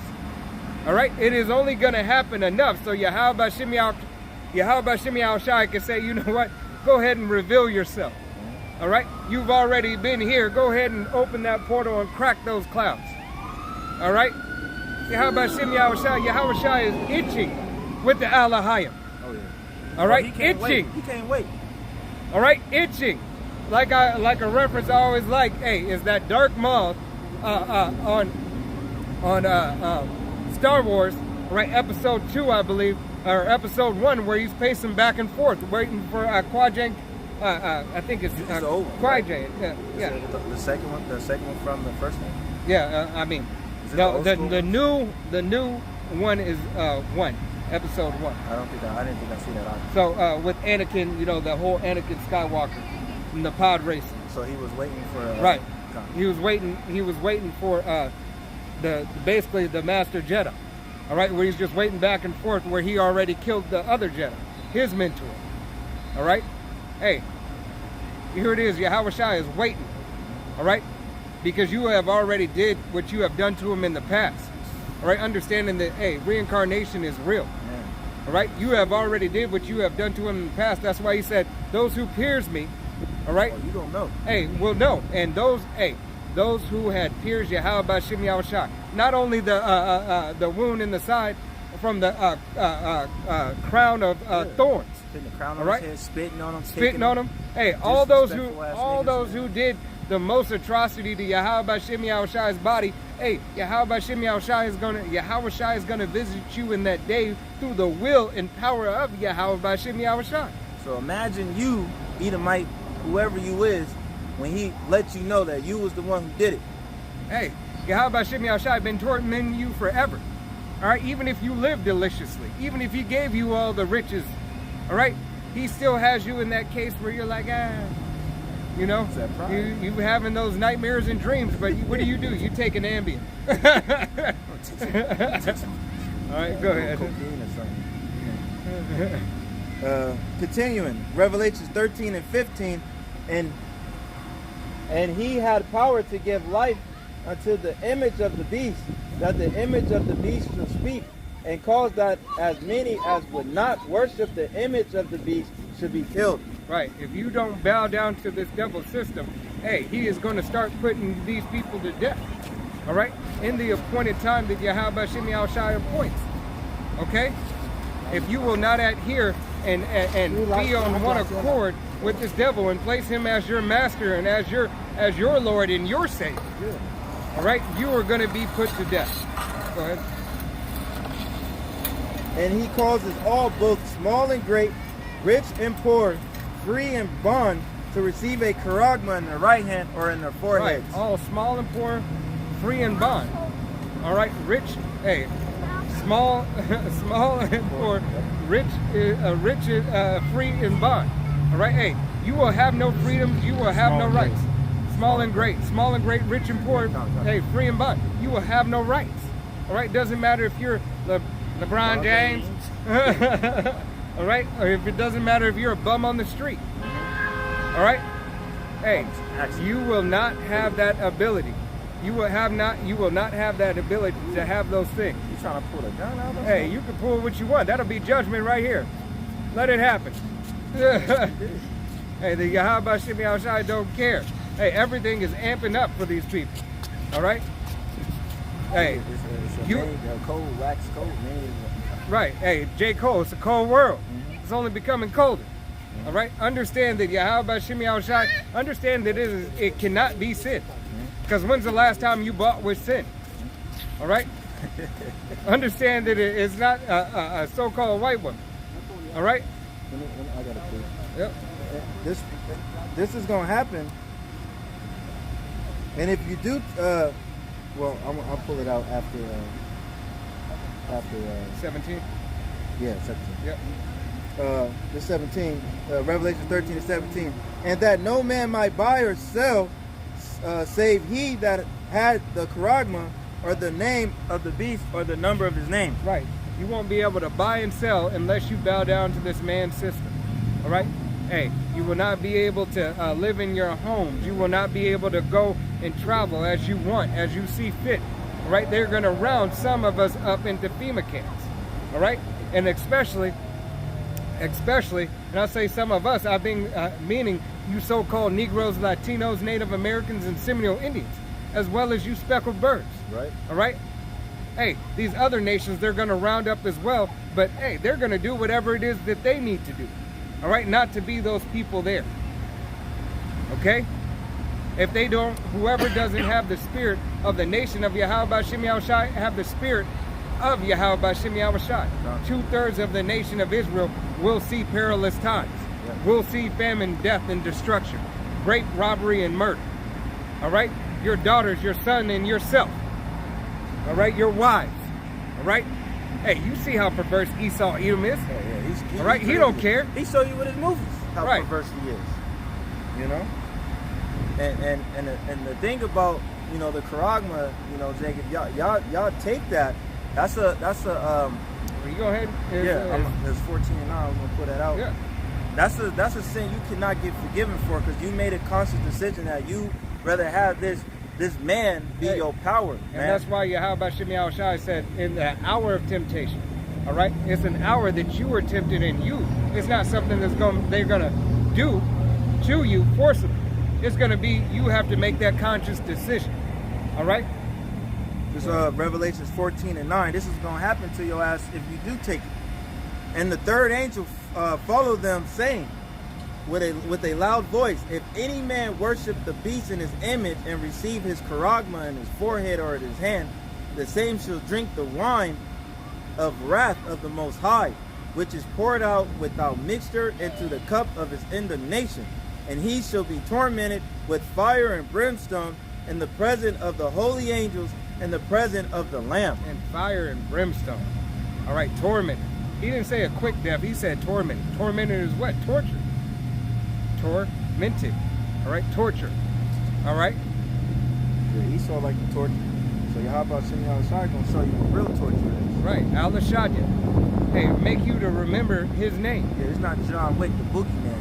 all right? It is only going to happen enough so Yahweh Shem Yahweh Shai can say, you know what? Go ahead and reveal yourself. All right? You've already been here. Go ahead and open that portal and crack those clouds. All right? Yahweh Shem Yahweh Shai is itching with the Alahayim. Oh, yeah. All right? He can't Itching. Wait. He can't wait. All right? Itching. Like a reference I always like, hey, is that dark moth on Star Wars, right? Episode 2, I believe. Or episode 1, where he's pacing back and forth, waiting for Quajang. I think it's Quajang. Yeah. The second one from the first one. Yeah, I mean, the new one is episode 1. I didn't think I see that either. So with Anakin, you know, the whole Anakin Skywalker and the pod racing. So he was waiting for right. He was waiting for basically the Master Jedi. All right, where he's just waiting back and forth, where he already killed the other Jedi, his mentor. All right, hey, here it is. Yahweh Shai is waiting. All right, because you have already did what you have done to him in the past. All right, understanding that, hey, reincarnation is real. Man. All right, you have already did what you have done to him in the past. That's why he said, "Those who pierce me." All right, well, you don't know. Hey, well, no, and those who had pierced Yahweh Shem Yahweh Shai, not only the wound in the side from the crown of thorns, Putting the crown on right? his head, spitting on him. Hey, all those who did the most atrocity to Yahweh Shem Yahweh Shai's body, hey, Yahweh Shem Yahweh Shai is gonna visit you in that day through the will and power of Yahweh Shem Yahweh Shai. So imagine you, Edomite, whoever you is, when he let you know that you was the one who did it. Hey, Yahweh Shem Yahweh Shai been tormenting you forever. All right, even if you live deliciously, even if he gave you all the riches, all right, he still has you in that case where you're like, you know, you having those nightmares and dreams, but what do? You take an Ambien. All right, go ahead. Cocaine or something. Continuing, Revelations 13 and 15, and he had power to give life unto the image of the beast, that the image of the beast should speak, and caused that as many as would not worship the image of the beast should be killed. Right. If you don't bow down to this devil system, hey, he is going to start putting these people to death. All right? In the appointed time that Yahweh Shem Yahushai appoints. Okay? If you will not adhere and be on one accord with this devil and place him as your master and as your Lord and your Savior, all right, you are going to be put to death. Go ahead. And he causes all, both small and great, rich and poor, free and bond, to receive a charagma in their right hand or in their foreheads. Right. All small and poor, free and bond. All right, rich, hey, small, small and poor, rich, free and bond. All right, hey, you will have no freedoms, you will have no rights. Small and great, rich and poor, hey, free and bond. You will have no rights. All right, doesn't matter if you're LeBron James, all right, or if it doesn't matter if you're a bum on the street. All right, hey, you will not have that ability. You will not have that ability to have those things. You trying to pull a gun out of us? Hey, you can pull what you want. That'll be judgment right here. Let it happen. Hey, the Yahweh Shem Yahushai don't care. Hey, everything is amping up for these people. All right? Hey, it's cold, wax cold, man. Right. Hey, J. Cole, it's a cold world. It's only becoming colder. All right? Understand that Yahweh Shem Yahushai, understand that it cannot be sin. Because when's the last time you bought with sin? All right? Understand that it's not a so-called white woman. All right? I got to prove. Yep. This is going to happen. And if you do, well, I'll pull it out after 17? Yeah, 17. Yep. The 17, Revelation 13 and 17. And that no man might buy or sell, save he that had the charagma, or the name of the beast, or the number of his name. Right. You won't be able to buy and sell unless you bow down to this man's system. All right? Hey, you will not be able to live in your homes. You will not be able to go and travel as you want, as you see fit. All right? They're going to round some of us up into FEMA camps. All right? And especially, and I say some of us, I've been meaning you so-called Negroes, Latinos, Native Americans, and Seminole Indians, as well as you speckled birds. Right. All right? Hey, these other nations, they're going to round up as well, but hey, they're going to do whatever it is that they need to do. All right? Not to be those people there. Okay? If they don't, whoever doesn't have the spirit of the nation of Yahweh Shem Yahushai, have the spirit of Yahweh Shem Yahushai. 2/3 of the nation of Israel will see perilous times. We'll see famine, death, and destruction. Rape, robbery, and murder. All right? Your daughters, your son, and yourself. All right? Your wives. All right? Hey, you see how perverse Esau Edom is? Yeah, he's all right? He don't care. He show you with his movies how right. perverse he is. You know? And the thing about, you know, the charagma, you know, Jacob, y'all take that. That's a you go ahead. There's 14 and 9. I'm gonna put that out. Yeah. That's a sin you cannot get forgiven for, because you made a conscious decision that you rather have this man be your power. And man. that's why Yahweh Shem Yahushai said, in the hour of temptation. All right, it's an hour that you were tempted in you. It's not something they're gonna do to you forcibly. It's gonna be, you have to make that conscious decision. All right. This Revelations 14 and 9. This is gonna happen to your ass if you do take it. And the third angel followed them, saying with a loud voice, if any man worship the beast in his image and receive his charagma in his forehead or in his hand, the same shall drink the wine of wrath of the Most High, which is poured out without mixture into the cup of his indignation. And he shall be tormented with fire and brimstone in the presence of the holy angels and the presence of the Lamb. And fire and brimstone. All right, tormented. He didn't say a quick death. He said tormented. Tormented is what? Torture. Tormented. All right, torture. All right? Yeah, he saw like the torture. So Yahweh Shem Yahushai gonna show you what real torture is. Right, Al-Ashadya. Hey, make you to remember his name. Yeah, it's not John Wick, the boogeyman.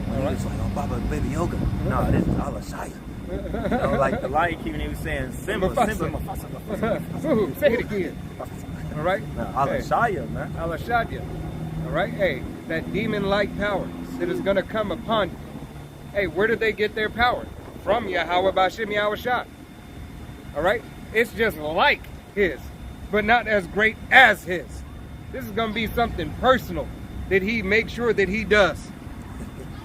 When he was like, oh, Baba, baby Yoga. No, this is Al-Ashadya. You know, like the Lion King, he was saying, Simba, Simba, Mufasa. Ooh, say it again. All right? Alashaya, man. Alashadya. All right? Hey, that demon-like power that is going to come upon you. Hey, where did they get their power? From Yahweh Bashim Yahweh Shai. All right? It's just like his, but not as great as his. This is going to be something personal that he makes sure that he does.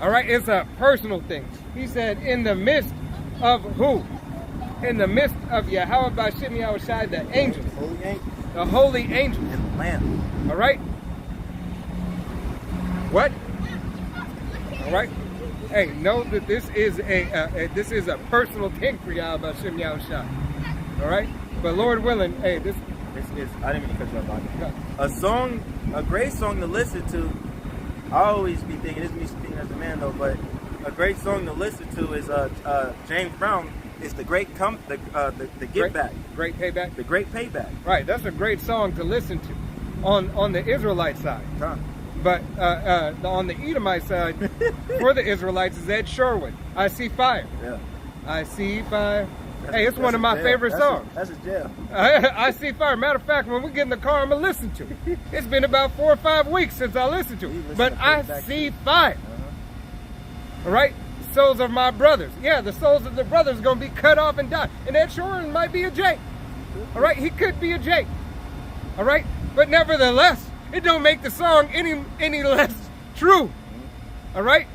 All right? It's a personal thing. He said, in the midst of who? In the midst of Yahweh Bashim Yahweh Shai, the angels. Holy angel. The holy angels. And the Lamb. All right? What? All right? Hey, know that this is a personal thing for Yahweh Bashim Yahweh Shai. All right? But Lord willing, hey, this is, I didn't mean to cut you off. A great song to listen to. I always be thinking, this is me speaking as a man though, but a great song to listen to is James Brown. It's the great Get Back. Great Payback. The Great Payback. Right, that's a great song to listen to on the Israelite side. Huh. But on the Edomite side, for the Israelites, is Ed Sherwood. I See Fire. Yeah. I See Fire. Hey, it's one of my favorite songs. That's his jail. I See Fire. Matter of fact, when we get in the car, I'm going to listen to it. It's been about 4 or 5 weeks since I listened to it. But I see fire. All right? Souls of my brothers. Yeah, the souls of the brothers are going to be cut off and die. And Ed Sheeran might be a Jake. All right? He could be a Jake. All right? But nevertheless, it don't make the song any less true. All right?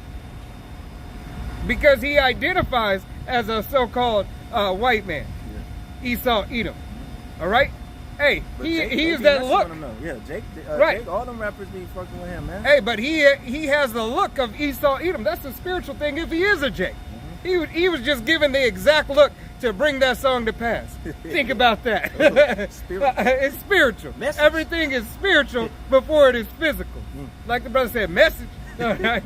Because he identifies as a so-called white man. Yeah. Esau, Edom. All right? Hey, he is that look. Yeah, Jake, right. Jake, all them rappers be fucking with him, man. Hey, but he has the look of Esau, Edom. That's a spiritual thing if he is a Jake. Mm-hmm. He was just given the exact look to bring that song to pass. Think about that. It's spiritual. Message. Everything is spiritual before it is physical. Like the brother said, message. All right?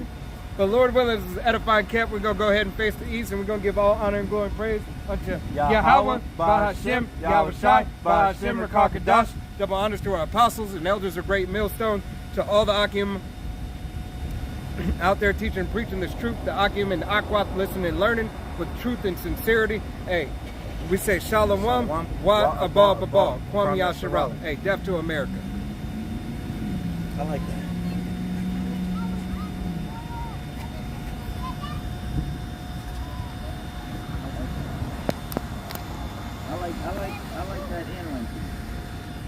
But Lord willing, this is edifying camp. We're going to go ahead and face the east, and we're going to give all honor and glory and praise unto Yahweh, Bahashem, Yahweh Shai, Bahashem, Rakakadash. Double honors to our apostles and elders of Great Millstone, to all the Akim out there teaching and preaching this truth, the Akim and the Akwat listening and learning with truth and sincerity. Hey, we say Shalom, Wa Abal Babal, Kwam Yasharala. Hey, death to America. I like that.